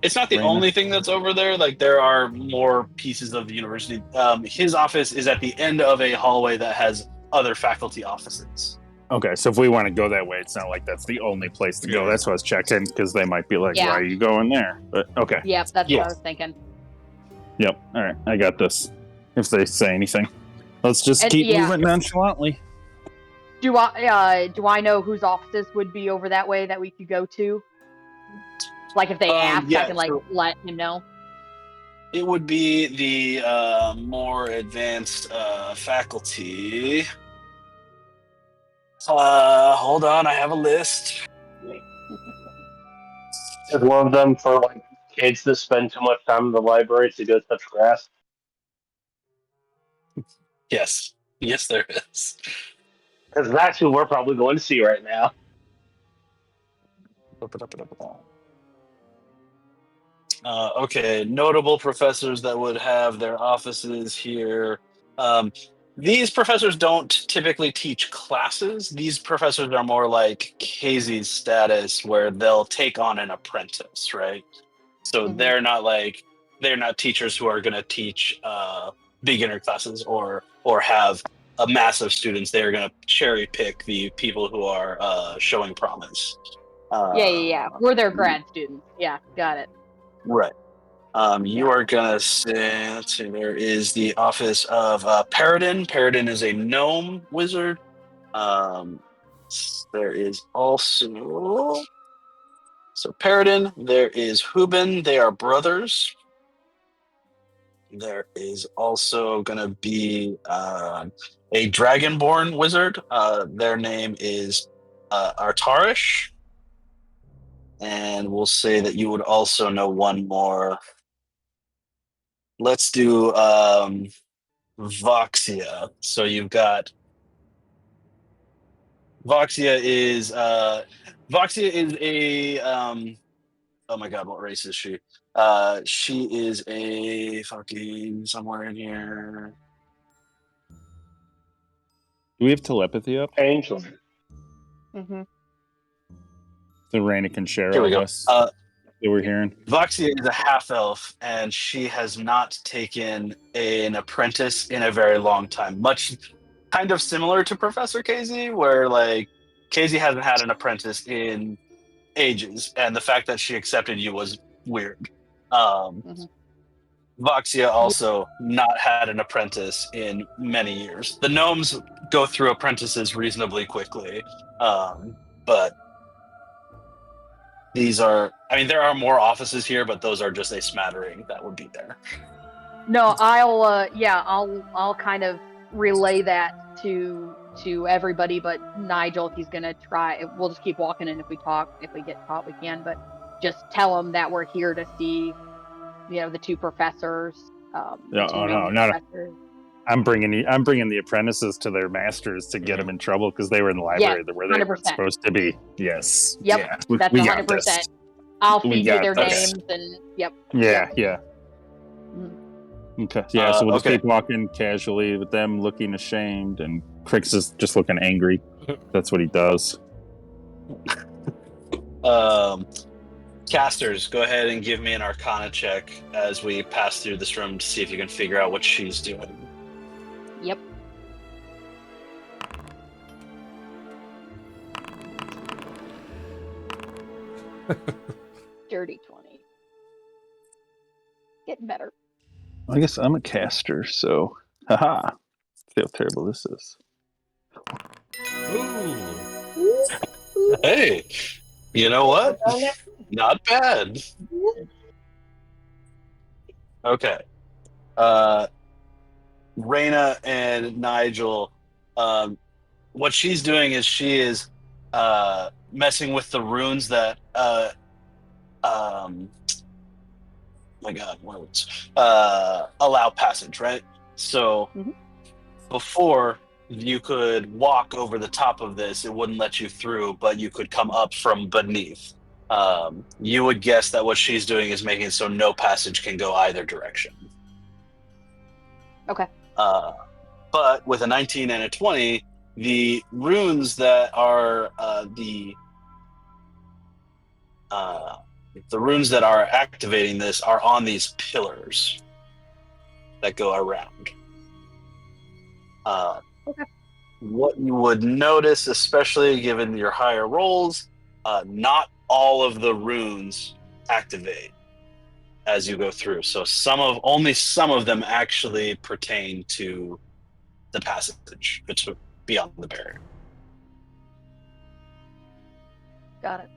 It's not the Raymond? only thing that's over there. Like, there are more pieces of the university. His office is at the end of a hallway that has other faculty offices. Okay, so if we want to go that way, it's not like that's the only place to go. Yeah. That's why I was checking, because they might be like, Yeah. why are you going there? But okay. Yep, that's what Yes. I was thinking. Yep. All right, I got this. If they say anything, let's just And- keep yeah. moving nonchalantly. Do I know whose offices would be over that way that we could go to? Like if they ask, yeah, I can like so- let him know. It would be the more advanced faculty. Hold on, I have a list. Is one of them for like kids that spend too much time in the library to go touch grass? Yes, there is. Because that's who we're probably going to see right now. Okay, notable professors that would have their offices here. These professors don't typically teach classes. These professors are more like Casey's status, where they'll take on an apprentice, right? So Mhm. they're not teachers who are going to teach beginner classes or have a mass of students. They're going to cherry pick the people who are showing promise. Yeah. We're their grad students. Yeah, got it. Right. You are gonna say, let's see, there is the office of Paradin. Paradin is a gnome wizard. There is also, so Paradin, there is Hubin, they are brothers. There is also gonna be a dragonborn wizard. Their name is Artarish. And we'll say that you would also know one more. Let's do Voxia. So you've got Voxia is a oh my god, what race is she? She is a fucking somewhere in here. Do we have telepathy up? Angel. Mm-hmm. So Raina can share Here we all go. this that we're hearing. Voxia is a half elf, and she has not taken an apprentice in a very long time. Much kind of similar to Professor Casey, where like Casey hasn't had an apprentice in ages, and the fact that she accepted you was weird. Voxia also not had an apprentice in many years. The gnomes go through apprentices reasonably quickly, but these are, I mean, there are more offices here, but those are just a smattering that would be there. No, I'll kind of relay that to everybody, but Nigel, he's gonna try. We'll just keep walking, and if we get caught, we can. But just tell him that we're here to see, the two professors. Professors. I'm bringing the apprentices to their masters to get them in trouble because they were in the library where they were 100%. supposed to be. Yes. Yep, Yeah. that's we got 100%. this. I'll We feed you got their this. names and yep. Yeah. Mhm. Okay. Yeah. So we'll just okay. keep walking casually with them looking ashamed, and Crix is just looking angry. That's what he does. Casters, go ahead and give me an Arcana check as we pass through this room to see if you can figure out what she's doing. Yep. Dirty 20. Getting better. I guess I'm a caster, so haha. See how terrible this is. Ooh. Hey, you know what? Not bad. Okay. Reyna and Nigel, what she's doing is she is messing with the runes that my God, words allow passage, right? So before you could walk over the top of this, it wouldn't let you through, but you could come up from beneath. You would guess that what she's doing is making it so no passage can go either direction. Okay. But with a 19 and a 20, the runes that are the runes that are activating this are on these pillars that go around. Okay. What you would notice, especially given your higher rolls, not all of the runes activate as you go through. So only some of them actually pertain to the passage beyond the barrier. Got it.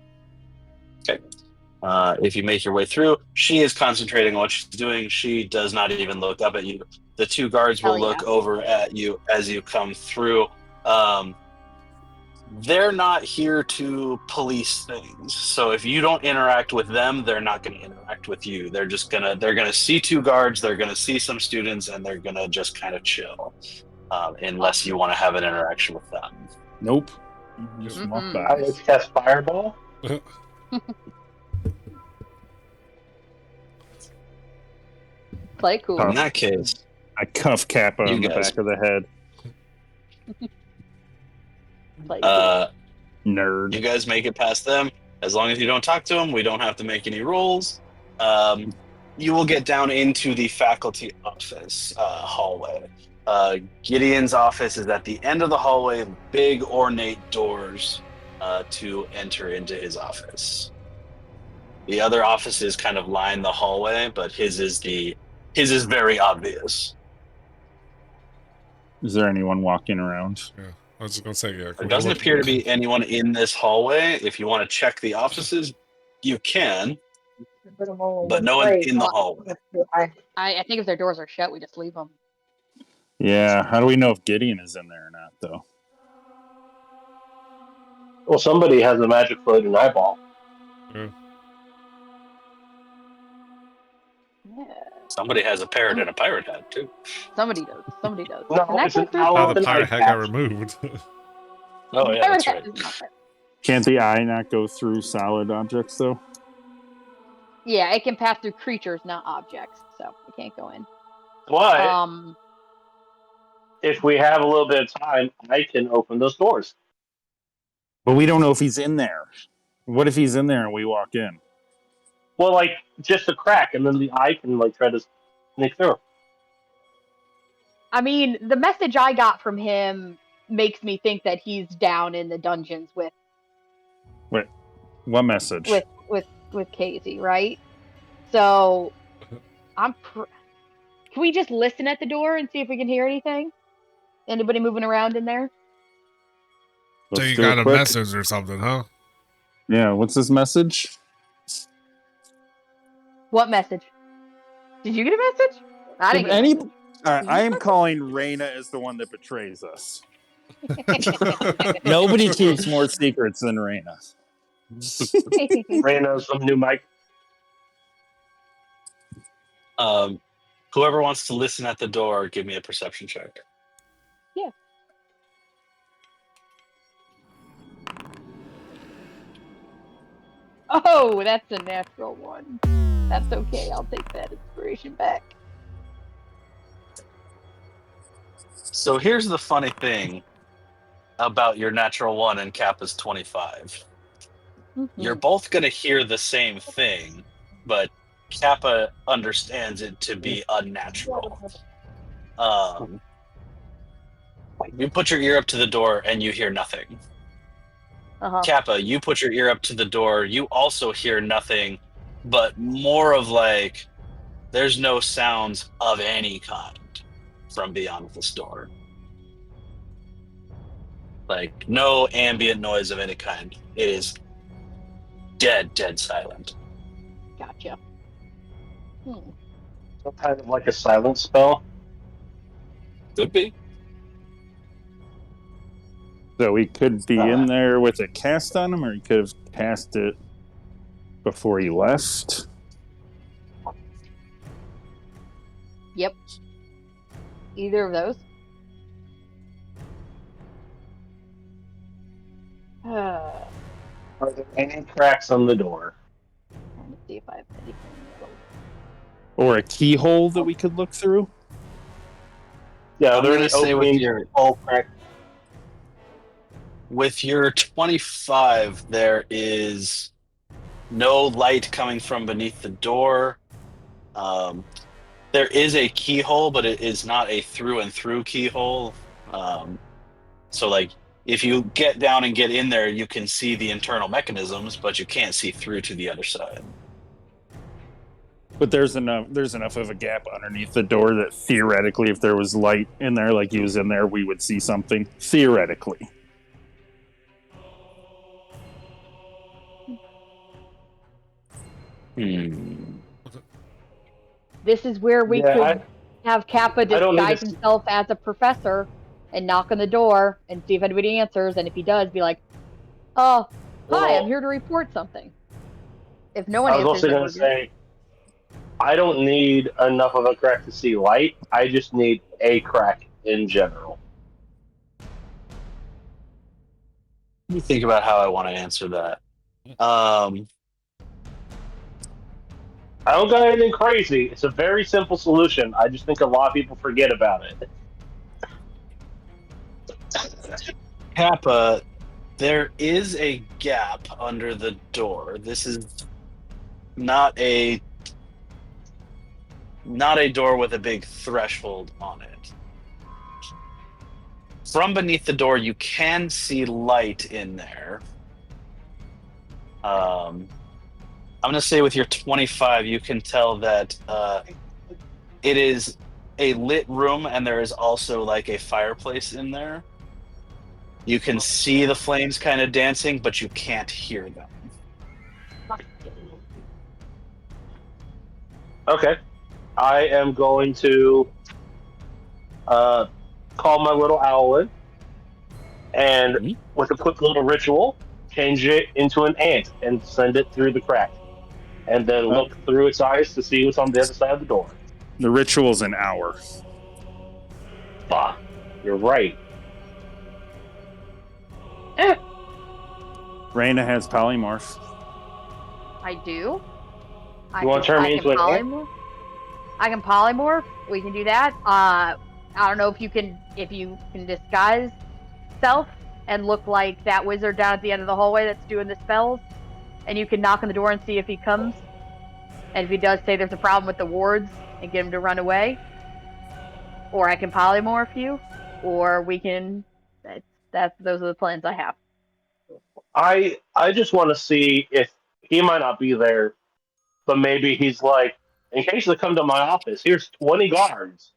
Okay. If you make your way through, she is concentrating on what she's doing. She does not even look up at you. The two guards will look over at you as you come through. They're not here to police things. So if you don't interact with them, they're not going to interact with you. They're gonna see two guards, they're gonna see some students, and they're gonna just kind of chill. Unless you want to have an interaction with them. Nope. Just walk by. I just cast Fireball. Play cool. In that case, I cuff Kappa You on the guys- back of the head. Play cool. Nerd. you guys make it past them. As long as you don't talk to them, we don't have to make any rolls. You will get down into the faculty office hallway. Gideon's office is at the end of the hallway, big ornate doors to enter into his office. The other offices kind of line the hallway, but his is very obvious. Is there anyone walking around? Yeah, I was just gonna say, yeah. There doesn't appear to be anyone in this hallway. If you want to check the offices, you can, but no one in the hallway. I think if their doors are shut, we just leave them. Yeah. How do we know if Gideon is in there or not, though? Well, somebody has a magic floating eyeball. Yeah. Somebody has a parrot and a pirate hat too. Somebody does. Somebody does. No, Can I it's go an through? owl. How with the an pirate eye hat got patch. removed. Oh yeah, Pirate that's hat right. is not there. Can't the eye not go through solid objects, though? Yeah, it can pass through creatures, not objects, so it can't go in. But if we have a little bit of time, I can open those doors. But we don't know if he's in there. What if he's in there and we walk in? Well, like just a crack, and then the eye can like try to sneak through. I mean, the message I got from him makes me think that he's down in the dungeons with Wait, what message? with Casey, right? So can we just listen at the door and see if we can hear anything? Anybody moving around in there? So Let's you do got it a quick. message or something, huh? Yeah, what's his message? What message? Did you get a message? I didn't get a message. I am calling Reyna as the one that betrays us. Nobody keeps more secrets than Reyna. Ran out some new mic. Whoever wants to listen at the door, give me a perception check. Yeah. Oh, that's a natural one. That's okay. I'll take that inspiration back. So here's the funny thing about your natural one and Kappa's 25. You're both going to hear the same thing, but Kappa understands it to be unnatural. You put your ear up to the door and you hear nothing. Kappa, you put your ear up to the door, you also hear nothing, but more of like, there's no sounds of any kind from beyond this door. Like, no ambient noise of any kind. It is dead silent. Gotcha. Some kind of like a silent spell. Could be. So he could be in there with a cast on him, or he could have cast it before he left. Yep. Either of those. Are there any cracks on the door? Let me see if I have anything. Or a keyhole that we could look through. Yeah, are I'm there gonna any say with openings your- all cracked? With your 25, there is no light coming from beneath the door. There is a keyhole, but it is not a through and through keyhole. So, like, if you get down and get in there, you can see the internal mechanisms, but you can't see through to the other side. But there's enough of a gap underneath the door that theoretically, if there was light in there, like he was in there, we would see something. Theoretically. This is where we could have Kappa don't need disguise to- himself as a professor and knock on the door and see if anybody answers. And if he does, be like, "Oh, hi, Well- I'm here to report something." If no one I was answers, also then going we're to good. say, I don't need enough of a crack to see light. I just need a crack in general. Let me think about how I want to answer that. I don't got anything crazy. It's a very simple solution. I just think a lot of people forget about it. Kappa, there is a gap under the door. This is not a door with a big threshold on it. From beneath the door, you can see light in there. I'm going to say with your 25, you can tell that it is a lit room, and there is also like a fireplace in there. You can see the flames kind of dancing, but you can't hear them. Okay. I am going to call my little owlet and with a quick little ritual, change it into an ant and send it through the crack. And then look through its eyes to see what's on the other side of the door. The ritual's an hour. Fuck. You're right. Raina has polymorph. I do. You want to turn me I into an ant? polymorph. I can polymorph. We can do that. I don't know if you can disguise self and look like that wizard down at the end of the hallway that's doing the spells, and you can knock on the door and see if he comes. And if he does, say there's a problem with the wards and get him to run away. Or I can polymorph you, or we can. Those are the plans I have. I just want to see if he might not be there, but maybe he's like, in case they come to my office, here's 20 guards.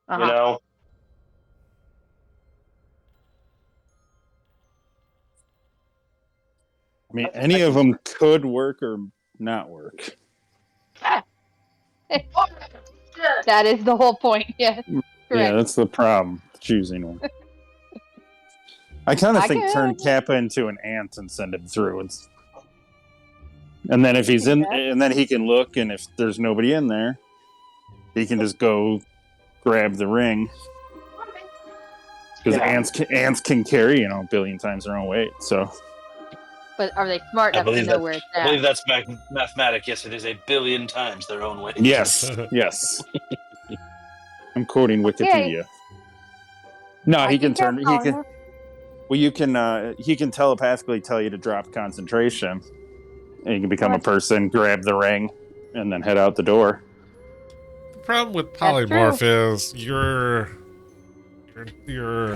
You know? I mean, any of them could work or not work. That is the whole point. Yeah. Correct. Yeah, that's the problem. Choosing one. I kind of I think can- turn Kappa into an ant and send him through. And then if he's in, and then he can look, and if there's nobody in there, he can just go grab the ring. Because ants can carry, a billion times their own weight. So But are they smart I enough to believe know that- where it's I at? believe that's mathematic. Yes, it is a billion times their own weight. yes, yes. I'm quoting Wikipedia. No, he can turn. He can. Well, you can. He can telepathically tell you to drop concentration, and you can become a person, grab the ring, and then head out the door. The problem with polymorph is your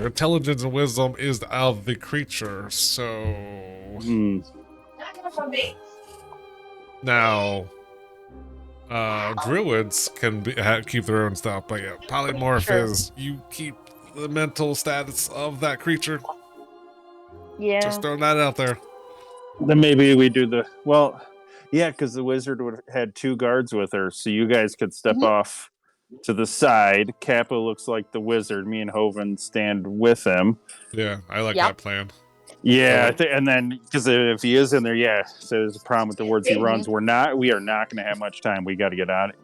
intelligence and wisdom is of the creature. So now, druids can keep their own stuff, but yeah, polymorph is you keep the mental status of that creature. Yeah. Just throwing that out there. Then maybe we do the yeah, because the wizard would have had 2 guards with her, so you guys could step off to the side. Kappa looks like the wizard. Me and Hoven stand with him. Yeah, I like Yep. that plan. Yeah, and then because if he is in there, so there's a problem with the words he runs. We are not going to have much time. We got to get out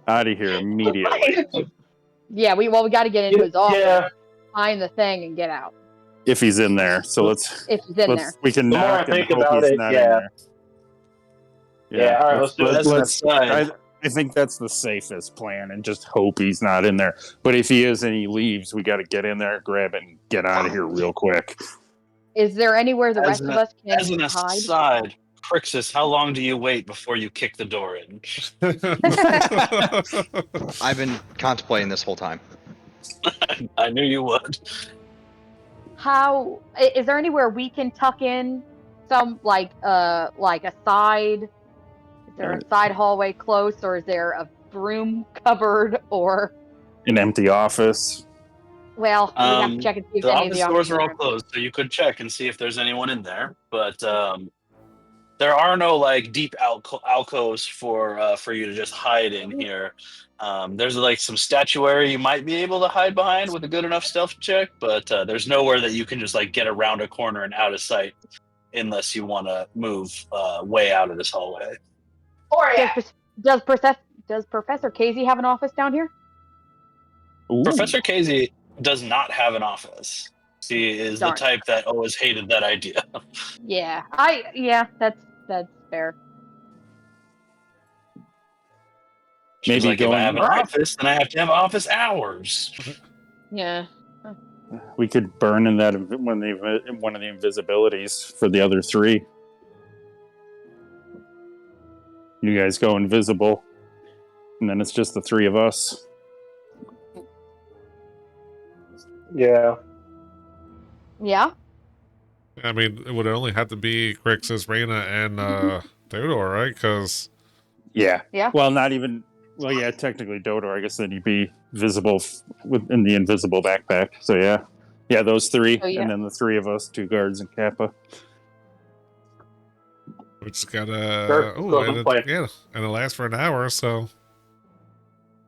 of here immediately. Yeah, we got to get into his office, Yeah. find the thing, and get out. If he's in there, so let's. If he's in there. We can The more I knock and think hope about he's it, not yeah. in there. Yeah, all right, let's do it. As an aside, I think that's the safest plan, and just hope he's not in there. But if he is and he leaves, we got to get in there, grab it, and get out of here real quick. Is there anywhere the As rest of us as an can hide? aside, Crixus, how long do you wait before you kick the door in? I've been contemplating this whole time. I knew you would. How is there anywhere we can tuck in some like a side? Is there a side hallway close, or is there a broom cupboard, or An empty office. well, we have to check and see if The any of office the doors are all offices closed, so you could check and see if there's anyone in there. But there are no like deep alcoves for you to just hide in here. There's like some statuary you might be able to hide behind with a good enough stealth check, but there's nowhere that you can just like get around a corner and out of sight unless you want to move way out of this hallway. Does Professor Casey have an office down here? Ooh. Professor Casey does not have an office. She is Darn. the type that always hated that idea. Yeah, that's fair. She's Maybe like, if I have an going- office, then I have to have office hours. Yeah. We could burn in that one of the invisibilities for the other 3. You guys go invisible, and then it's just the 3 of us. Yeah. Yeah. I mean, it would only have to be Crixus, Reyna, and Theodore, right? Because Yeah. Yeah. Well, not even. Well, yeah, technically Dodor. I guess then he'd be visible within the invisible backpack. So yeah, those 3, Oh, yeah. and then the 3 of us, 2 guards and Kappa. we just gotta. Sure, Oh, go and and play. and it lasts for an hour, so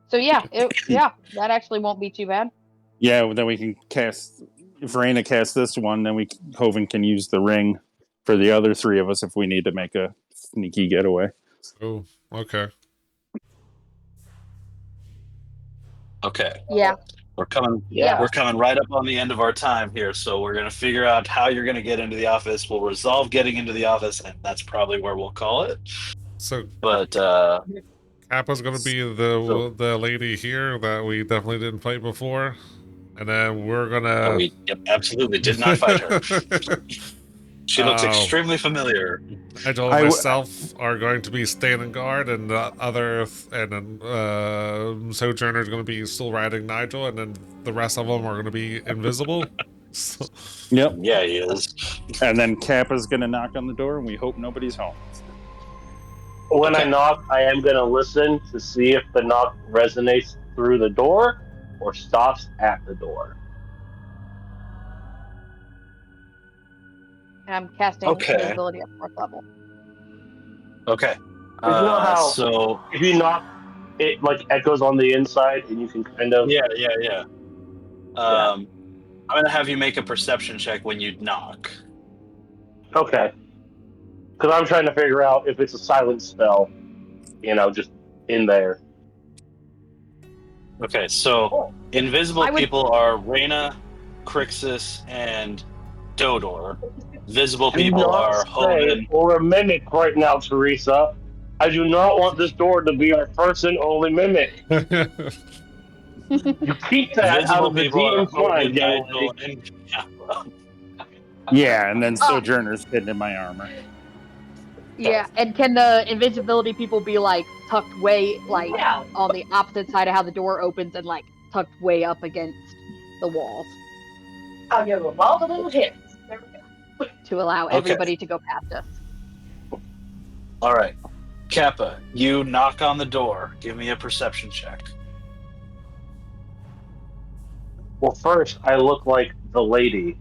So yeah, that actually won't be too bad. Yeah, well, then we can cast. If Reyna casts this one, then Hoven can use the ring for the other 3 of us if we need to make a sneaky getaway. oh, okay. Okay. Yeah. We're coming Yeah. we're coming right up on the end of our time here, so we're gonna figure out how you're gonna get into the office. We'll resolve getting into the office, and that's probably where we'll call it. So But Kappa's gonna be the lady here that we definitely didn't fight before, and then we're gonna. we absolutely did not fight her. She looks Oh. extremely familiar. Nigel and myself are going to be standing guard, and the other Sojourner's going to be still riding Nigel, and then the rest of them are going to be invisible. So, Yep. Yeah, he is. And then Kappa's gonna knock on the door, and we hope nobody's home. When I knock, I am going to listen to see if the knock resonates through the door or stops at the door. And I'm casting Okay. invisibility at 4th level. Okay. You know how- So If you knock, it like echoes on the inside, and you can kind of. yeah. I'm gonna have you make a perception check when you knock. Okay. Because I'm trying to figure out if it's a silent spell, just in there. Okay, so invisible I would- people are Reyna, Crixus, and Dodor. Visible Do people not are say Hoven. or a mimic right now, Teresa. I do not want this door to be our first and only mimic. You keep that out Visible of the people are DM's mind, Hoven, young Nigel, lady. and Kappa. Yeah, and then Sojourner's hidden in my armor. Yeah, and can the invisibility people be like tucked way like on the opposite side of how the door opens and like tucked way up against the walls I'll give them all the little hits. There we go. to allow Okay. everybody to go past us? All right, Kappa, you knock on the door. Give me a perception check. Well, first, I look like the lady,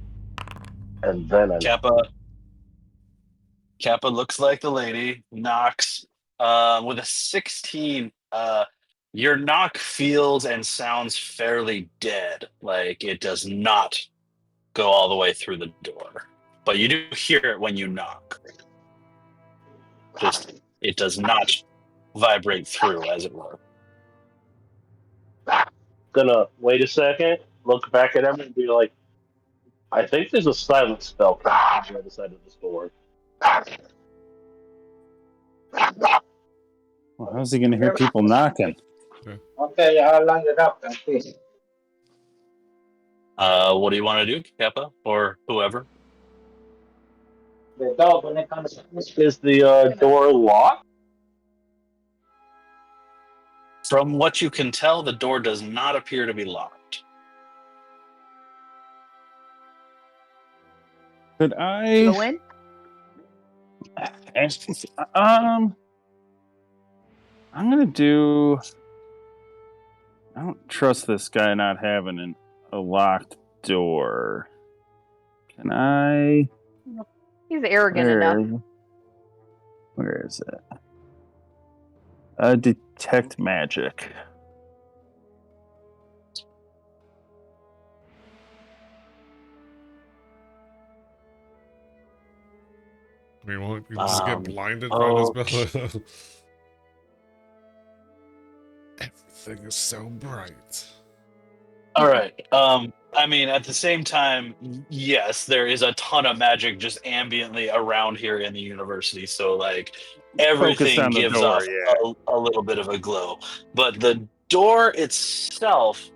and then I. Kappa, Kappa looks like the lady, knocks with a 16. Your knock feels and sounds fairly dead. Like it does not go all the way through the door. But you do hear it when you knock. Just it does not vibrate through, as it were. Gonna wait a second, look back at him, and be like, I think there's a silent spell on the other side of this door. Well, how's he going to hear people knocking? Okay, I'll line it up and see. What do you want to do, Kappa, or whoever? The dog when it comes. Is the door locked? From what you can tell, the door does not appear to be locked. Could I? Go in. I'm gonna do. I don't trust this guy not having a locked door. Can I? He's arrogant enough. Where is it? Detect magic. I mean, won't you just get blinded by this spell? Everything is so bright. All right. I mean, at the same time, yes, there is a ton of magic just ambiently around here in the university. So, like, everything gives off a little bit of a glow. But the door itself,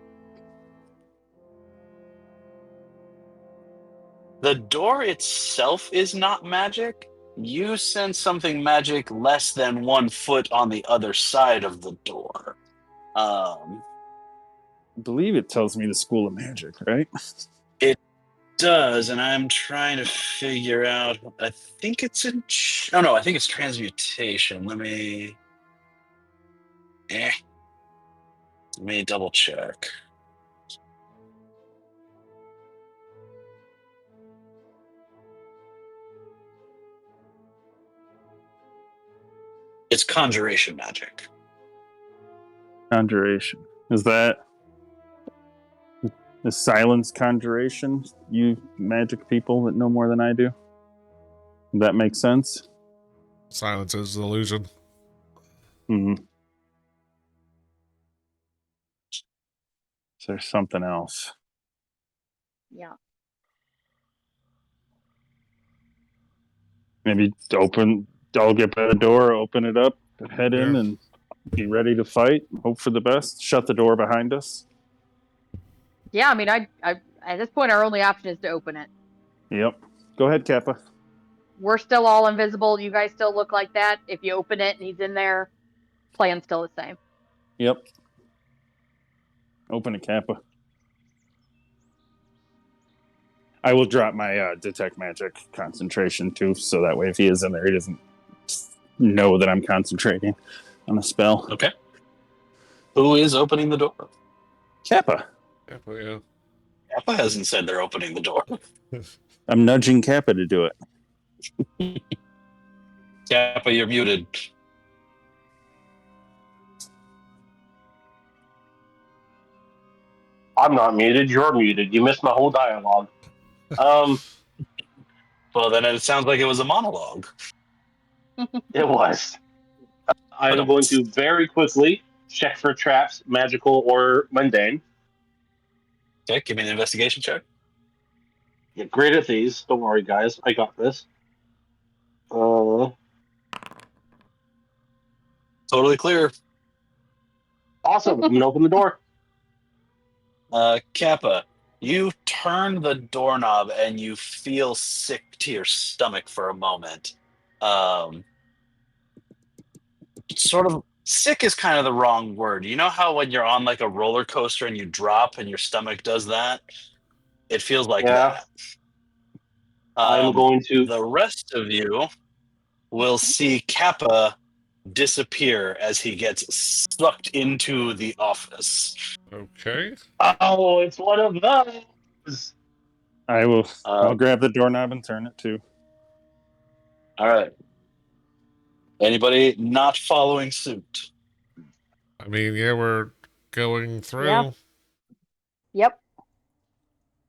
is not magic. You sense something magic less than 1 foot on the other side of the door. I believe it tells me the School of Magic, right? It does, and I'm trying to figure out. I think it's I think it's transmutation. Let me double check. It's conjuration magic. Conjuration. Is that the silence conjuration? You magic people that know more than I do? Does that make sense? Silence is illusion. Mm-hmm. Is there something else? Yeah. Maybe I'll get by the door, open it up, head in, and be ready to fight. Hope for the best. Shut the door behind us. Yeah, I mean, I at this point, our only option is to open it. Yep. Go ahead, Kappa. We're still all invisible. You guys still look like that. If you open it and he's in there, plan's still the same. Yep. Open it, Kappa. I will drop my detect magic concentration too, so that way if he is in there, he doesn't know that I'm concentrating on a spell. Okay. Who is opening the door? Kappa. Kappa, yeah. Kappa hasn't said they're opening the door. I'm nudging Kappa to do it. Kappa, you're muted. I'm not muted. You're muted. You missed my whole dialogue. Well, then it sounds like it was a monologue. It was. I'm going to very quickly check for traps, magical or mundane. Okay, give me an investigation check. Get great at these. Don't worry, guys. I got this. Totally clear. Awesome. I'm going to open the door. Kappa, you turn the doorknob and you feel sick to your stomach for a moment. Sort of sick is kind of the wrong word. You know how when you're on like a roller coaster and you drop and your stomach does that? It feels like that. I'm going to. The rest of you will see Kappa disappear as he gets sucked into the office. Okay. Oh, it's one of those. I will. I'll grab the doorknob and turn it too. All right. Anybody not following suit? I mean, yeah, we're going through. Yeah. Yep.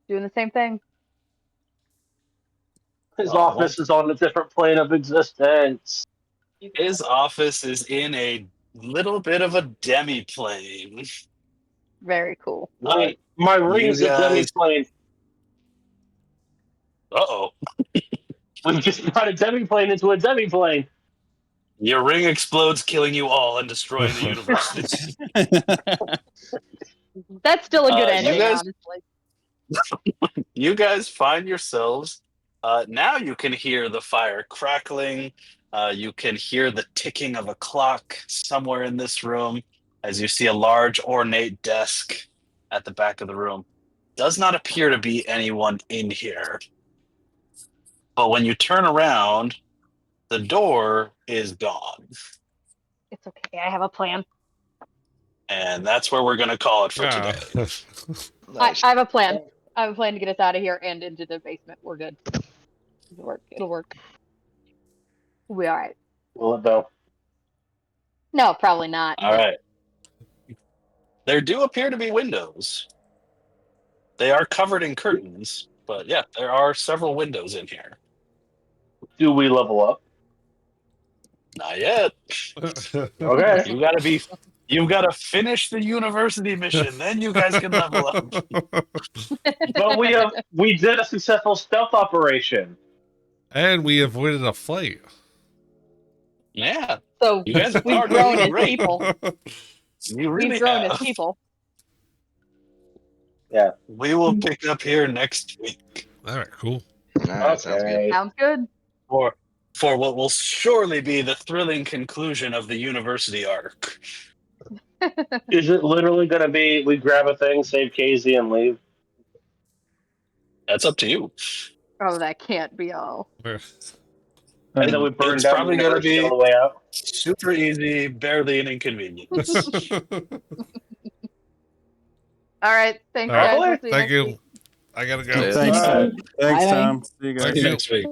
Doing the same thing. His Oh, office is on a different plane of existence. His office is in a little bit of a demi-plane. Very cool. Wait, my ring's you a guys- demi-plane. Uh-oh. We just got a demi-plane into a demi-plane. Your ring explodes, killing you all and destroying the university. That's still a good You ending, guys- honestly. You guys find yourselves now you can hear the fire crackling. You can hear the ticking of a clock somewhere in this room as you see a large ornate desk at the back of the room. Does not appear to be anyone in here. But when you turn around, the door is gone. It's okay. I have a plan. And that's where we're going to call it for Yeah. today. Nice. I have a plan. I have a plan to get us out of here and into the basement. We're good. It'll work. It'll work. We'll be all right. Will it though? No, probably not. All right. There do appear to be windows. They are covered in curtains, but yeah, there are several windows in here. Do we level up? Not yet. Okay. You've got to finish the university mission, then you guys can level up. But we did a successful stealth operation. And we avoided a fight. Yeah, So you guys we've are grown doing as great. people. You really We've grown as have. people. We will pick up here next week All right, cool. Nice, sounds good. Okay. Sounds good. for what will surely be the thrilling conclusion of the university arc. Is it literally going to be we grab a thing, save Casey, and leave? That's up to you. Oh, that can't be all. And then we burn It's down probably the gonna university be- on the way out? Super easy, barely an inconvenience. All right. Thanks, All right. guys. We'll see Thank next you. week. I gotta go. Yeah. Thanks, Bye. Tom. Thanks, Bye. Tom. See you guys. Thank you. Next week.